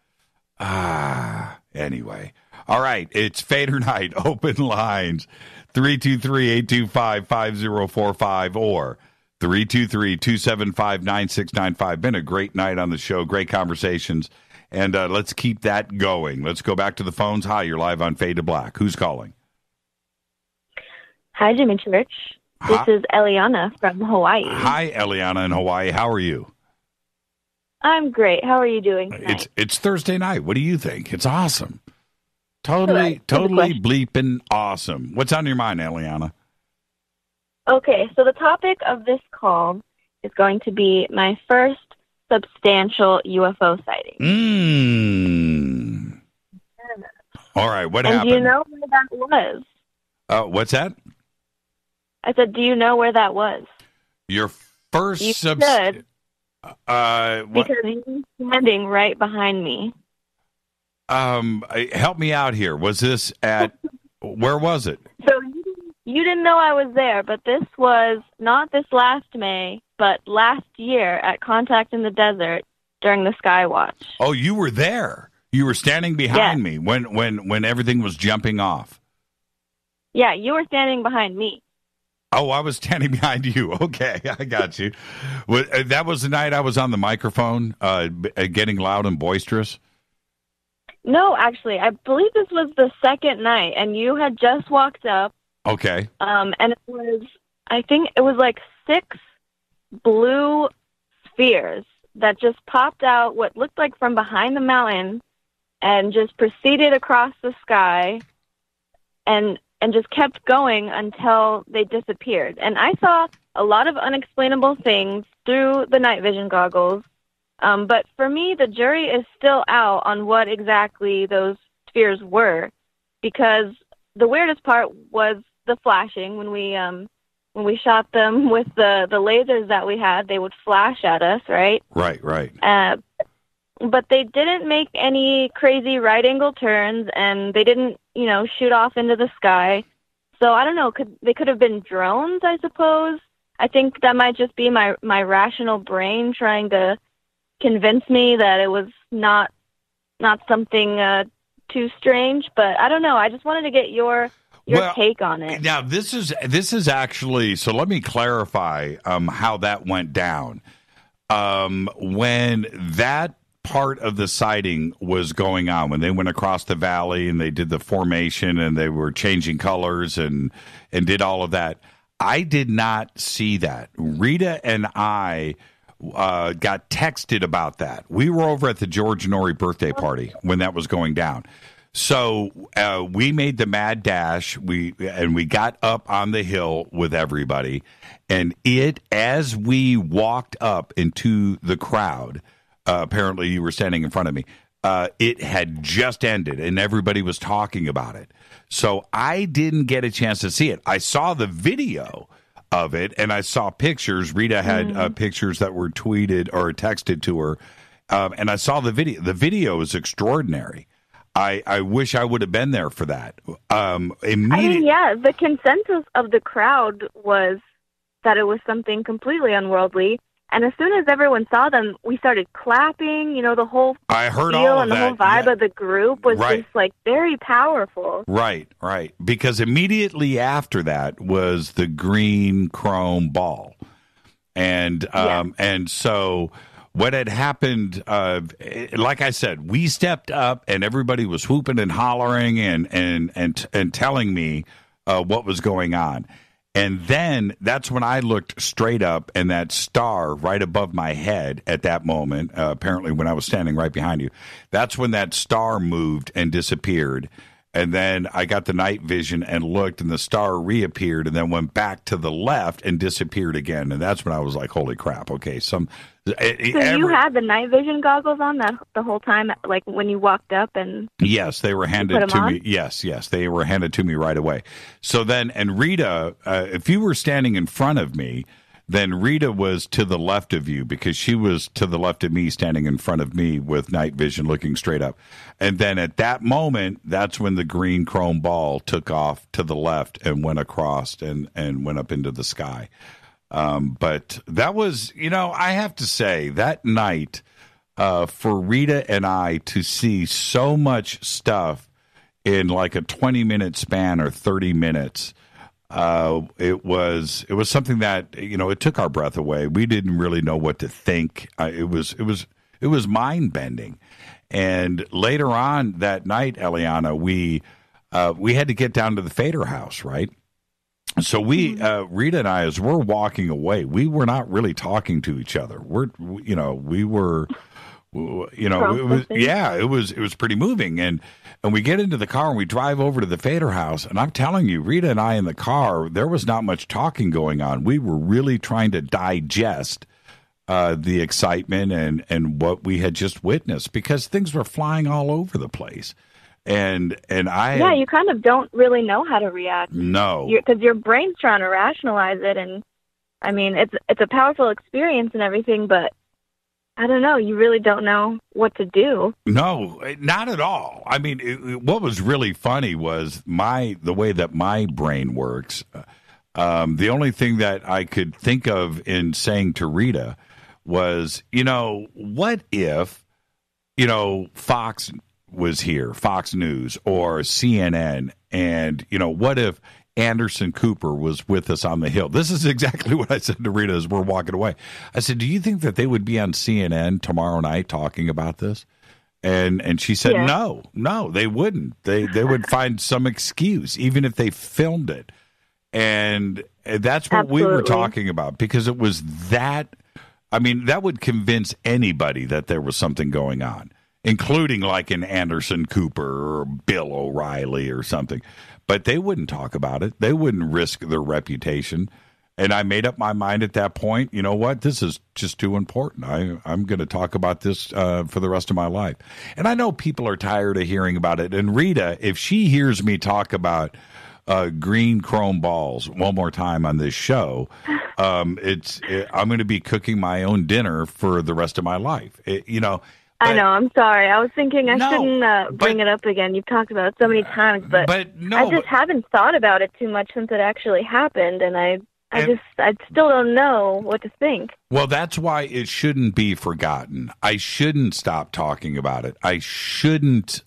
Anyway. All right, it's Fadernight. Open lines, 323-825-5045 or 323-275-9695. Been a great night on the show, great conversations. And let's keep that going. Let's go back to the phones. Hi, you're live on Fade to Black. Who's calling? Hi, Jimmy Church. This is Eliana from Hawaii. Hi, Eliana in Hawaii. How are you? I'm great. How are you doing tonight? It's Thursday night. What do you think? It's awesome. Totally bleeping awesome. What's on your mind, Eliana? Okay, so the topic of this call is going to be my first substantial UFO sighting. All right, what happened? Do you know where that was? What's that? I said, do you know where that was? Your first You should, because you're standing right behind me. Help me out here. Was this at, where was it? So you didn't know I was there, but this was not this last May, but last year at Contact in the Desert during the Skywatch. Oh, you were there. You were standing behind me when everything was jumping off. Yeah, you were standing behind me. Oh, I was standing behind you. Okay, I got you. That was the night I was on the microphone, getting loud and boisterous? No, actually, I believe this was the second night, and you had just walked up. Okay. And I think it was like 6 blue spheres that just popped out what looked like from behind the mountain and just proceeded across the sky and just kept going until they disappeared. And I saw a lot of unexplainable things through the night vision goggles. But for me, the jury is still out on what exactly those spheres were, because the weirdest part was the flashing. When we shot them with the lasers that we had, they would flash at us, right? Right. But they didn't make any crazy right-angle turns, and they didn't, shoot off into the sky. So I don't know. They could have been drones, I suppose. I think that might just be my rational brain trying to convince me that it was not something too strange. But I don't know. I just wanted to get your take on it. Now, this is actually, so let me clarify how that went down. When that part of the sighting was going on, when they went across the valley and they did the formation and they were changing colors and did all of that, I did not see that. Rita and I got texted about that. We were over at the George Norrie birthday party when that was going down. So we made the mad dash. We got up on the hill with everybody, and as we walked up into the crowd, apparently you were standing in front of me. It had just ended, and everybody was talking about it. So I didn't get a chance to see it. I saw the video of it, and I saw pictures. Rita had pictures that were tweeted or texted to her, and I saw the video. The video is extraordinary. I wish I would have been there for that. The consensus of the crowd was that it was something completely unworldly. And as soon as everyone saw them, we started clapping. The whole feel and the whole vibe of the group was just like very powerful. Right. Because immediately after that was the green chrome ball, and so what had happened, like I said, we stepped up and everybody was whooping and hollering and telling me what was going on. And then that's when I looked straight up, and that star right above my head at that moment, apparently when I was standing right behind you, that's when that star moved and disappeared. And then I got the night vision and looked, and the star reappeared and then went back to the left and disappeared again. And that's when I was like, holy crap, okay. So you had the night vision goggles on the whole time, like when you walked up? And yes, they were handed to me. Yes, they were handed to me right away. So then, and Rita, if you were standing in front of me, then Rita was to the left of you, because she was to the left of me, standing in front of me with night vision looking straight up. And then at that moment, that's when the green chrome ball took off to the left and went across and went up into the sky. But that was, I have to say, that night for Rita and I to see so much stuff in like a 20-minute span or 30 minutes, it was something that, it took our breath away. We didn't really know what to think. It was mind bending. And later on that night, Eliana, we had to get down to the Fader house, right? So Rita and I, as we're walking away, we were not really talking to each other. It was pretty moving. And we get into the car and we drive over to the Fader house. And I'm telling you, Rita and I in the car, there was not much talking going on. We were really trying to digest the excitement and what we had just witnessed, because things were flying all over the place. And you kind of don't really know how to react. No, because your brain's trying to rationalize it, and I mean it's a powerful experience and everything, but I don't know. You really don't know what to do. No, not at all. I mean, what was really funny was the way that my brain works. The only thing that I could think of in saying to Rita was, what if, Fox was here, Fox News or CNN, and what if Anderson Cooper was with us on the Hill. This is exactly what I said to Rita as we're walking away. I said, do you think that they would be on CNN tomorrow night talking about this? And she said, no, they wouldn't. They would find some excuse, even if they filmed it. And that's what we were talking about, because it was that. I mean, that would convince anybody that there was something going on, including like an Anderson Cooper or Bill O'Reilly or something. But they wouldn't talk about it. They wouldn't risk their reputation. And I made up my mind at that point, you know what, this is just too important. I'm going to talk about this for the rest of my life. And I know people are tired of hearing about it. And Rita, if she hears me talk about green chrome balls one more time on this show, I'm going to be cooking my own dinner for the rest of my life. I know. I'm sorry. I was thinking I shouldn't bring it up again. You've talked about it so many times, but I just haven't thought about it too much since it actually happened, and I still don't know what to think. Well, that's why it shouldn't be forgotten. I shouldn't stop talking about it. I shouldn't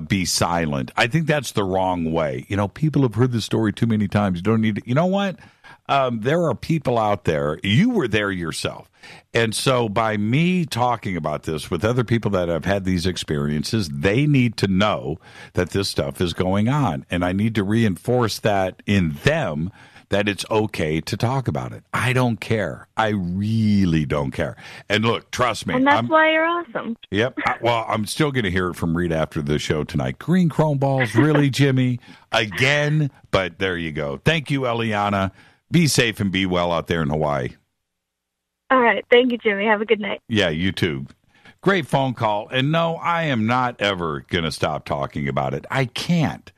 be silent. I think that's the wrong way. People have heard this story too many times. You don't need to. You know what? There are people out there. You were there yourself. And so by me talking about this with other people that have had these experiences, they need to know that this stuff is going on. And I need to reinforce that in them, that it's okay to talk about it. I don't care. I really don't care. And look, trust me. And that's why you're awesome. Yep. Well, I'm still going to hear it from Rita after the show tonight. Green chrome balls, really, Jimmy? Again? But there you go. Thank you, Eliana. Be safe and be well out there in Hawaii. All right. Thank you, Jimmy. Have a good night. Yeah, you too. Great phone call. And no, I am not ever going to stop talking about it. I can't.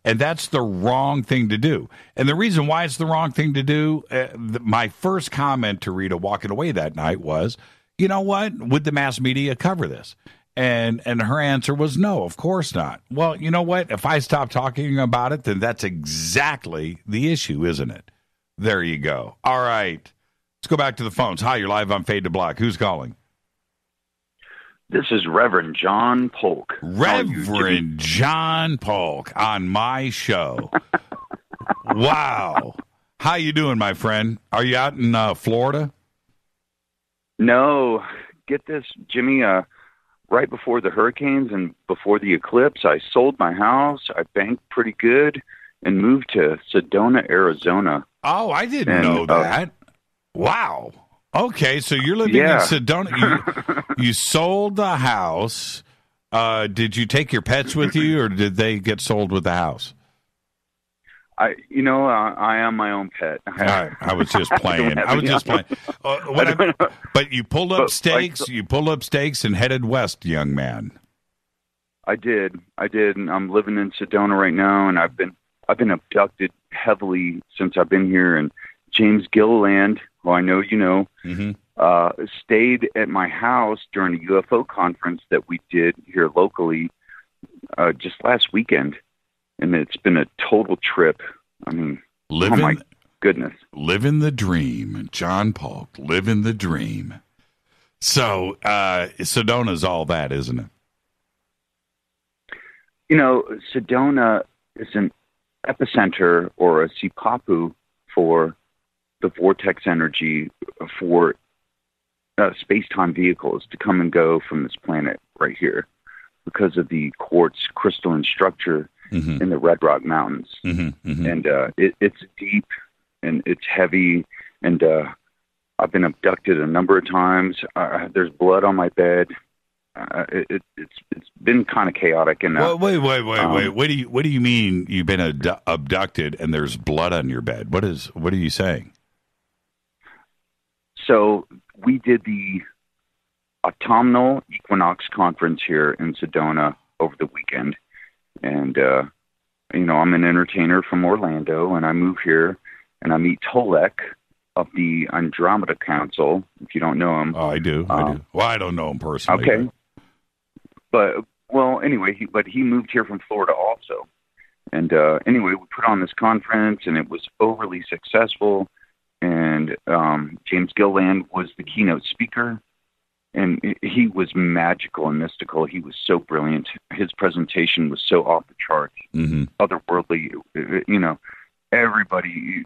And that's the wrong thing to do. And the reason why it's the wrong thing to do, my first comment to Rita walking away that night was, you know what? Would the mass media cover this? And her answer was no, of course not. Well, you know what? If I stop talking about it, then that's exactly the issue, isn't it? There you go. All right. Let's go back to the phones. Hi, you're live on Fade to Black. Who's calling? This is Reverend Jon Polk. Reverend Jon Polk on my show. Wow. How you doing, my friend? Are you out in Florida? No. Get this, Jimmy. Right before the hurricanes and before the eclipse, I sold my house. I banked pretty good and moved to Sedona, Arizona. Oh, I didn't know that. Wow. Okay, so you're living in Sedona. You sold the house. Did you take your pets with you, or did they get sold with the house? I am my own pet. I was just playing. But you pulled up stakes. You pulled up stakes and headed west, young man. I did, and I'm living in Sedona right now, and I've been abducted heavily since I've been here. And James Gilliland, who I know you know, stayed at my house during a UFO conference that we did here locally just last weekend. And it's been a total trip. I mean, oh my goodness. Living the dream. Jon Polk, living the dream. So Sedona's all that, isn't it? Sedona is an epicenter or a sipapu for the vortex energy for space-time vehicles to come and go from this planet right here because of the quartz crystalline structure in the Red Rock Mountains. And it's deep and it's heavy, and I've been abducted a number of times. There's blood on my bed. It's been kind of chaotic. And wait. What do you mean you've been abducted and there's blood on your bed? What are you saying? So we did the autumnal equinox conference here in Sedona over the weekend. And, I'm an entertainer from Orlando, and I move here, and I meet Tolek of the Andromeda Council, if you don't know him. Oh, I do. Well, I don't know him personally. Okay. Anyway, he moved here from Florida also. And anyway, we put on this conference, and it was overly successful. And James Gilliland was the keynote speaker. And he was magical and mystical. He was so brilliant. His presentation was so off the charts, otherworldly. Everybody,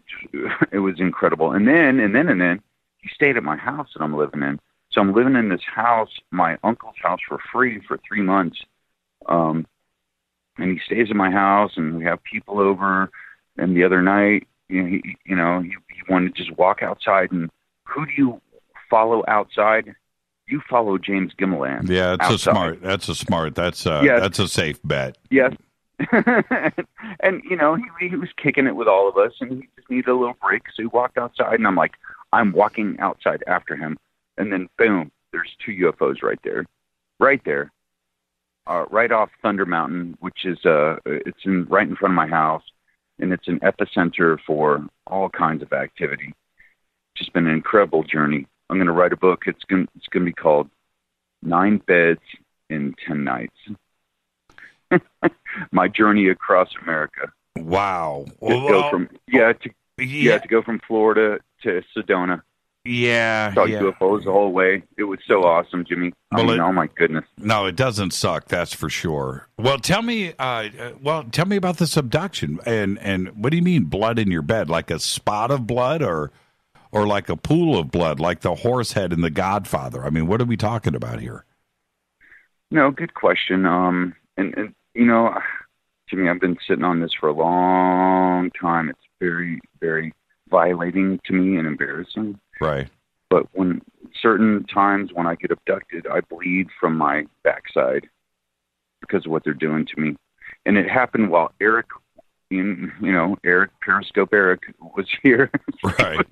it was incredible. And then he stayed at my house that I'm living in. So I'm living in this house, my uncle's house, for free for 3 months. And he stays at my house, and we have people over. And the other night, he wanted to just walk outside. And who do you follow outside? You follow James Gimmeland. Yeah, that's a safe bet. Yes. And, he was kicking it with all of us, and he just needed a little break. So he walked outside, and I'm walking outside after him. And then, boom, there's 2 UFOs right there. Right off Thunder Mountain, which is, it's right in front of my house. And it's an epicenter for all kinds of activity. Just been an incredible journey. I'm going to write a book. It's going to be called 9 Beds in 10 Nights. My journey across America. Wow. To go from Florida to Sedona. Yeah. Saw UFOs the whole way. It was so awesome, Jimmy. Oh my goodness. No, it doesn't suck. That's for sure. Well, tell me about this abduction. And what do you mean, blood in your bed? Like a spot of blood, or like a pool of blood, like the horse head in The Godfather? I mean, what are we talking about here? No, good question. And Jimmy, I've been sitting on this for a long time. It's very, very violating to me and embarrassing. Right. But when certain times when I get abducted, I bleed from my backside because of what they're doing to me. And it happened while Eric, Periscope Eric was here. Right.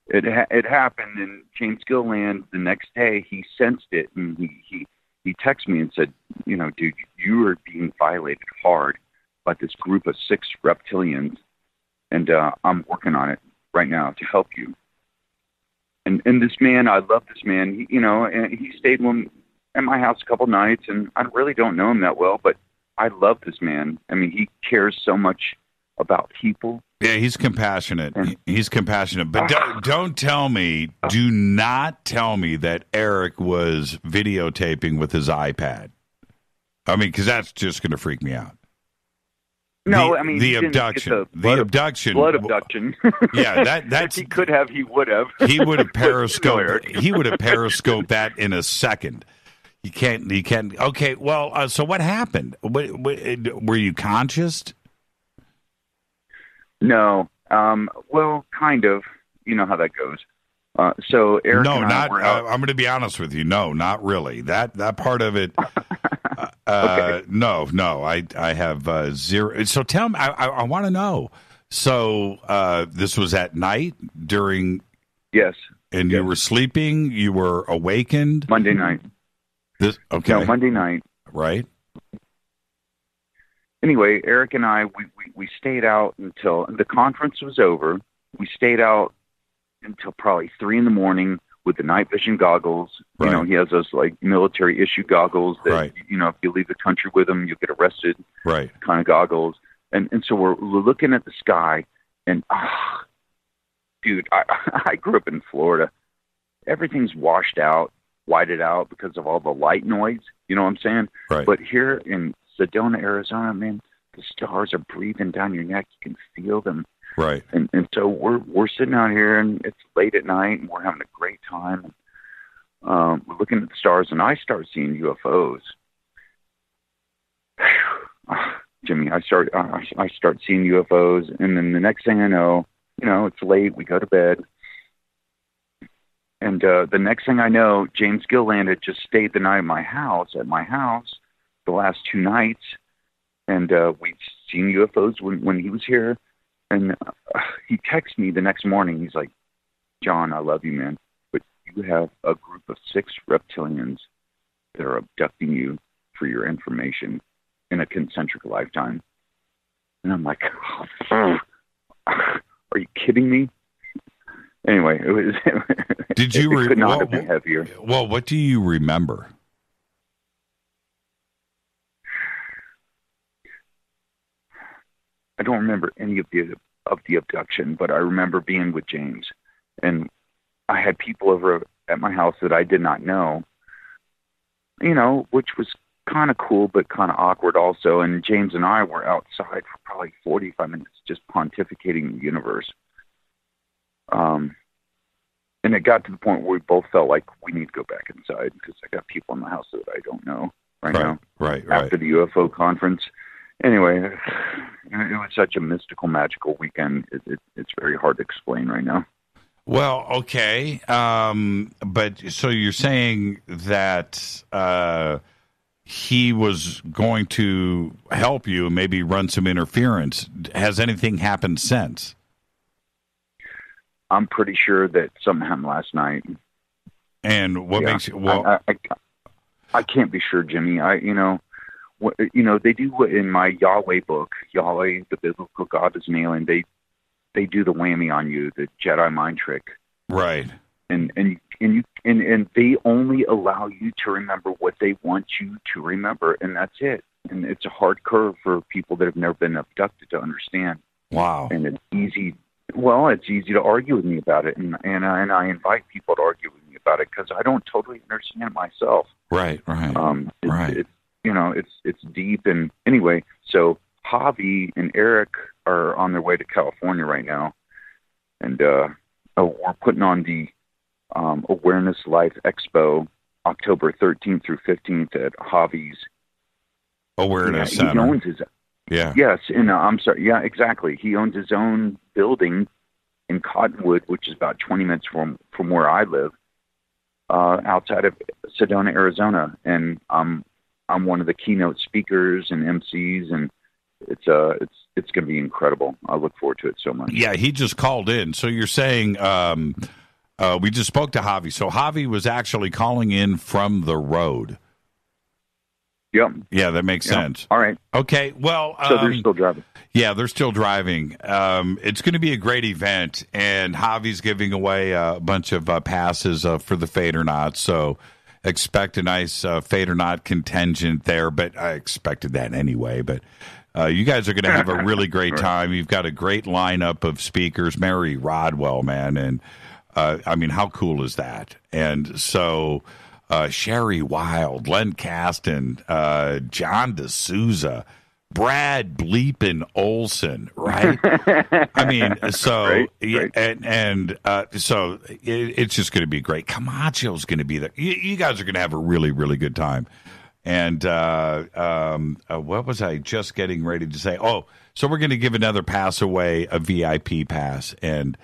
It happened, and James Gilland, the next day, he sensed it, and he texted me and said, dude, you are being violated hard by this group of 6 reptilians, and I'm working on it right now to help you. And this man, I love this man. He stayed at my house a couple nights, and I really don't know him that well, but I love this man. I mean, he cares so much about people. Yeah, he's compassionate. He's compassionate. But do not tell me that Eric was videotaping with his iPad. I mean, because that's just going to freak me out. No, the abduction. Blood abduction. Yeah, that's. If he could have, he would have. He would have periscoped. He would have periscoped that in a second. He can't. Okay. Well, so what happened? Were you conscious? No. Well, kind of. You know how that goes. So Eric. No, and I were out. I'm going to be honest with you. No, not really. That part of it. Okay. No. I have zero. So tell me. I want to know. So this was at night during. Yes. And you were sleeping. You were awakened. Monday night. Okay. No, Monday night. Right. Anyway, Eric and I, we stayed out until the conference was over. We stayed out until probably 3 a.m. with the night vision goggles. Right. He has those like military issue goggles that, right. If you leave the country with them, you'll get arrested. Right. Kind of goggles. And so we're looking at the sky, and dude, I grew up in Florida. Everything's washed out, whited out because of all the light noise. You know what I'm saying? Right. But here in Sedona, Arizona, man, the stars are breathing down your neck. You can feel them. Right. And so we're sitting out here, and it's late at night, and we're having a great time. We're looking at the stars, and I start seeing UFOs. Jimmy, I start seeing UFOs, and then the next thing I know, it's late. We go to bed, and the next thing I know, James Gilland had just stayed the night at my house, the last 2 nights, and we'd seen UFOs when he was here. And he texts me the next morning. He's like, "John, I love you, man, but you have a group of 6 reptilians that are abducting you for your information in a concentric lifetime." And I'm like, "Are you kidding me?" Anyway, it was. Did you? It could not have been heavier. Well, what do you remember? I don't remember any of the abduction, but I remember being with James, and I had people over at my house that I did not know, which was kind of cool, but kind of awkward also. And James and I were outside for probably 45 minutes just pontificating the universe. And it got to the point where we both felt like we need to go back inside because I got people in the house that I don't know now. Right. After the UFO conference. Anyway, it was such a mystical, magical weekend. It's very hard to explain right now. Well, okay. But so you're saying that he was going to help you and maybe run some interference. Has anything happened since? I'm pretty sure that something happened last night. And what makes you? Well, I can't be sure, Jimmy. They do in my Yahweh book, Yahweh, the biblical God is an alien. They do the whammy on you, the Jedi mind trick, right? And they only allow you to remember what they want you to remember, and that's it. And it's a hard curve for people that have never been abducted to understand. Wow. And it's easy. Well, it's easy to argue with me about it, and I invite people to argue with me about it because I don't totally understand it myself. Right. It's deep, and anyway, so Javi and Eric are on their way to California right now, and we're putting on the Awareness Life Expo October 13th through 15th at Javi's Awareness Center. He owns his. Yeah. Yes, and I'm sorry. Yeah, exactly. He owns his own building in Cottonwood, which is about 20 minutes from where I live, outside of Sedona, Arizona, and I'm one of the keynote speakers and MCs, and it's going to be incredible. I look forward to it so much. Yeah, he just called in. So you're saying we just spoke to Javi. So Javi was actually calling in from the road. Yep. Yeah, that makes sense. All right. Okay. Well, so they're still driving. Yeah, they're still driving. It's going to be a great event, and Javi's giving away a bunch of passes for the Fadernight. So expect a nice Fadernight contingent there. But I expected that anyway. But you guys are going to have a really great time. You've got a great lineup of speakers. Mary Rodwell, man, and I mean, how cool is that? And so. Sherry Wild, Len Kasten, John D'Souza, Brad Bleepin Olson, right? I mean, so right. So it's just going to be great. Camacho's going to be there. You guys are going to have a really, really good time. And what was I just getting ready to say? Oh, so we're going to give another pass away, a VIP pass, and.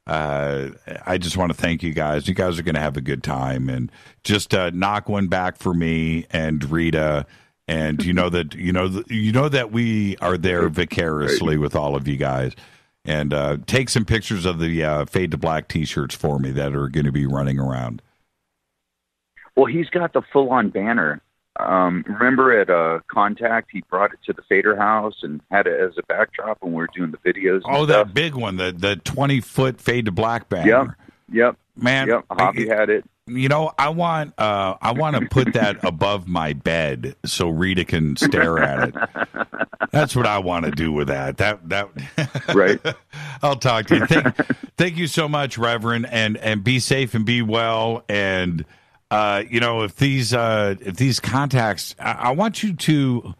I just want to thank you guys. You guys are going to have a good time, and just knock one back for me and Rita. And you know that we are there vicariously with all of you guys. And take some pictures of the Fade to Black T-shirts for me that are going to be running around. Well, he's got the full-on banner. Remember at Contact, he brought it to the Fader house and had it as a backdrop when we were doing the videos. Oh, that big one, the 20-foot Fade to Black banner. Yep. Man, Javi had it. I want to put that above my bed so Rita can stare at it. That's what I want to do with that. That right. I'll talk to you. Thank you so much, Reverend, and be safe and be well. And if these contacts, I want you to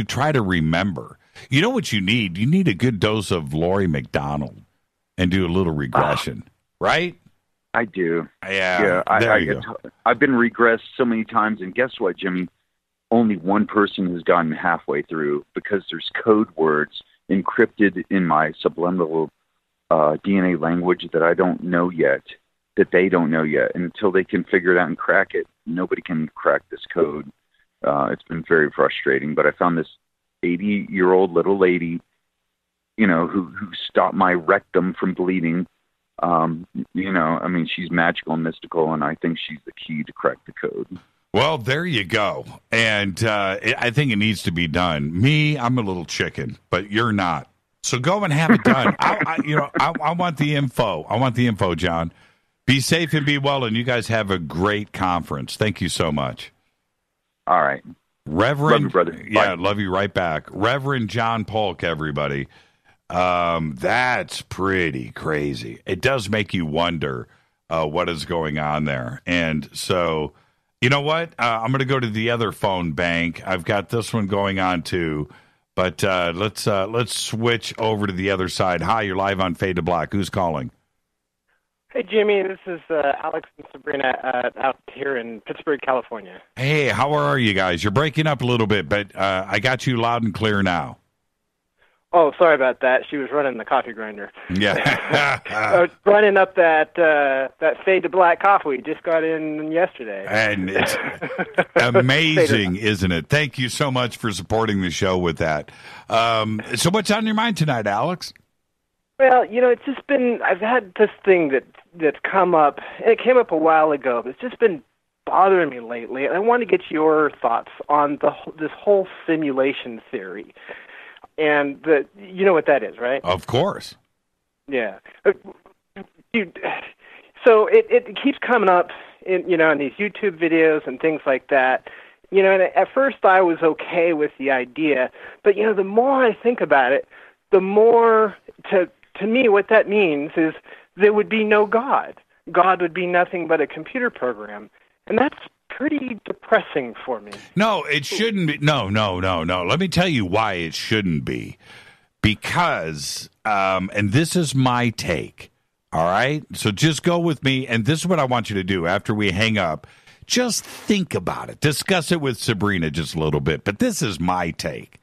try to remember. You know what you need? You need a good dose of Lori McDonald and do a little regression, right? I do. Yeah. I've been regressed so many times, and guess what, Jimmy? Only one person has gotten halfway through because there's code words encrypted in my subliminal DNA language that I don't know yet. That they don't know yet. And until they can figure it out and crack it, nobody can crack this code. It's been very frustrating. But I found this 80-year-old little lady, who stopped my rectum from bleeding. She's magical and mystical, and I think she's the key to crack the code. Well, there you go. And I think it needs to be done. I'm a little chicken, but you're not. So go and have it done. I want the info. I want the info, John. Be safe and be well, and you guys have a great conference. Thank you so much. All right. Reverend. Love you, brother. Yeah, love you right back. Reverend John Polk, everybody. That's pretty crazy. It does make you wonder what is going on there. And so, you know what? I'm going to go to the other phone bank. I've got this one going on too. But let's switch over to the other side. Hi, you're live on Fade to Black. Who's calling? Hey, Jimmy. This is Alex and Sabrina out here in Pittsburgh, California. Hey, how are you guys? You're breaking up a little bit, but I got you loud and clear now. Oh, sorry about that. She was running the coffee grinder. Yeah. I was running up that Fade to Black coffee. We just got in yesterday. And it's amazing, isn't it? Thank you so much for supporting the show with that. So what's on your mind tonight, Alex? Well, it's just been, I've had this thing that's come up, and it came up a while ago, but it's just been bothering me lately. And I want to get your thoughts on this whole simulation theory. And you know what that is, right? Of course. Yeah. So it keeps coming up in these YouTube videos and things like that. And at first I was okay with the idea, but the more I think about it, the more to me what that means is there would be no God. God would be nothing but a computer program, and that's pretty depressing for me. No, it shouldn't be. No. Let me tell you why it shouldn't be. Because, and this is my take, all right? So just go with me, and this is what I want you to do after we hang up. Just think about it. Discuss it with Sabrina just a little bit, but this is my take.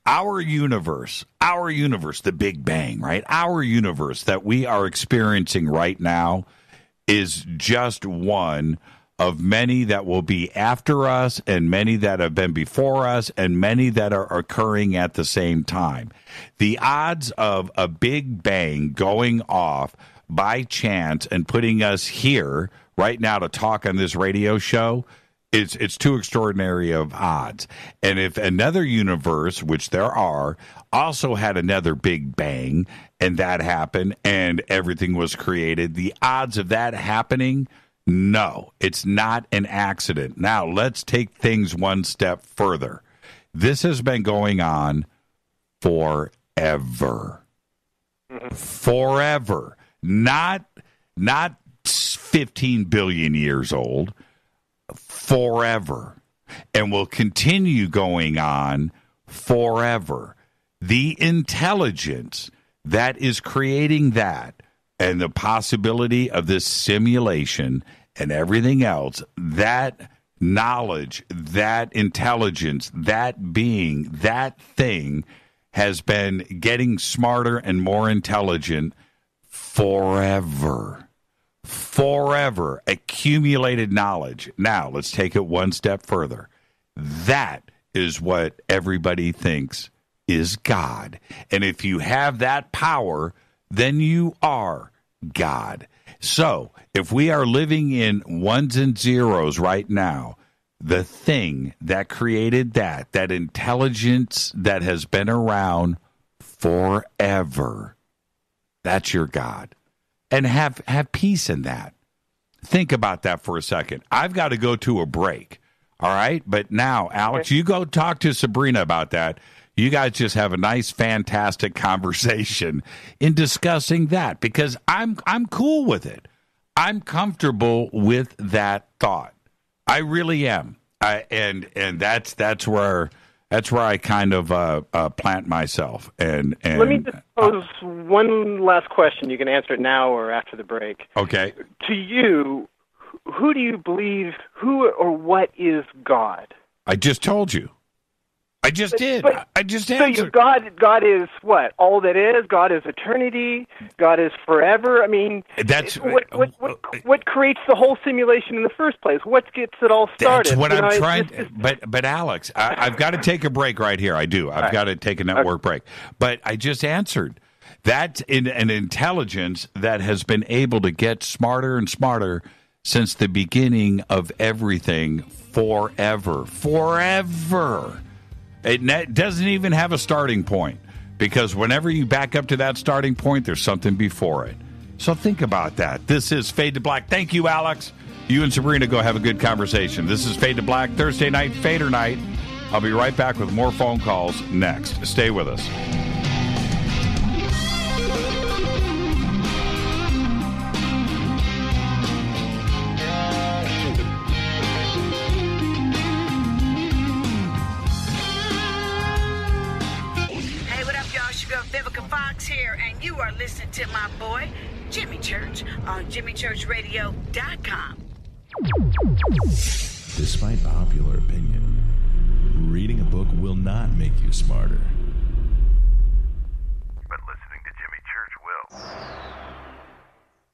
Our universe, the Big Bang, right? Our universe that we are experiencing right now is just one of many that will be after us, and many that have been before us, and many that are occurring at the same time. The odds of a Big Bang going off by chance and putting us here right now to talk on this radio show, it's too extraordinary of odds. And if another universe, which there are, also had another Big Bang, and that happened, and everything was created, the odds of that happening, no, it's not an accident. Now, let's take things one step further. This has been going on forever. Forever. Not 15 billion years old. Forever. And will continue going on forever. The intelligence that is creating that, and the possibility of this simulation and everything else, that knowledge, that intelligence, that being, that thing has been getting smarter and more intelligent forever. Forever. Accumulated knowledge. Now, let's take it one step further. That is what everybody thinks is God. And if you have that power, then you are God. So, if we are living in ones and zeros right now, the thing that created that intelligence that has been around forever, that's your God. And have peace in that. Think about that for a second. I've got to go to a break, all right? But now, Alex, you go talk to Sabrina about that. You guys just have a nice, fantastic conversation in discussing that, because I'm cool with it. I'm comfortable with that thought. I really am. And that's where I kind of plant myself. And let me just pose one last question. You can answer it now or after the break. Okay. To you, who do you believe? Who or what is God? I just told you. I just did. I just answered. So God is what? All that is? God is eternity? God is forever? I mean, that's what creates the whole simulation in the first place? What gets it all started? That's what I'm trying. But Alex, I've got to take a break right here. I do. I've got to take a network break. But I just answered. That's in an intelligence that has been able to get smarter and smarter since the beginning of everything forever. Forever. It doesn't even have a starting point, because whenever you back up to that starting point, there's something before it. So think about that. This is Fade to Black. Thank you, Alex. You and Sabrina go have a good conversation. This is Fade to Black, Thursday night, Fadernight. I'll be right back with more phone calls next. Stay with us. and you are listening to my boy, Jimmy Church, on JimmyChurchRadio.com. Despite popular opinion, reading a book will not make you smarter. But listening to Jimmy Church will.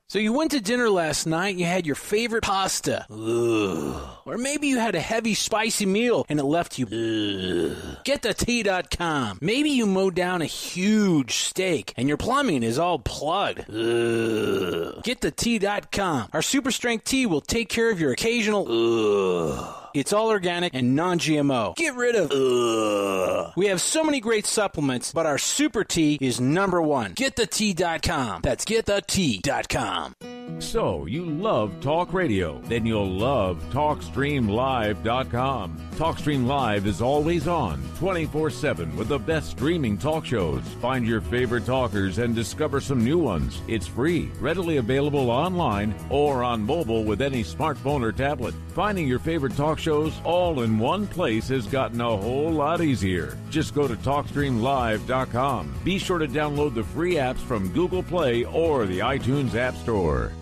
So you went to dinner last night and you had your favorite pasta. Ugh. Or maybe you had a heavy, spicy meal and it left you. Ugh. GetTheT.com. Maybe you mowed down a huge steak and your plumbing is all plugged. Ugh. GetTheT.com. Our super strength tea will take care of your occasional. Ugh. It's all organic and non-GMO. Get rid of ugh. We have so many great supplements, but our super tea is number one. GetTheT.com. That's GetTheT.com. So, you love talk radio? Then you'll love TalkStreamLive.com. TalkStream Live is always on, 24/7 with the best streaming talk shows. Find your favorite talkers and discover some new ones. It's free, readily available online or on mobile with any smartphone or tablet. Finding your favorite talk shows all in one place has gotten a whole lot easier. Just go to TalkStreamLive.com. Be sure to download the free apps from Google Play or the iTunes App Store.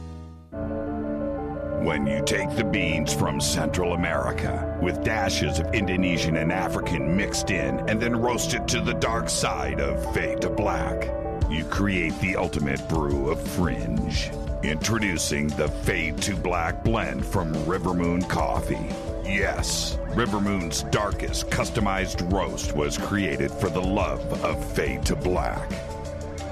When you take the beans from Central America with dashes of Indonesian and African mixed in and then roasted to the dark side of fade to black, you create the ultimate brew of fringe. Introducing the Fade to Black blend from River Moon Coffee. Yes, River Moon's darkest customized roast was created for the love of Fade to Black.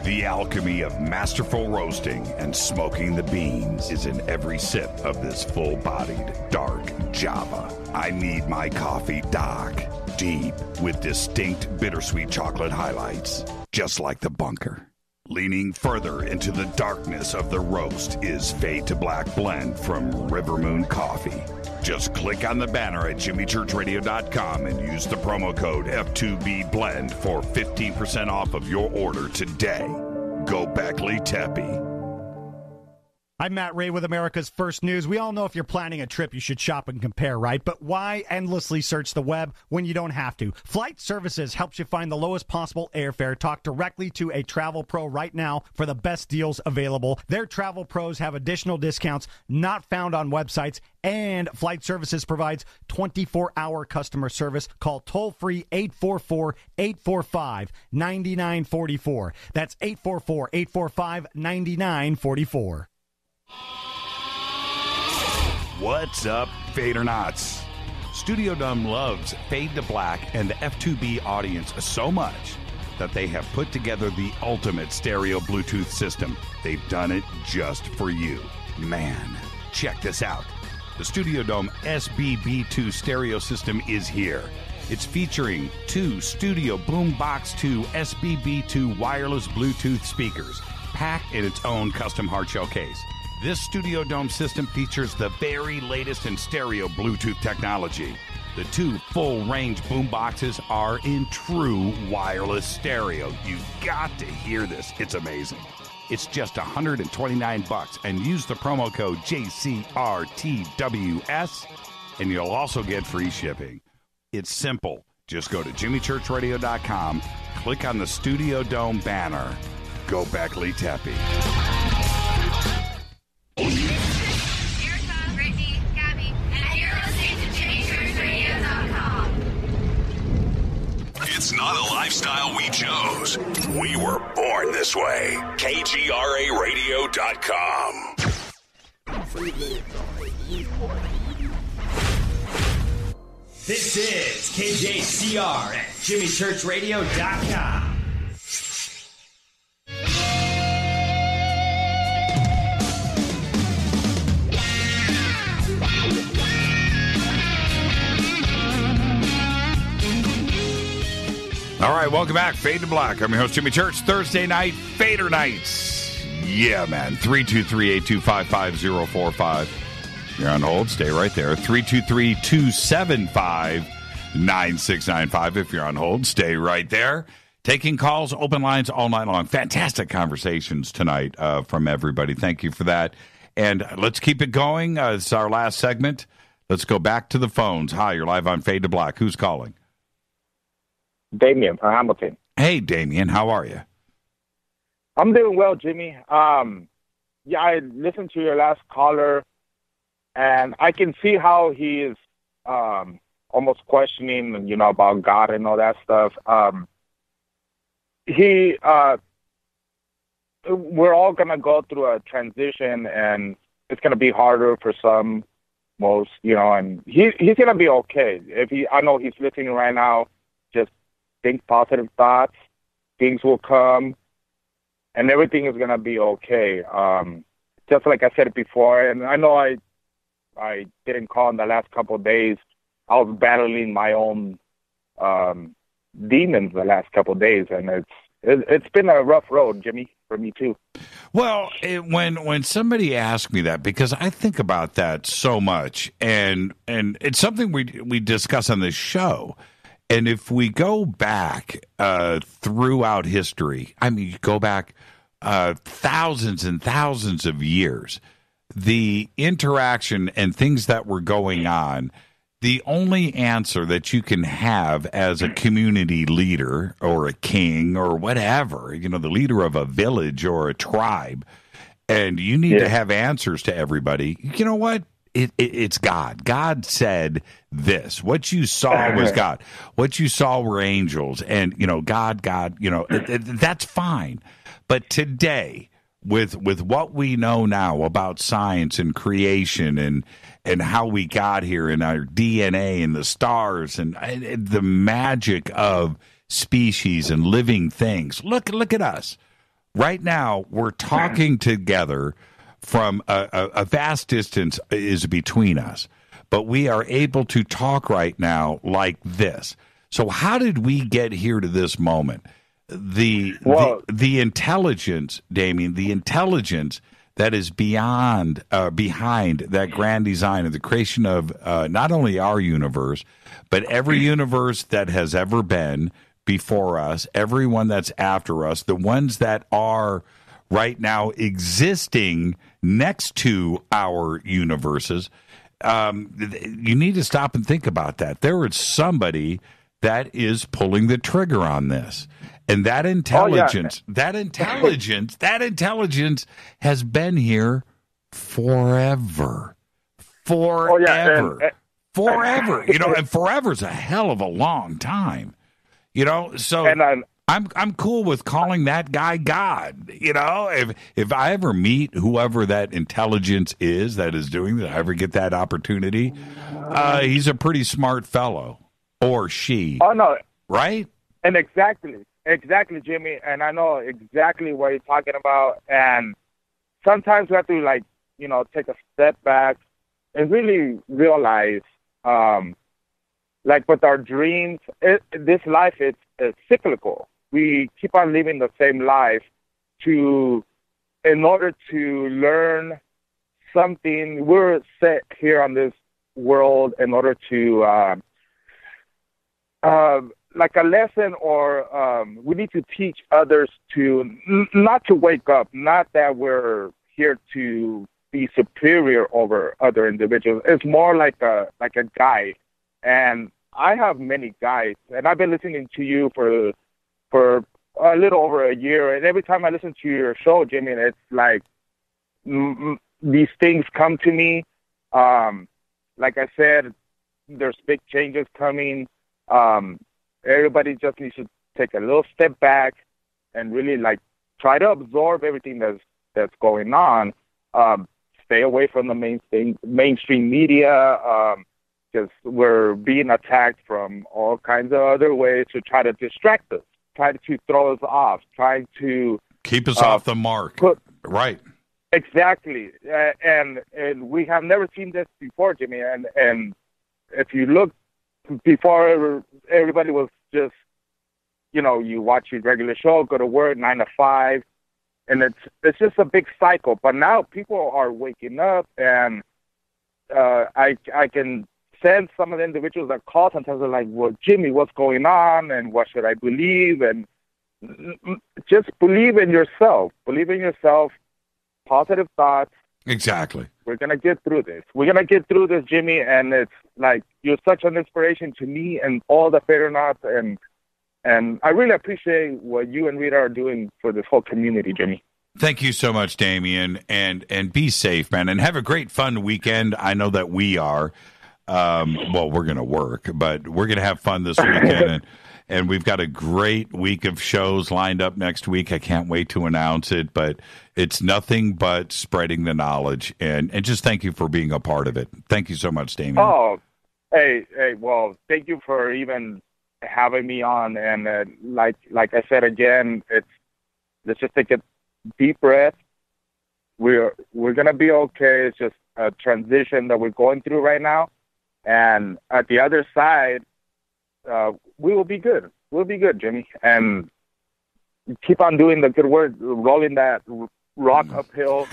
The alchemy of masterful roasting and smoking the beans is in every sip of this full-bodied, dark Java. I need my coffee dark, deep, with distinct bittersweet chocolate highlights, just like the bunker. Leaning further into the darkness of the roast is Fade to Black blend from River Moon Coffee. Just click on the banner at JimmyChurchRadio.com and use the promo code F2BBLEND for 15% off of your order today. Go Beckley Tepe. I'm Matt Ray with America's First News. We all know if you're planning a trip, you should shop and compare, right? But why endlessly search the web when you don't have to? Flight Services helps you find the lowest possible airfare. Talk directly to a travel pro right now for the best deals available. Their travel pros have additional discounts not found on websites, and Flight Services provides 24-hour customer service. Call toll-free 844-845-9944. That's 844-845-9944. What's up, Fadernauts? Studio Dome loves Fade to Black and the F2B audience so much that they have put together the ultimate stereo Bluetooth system. They've done it just for you. Man, check this out. The Studio Dome SBB2 stereo system is here. It's featuring two Studio Boombox 2 SBB2 wireless Bluetooth speakers, packed in its own custom hard shell case. This Studio Dome system features the very latest in stereo Bluetooth technology. The two full-range boomboxes are in true wireless stereo. You've got to hear this. It's amazing. It's just $129 and use the promo code JCRTWS and you'll also get free shipping. It's simple. Just go to JimmyChurchRadio.com, click on the Studio Dome banner. Go Beckley Tepe. It's not a lifestyle we chose. We were born this way. KGRARadio.com. This is KJCR at JimmyChurchRadio.com. All right, welcome back. Fade to Black. I'm your host, Jimmy Church. Thursday night, Fader Nights. Yeah, man. 323-825-5045. You're on hold. Stay right there. 323-275-9695. If you're on hold, stay right there. Taking calls, open lines all night long. Fantastic conversations tonight from everybody. Thank you for that. And let's keep it going. It's our last segment. Let's go back to the phones. Hi, you're live on Fade to Black. Who's calling? Damien from Hamilton. Hey, Damien. How are you? I'm doing well, Jimmy. Yeah, I listened to your last caller, and I can see how he is almost questioning, about God and all that stuff. We're all gonna go through a transition, and it's gonna be harder for most, and he's gonna be okay. I know he's listening right now. Just think positive thoughts. Things will come, and everything is gonna be okay. Just like I said before, and I know I didn't call in the last couple of days. I was battling my own demons the last couple of days, and it's been a rough road, Jimmy, for me too. Well, when somebody asks me that, because I think about that so much, and it's something we discuss on this show. And if we go back throughout history, I mean, go back thousands and thousands of years, the interaction and things that were going on, the only answer that you can have as a community leader or a king or whatever, the leader of a village or a tribe, and you need to have answers to everybody. You know what? It's God. God said this. What you saw was God. What you saw were angels. And, God, that's fine. But today, with what we know now about science and creation and how we got here and our DNA and the stars and the magic of species and living things, look at us. Right now, we're talking together from a vast distance is between us, but we are able to talk right now like this. So how did we get here to this moment? The intelligence, Damien, the intelligence that is behind that grand design of the creation of not only our universe, but every universe that has ever been before us, everyone that's after us, the ones that are right now existing next to our universes. You need to stop and think about that. There is somebody that is pulling the trigger on this. And that intelligence, that intelligence has been here forever. Forever. And forever is a hell of a long time. So I'm cool with calling that guy God. If I ever meet whoever that intelligence is that is doing that, I ever get that opportunity, he's a pretty smart fellow, or she. Oh no, right? And exactly, Jimmy. And I know exactly what you're talking about. And sometimes we have to take a step back and really realize, with our dreams, this life is cyclical. We keep on living the same life in order to learn something. We're set here on this world in order to, like a lesson, or we need to teach others not to wake up, not that we're here to be superior over other individuals. It's more like a guide. And I have many guides, and I've been listening to you for a little over a year. And every time I listen to your show, Jimmy, it's like these things come to me. Like I said, there's big changes coming. Everybody just needs to take a little step back and really try to absorb everything that's going on. Stay away from the mainstream media. Because we're being attacked from all kinds of other ways to try to distract us, try to throw us off, trying to keep us off the mark. Right. Exactly. And we have never seen this before, Jimmy. And if you look, before everybody was just, you watch your regular show, go to work 9 to 5, and it's just a big cycle. But now people are waking up, and I can sense some of the individuals that call sometimes are like, well, Jimmy, what's going on, and what should I believe? And just believe in yourself. Believe in yourself. Positive thoughts. Exactly. We're going to get through this. We're going to get through this, Jimmy, and it's like you're such an inspiration to me and all the Fadernauts, and And I really appreciate what you and Rita are doing for this whole community, Jimmy. Thank you so much, Damien, and be safe, man, and have a great fun weekend. I know that we are. Well, we're going to work, but we're going to have fun this weekend, and we've got a great week of shows lined up next week. I can't wait to announce it, but it's nothing but spreading the knowledge, and just thank you for being a part of it. Thank you so much, Damien. Oh, hey, well, thank you for even having me on, and like I said again, let's just take a deep breath. We're gonna be okay. It's just a transition that we're going through right now, and at the other side, we will be good. We'll be good, Jimmy, and keep on doing the good work, rolling that rock uphill,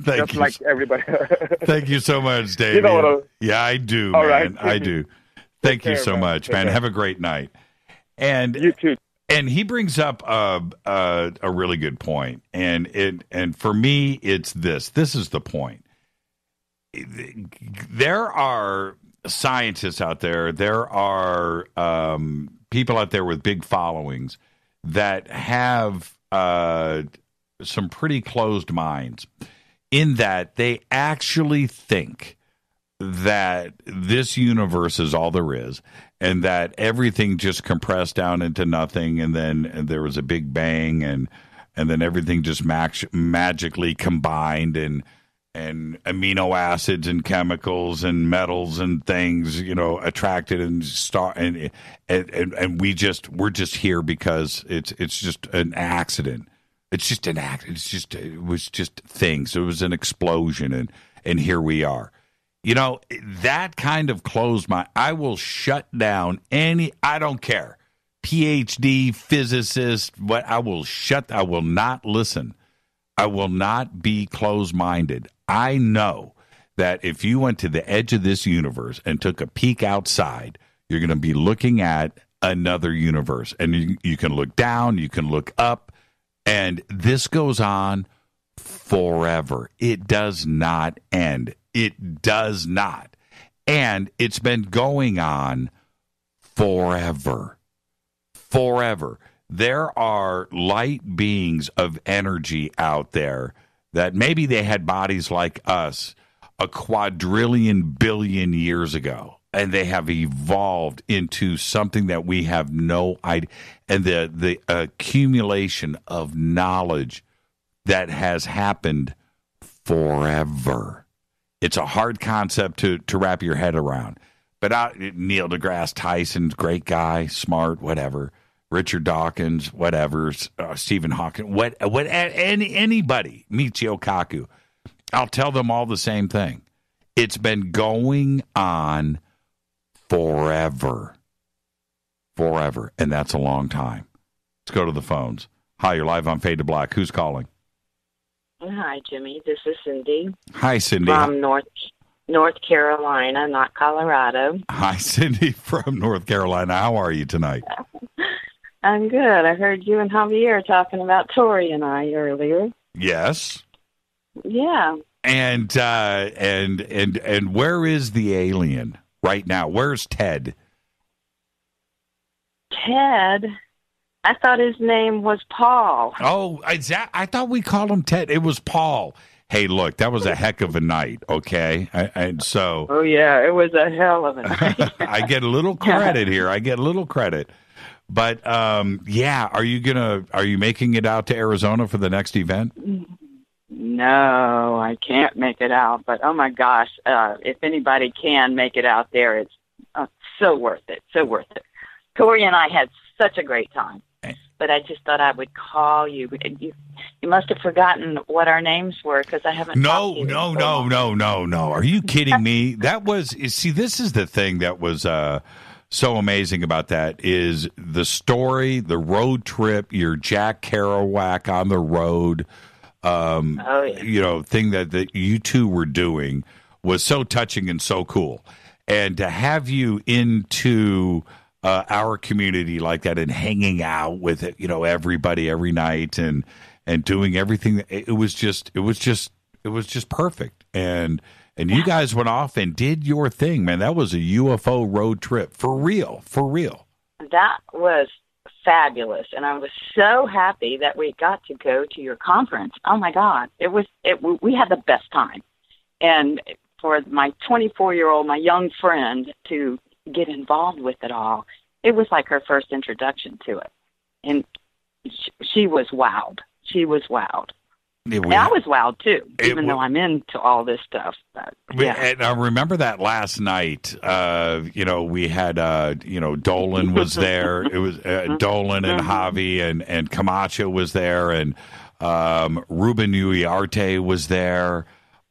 just like everybody. Thank you so much, Dave. You know what yeah, I do, all man. right. I do. Thank you so much, man. Have a great night. And you too. And he brings up a really good point, and for me, it's this. This is the point. There are scientists out there. There are people out there with big followings that have some pretty closed minds, in that they actually think that this universe is all there is, and that everything just compressed down into nothing, and then there was a big bang, and then everything just magically combined, and amino acids and chemicals and metals and things, attracted and we're just here because it's just an accident. It's just an act. It was just things. It was an explosion, and here we are. That kind of closed mind. I will shut down I don't care, PhD, physicist, I will not listen. I will not be closed-minded. I know that if you went to the edge of this universe and took a peek outside, you're going to be looking at another universe. And you can look down, you can look up, and this goes on forever. It does not end. It does not. And it's been going on forever. Forever. There are light beings of energy out there that maybe they had bodies like us a quadrillion billion years ago, and they have evolved into something that we have no idea. And the accumulation of knowledge that has happened forever. It's a hard concept to wrap your head around. But Neil deGrasse Tyson, great guy, smart, whatever. Richard Dawkins, whatever. Stephen Hawking, anybody. Michio Kaku. I'll tell them all the same thing. It's been going on forever. Forever. And that's a long time. Let's go to the phones. Hi, you're live on Fade to Black. Who's calling? Hi, Jimmy. This is Cindy. Hi, Cindy. From North Carolina, not Colorado. Hi, Cindy from North Carolina. How are you tonight? I'm good. I heard you and Javier talking about Tori and I earlier. Yes. Yeah. And where is the alien right now? Where's Ted? Ted? I thought his name was Paul. Oh, I thought we called him Ted. It was Paul. Hey, look, that was a heck of a night, okay? And so... Oh, yeah, it was a hell of a night. I get a little credit here. I get a little credit. But, yeah, are you making it out to Arizona for the next event? No, I can't make it out. But, oh, my gosh, if anybody can make it out there, it's so worth it, so worth it. Tori and I had such a great time. But I just thought I would call you. You must have forgotten what our names were, because I haven't. No. Are you kidding me? That was, see, this is the thing that was so amazing about that, is the story, the road trip, your Jack Kerouac on the road, thing that you two were doing was so touching and so cool. And to have you into our community like that, and hanging out with everybody every night, and doing everything, it was just perfect. And you guys went off and did your thing, man. That was a UFO road trip for real. That was fabulous, and I was so happy that we got to go to your conference. Oh my God, we had the best time. And for my 24-year-old, my young friend, to get involved with it all, it was like her first introduction to it. And she was wowed. She was wowed. Yeah, and I was wowed too, even though I'm into all this stuff. But, yeah. And I remember that last night. We had Dolan was there. It was Dolan and Javi and Camacho was there, and Ruben Uriarte was there.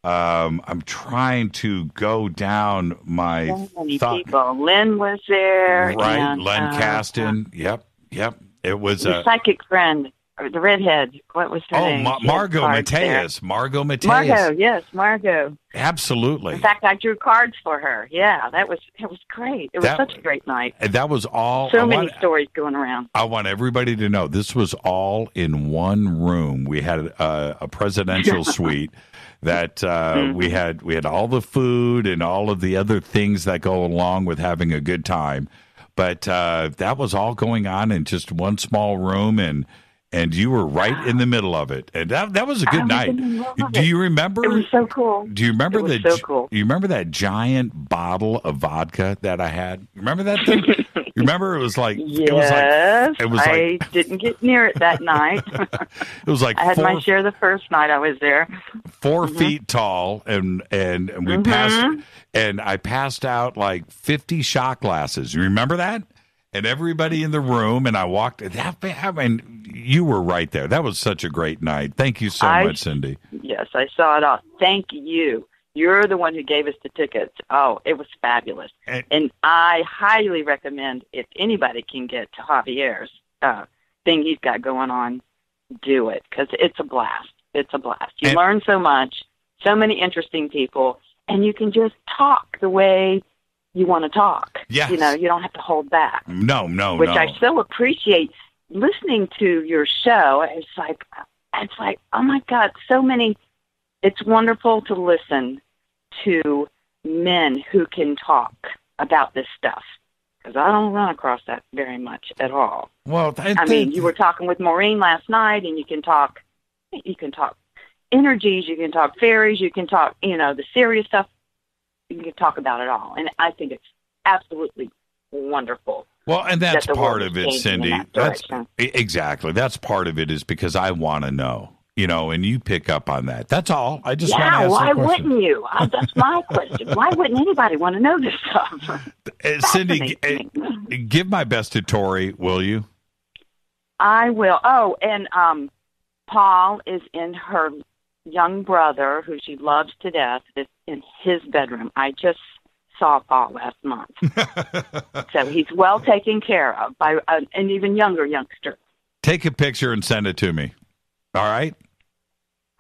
I'm trying to go down my so many people. Lynn was there, right? And, Len Kasten. Yep. It was the psychic friend. Or the redhead, what was her name? Margot Mateus. Margot Mateus. Margot, yes, Margot. Absolutely. In fact, I drew cards for her. Yeah, it was great. It was such a great night. And that was all. So many stories going around. I want everybody to know this was all in one room. We had a presidential suite that we had all the food and all of the other things that go along with having a good time. But that was all going on in just one small room, and you were right in the middle of it, and that was a good night. Do you remember? It was so cool. Do you remember cool. You remember that giant bottle of vodka that I had? Remember that thing? You remember it was like yes. I didn't get near it that night. It was like I had my share the first night I was there. 4 feet tall, and we passed, and I passed out like 50 shot glasses. You remember that? And everybody in the room, and I walked. I mean, you were right there. That was such a great night. Thank you so much, Cindy. Yes, I saw it all. Thank you. You're the one who gave us the tickets. Oh, it was fabulous. And I highly recommend, if anybody can get to Javier's thing he's got going on, do it, because it's a blast. It's a blast. You learn so much, so many interesting people, and you can just talk the way you want to talk. Yes. You don't have to hold back. No. Which I so appreciate. Listening to your show, it's like, oh my God, so many. It's wonderful to listen to men who can talk about this stuff, because I don't run across that very much at all. Well, I mean, you were talking with Maureen last night, and you can talk energies, you can talk fairies, you can talk, the serious stuff. You can talk about it all, and I think it's absolutely wonderful. Well, and that's part of it, Cindy. Exactly. That's part of it, is because I want to know, and you pick up on that. That's all. I just want to ask why wouldn't you? That's my question. Why wouldn't anybody want to know this stuff? Cindy, give my best to Tori, will you? I will. Oh, and Paul is in her young brother, who she loves to death, is in his bedroom. I just saw Paul last month. So he's well taken care of by an even younger youngster. Take a picture and send it to me. All right?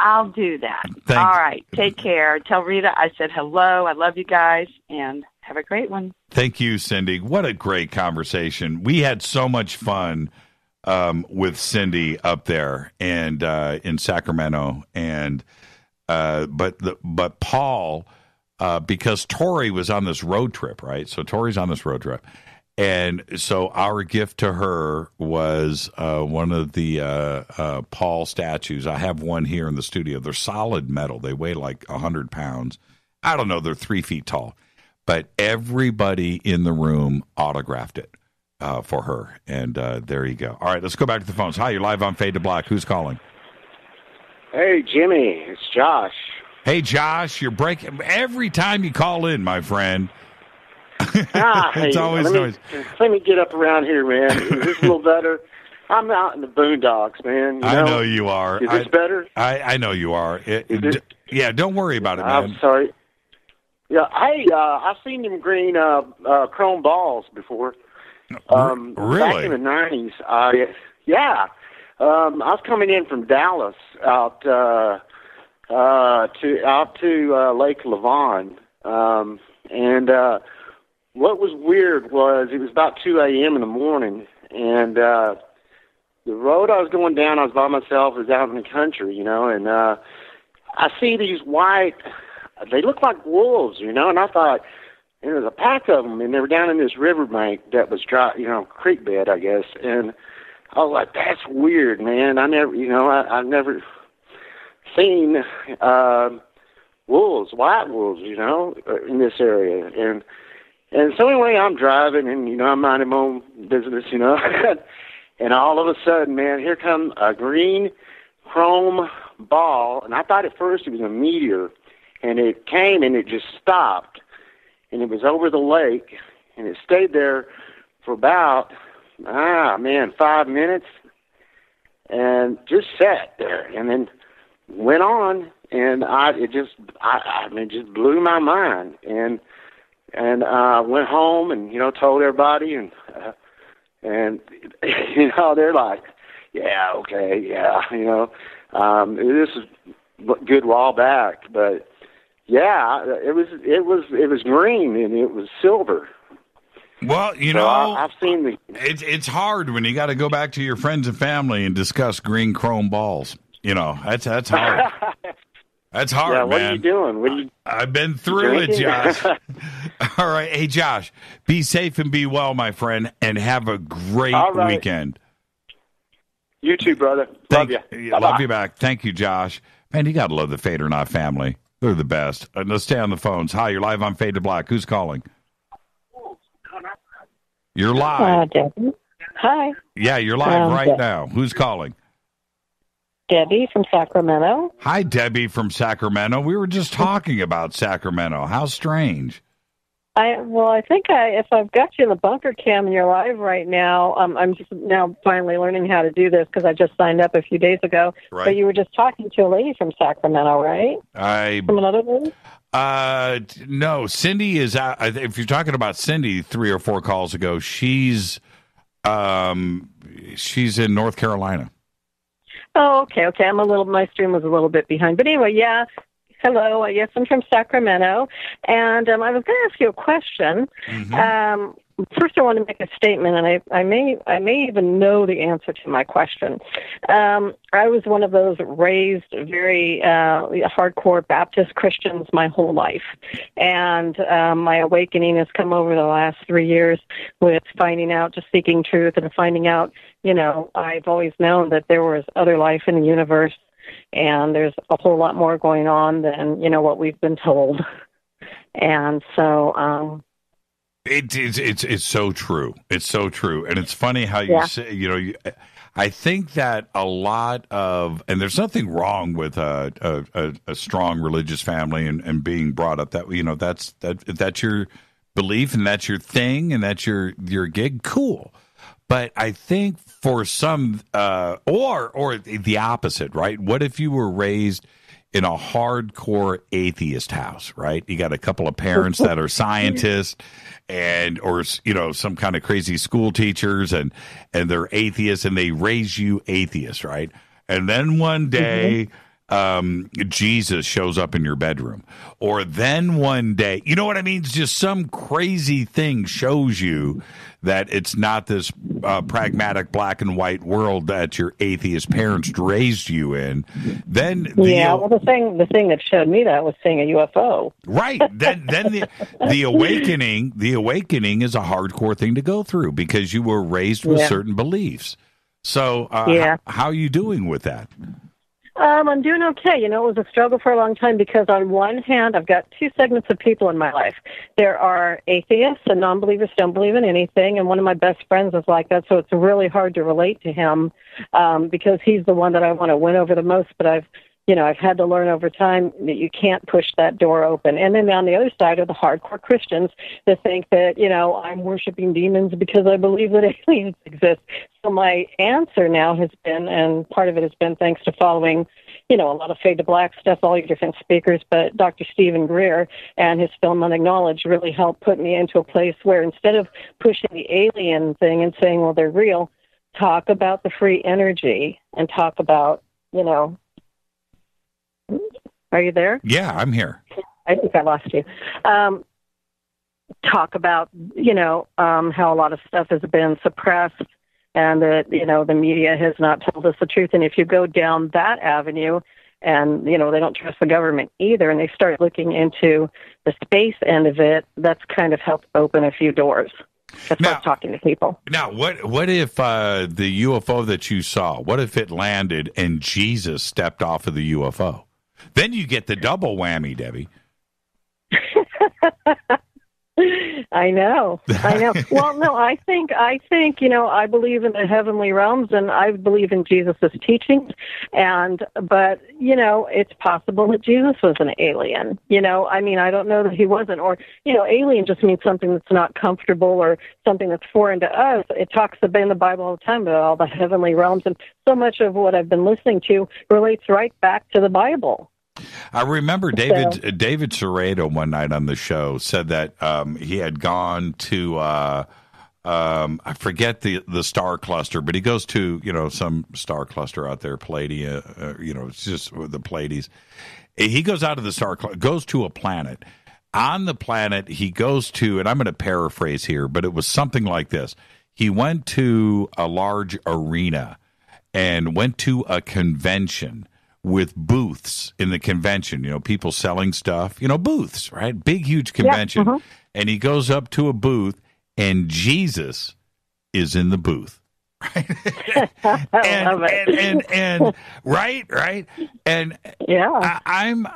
I'll do that. All right. Take care. Tell Rita I said hello. I love you guys, and have a great one. Thank you, Cindy. What a great conversation. We had so much fun with Cindy up there and in Sacramento, and but Paul, because Tori was on this road trip, right? So Tori's on this road trip, and so our gift to her was one of the Paul statues. I have one here in the studio. They're solid metal. They weigh like 100 pounds. I don't know. They're 3 feet tall, but everybody in the room autographed it for her, and there you go. All right, let's go back to the phones. Hi, you're live on Fade to Black. Who's calling? Hey, Jimmy, it's Josh. Hey, Josh, you're breaking every time you call in, my friend. It's always noise. Let me get up around here, man. Is this a little better? I'm out in the boondocks, man. I know you are. Is this better? I know you are. Yeah, don't worry about it, man. I'm sorry. Yeah, hey, I've seen them green chrome balls before. Really? Back in the 90s. Yeah. I was coming in from Dallas out to Lake Lavon, and what was weird was it was about 2 a.m. in the morning, and the road I was going down, I was by myself, it was out in the country, and I see these white, they look like wolves, and I thought, there was a pack of them, and they were down in this riverbank that was dry, creek bed, I guess, and I was like, that's weird, man. I've never seen wolves, white wolves, in this area. And so anyway, I'm driving and, I'm minding my own business, and all of a sudden, man, here comes a green chrome ball. And I thought at first it was a meteor, and it came and it just stopped, and it was over the lake, and it stayed there for about, 5 minutes, and just sat there, and then went on, and it just blew my mind, and went home and told everybody, and they're like, yeah, okay, yeah, this is a good while back, but yeah, it was green and it was silver. Well, I've seen it's hard when you got to go back to your friends and family and discuss green chrome balls. That's hard. That's hard, yeah, man. What are you doing? I've been through it, Josh. All right. Hey, Josh, be safe and be well, my friend, and have a great weekend. You too, brother. Love you. Love you back. Thank you, Josh. Man, you got to love the Fadernight family. They're the best. Let's stay on the phones. Hi, you're live on Fade to Black. Who's calling? You're live. Debbie. Hi. Yeah, you're live right now. Who's calling? Debbie from Sacramento. Hi, Debbie from Sacramento. We were just talking about Sacramento. How strange. I think if I've got you in the bunker cam and you're live right now, I'm just now finally learning how to do this because I just signed up a few days ago. Right. But you were just talking to a lady from Sacramento, right? From another lady? No, Cindy is out. If you're talking about Cindy 3 or 4 calls ago, she's in North Carolina. Oh, okay. My stream was a little bit behind. But anyway, yeah. Hello. Yes, I'm from Sacramento. And I was going to ask you a question. Mm-hmm. First, I want to make a statement, and I may even know the answer to my question. I was one of those raised very hardcore Baptist Christians my whole life, and my awakening has come over the last 3 years with finding out, just seeking truth, and finding out. I've always known that there was other life in the universe, and there's a whole lot more going on than what we've been told, and so. It's so true. It's so true, and it's funny how you say. I think that a lot of, and there's nothing wrong with a strong religious family and being brought up that that's your belief and that's your thing and that's your gig. Cool. But I think for some, or the opposite, right? What if you were raised in a hardcore atheist house, right? You got a couple of parents that are scientists or some kind of crazy school teachers and they're atheists and they raise you atheist, right? And then one day, Jesus shows up in your bedroom, or then one day, you know what I mean? It's just some crazy thing shows you that it's not this pragmatic black and white world that your atheist parents raised you in. Then the thing that showed me that was seeing a UFO. Right. Then the awakening is a hardcore thing to go through because you were raised with certain beliefs. So how are you doing with that? I'm doing okay. It was a struggle for a long time because on one hand, I've got 2 segments of people in my life. There are atheists and non-believers, don't believe in anything, and one of my best friends is like that, so it's really hard to relate to him because he's the one that I want to win over the most, but I've had to learn over time that you can't push that door open. And then on the other side are the hardcore Christians that think that, I'm worshiping demons because I believe that aliens exist. So my answer now has been, and part of it has been thanks to following, a lot of Fade to Black stuff, all your different speakers, but Dr. Stephen Greer and his film Unacknowledged really helped put me into a place where instead of pushing the alien thing and saying, well, they're real, talk about the free energy and talk about, Are you there? Yeah, I'm here. I think I lost you. Talk about, how a lot of stuff has been suppressed and that, the media has not told us the truth. And if you go down that avenue and, they don't trust the government either and they start looking into the space end of it, that's kind of helped open a few doors. as far as talking to people. Now, what if the UFO that you saw, what if it landed and Jesus stepped off of the UFO? Then you get the double whammy, Debbie. I know. Well, no, I think, I believe in the heavenly realms, and I believe in Jesus' teachings. But it's possible that Jesus was an alien. I don't know that he wasn't. Or, alien just means something that's not comfortable or something that's foreign to us. It talks in the Bible all the time about all the heavenly realms, and so much of what I've been listening to relates right back to the Bible. I remember David Serrato one night on the show said that he had gone to I forget the star cluster, but he goes to some star cluster out there, Pleiades, it's just the Pleiades. He goes out of the goes to a planet. On the planet, he goes to, and I'm going to paraphrase here, but it was something like this. He went to a large arena and went to a convention with booths in the convention, people selling stuff, booths, right? Big, huge convention. Yeah, and he goes up to a booth, and Jesus is in the booth. Right? and right. And yeah, I'm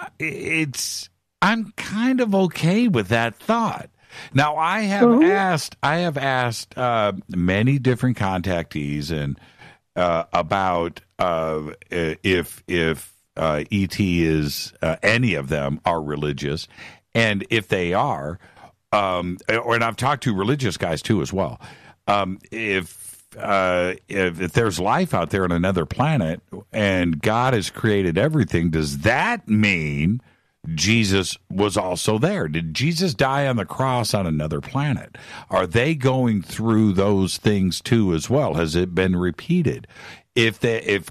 kind of okay with that thought. Now I have asked many different contactees and about if ET is any of them are religious, and if they are, and I've talked to religious guys too as well. If there's life out there on another planet and God has created everything, does that mean Jesus was also there? Did Jesus die on the cross on another planet? Are they going through those things too as well? Has it been repeated? If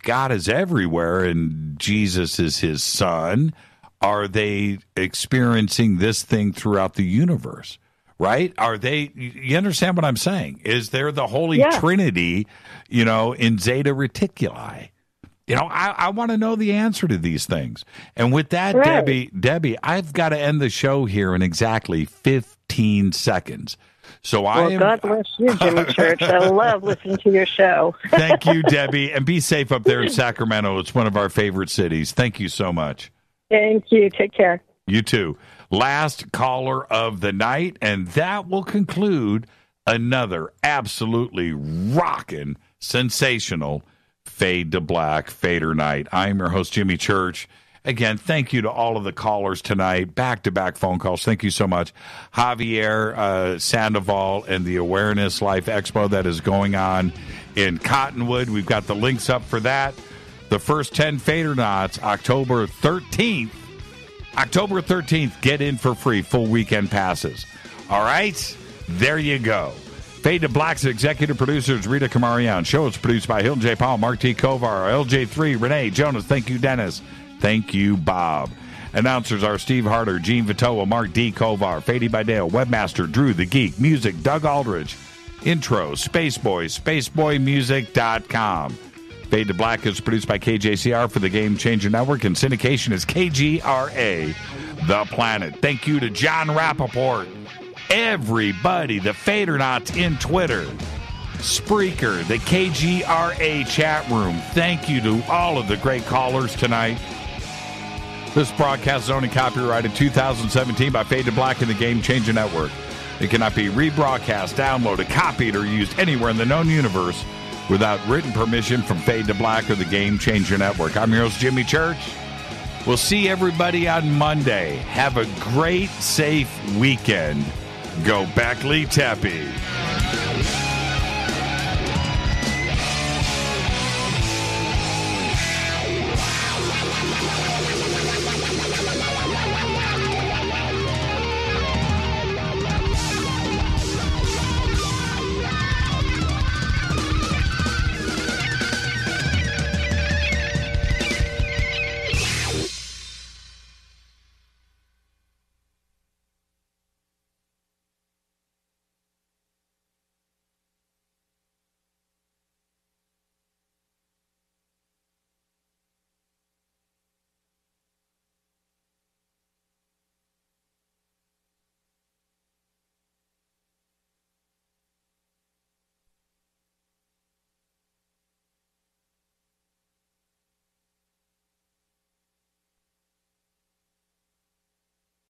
God is everywhere and Jesus is his son, are they experiencing this thing throughout the universe? Right? Are they? You understand what I'm saying? Is there the Holy Trinity, in Zeta Reticuli? I want to know the answer to these things. And with that, right. Debbie, I've got to end the show here in exactly 15 seconds. So God bless you, Jimmy Church. I love listening to your show. Thank you, Debbie. And be safe up there in Sacramento. It's one of our favorite cities. Thank you so much. Thank you. Take care. You too. Last caller of the night, and that will conclude another absolutely rockin', sensational Fade to Black Fadernight. I'm your host, Jimmy Church. Again, thank you to all of the callers tonight. Back-to-back phone calls. Thank you so much. Javier Sandoval and the Awareness Life Expo that is going on in Cottonwood. We've got the links up for that. The first 10 Fadernauts, October 13th. October 13th, get in for free. Full weekend passes. All right? There you go. Fade to Black's executive producers, Rita Kamarian. Show is produced by Hilton J. Paul, Mark T. Kovar, LJ3, Renee, Jonas. Thank you, Dennis. Thank you, Bob. Announcers are Steve Harder, Gene Vitoa, Mark D. Kovar, Fady by Dale, Webmaster, Drew the Geek, Music, Doug Aldridge. Intro, Spaceboy, SpaceboyMusic.com. Fade to Black is produced by KJCR for the Game Changer Network, and syndication is KGRA, The Planet. Thank you to Jon Rappoport. Everybody, the Fadernauts in Twitter, Spreaker, the KGRA chat room. Thank you to all of the great callers tonight. This broadcast is only copyrighted 2017 by Fade to Black and the Game Changer Network. It cannot be rebroadcast, downloaded, copied, or used anywhere in the known universe without written permission from Fade to Black or the Game Changer Network. I'm your host, Jimmy Church. We'll see everybody on Monday. Have a great, safe weekend. Go Beckley Tepe.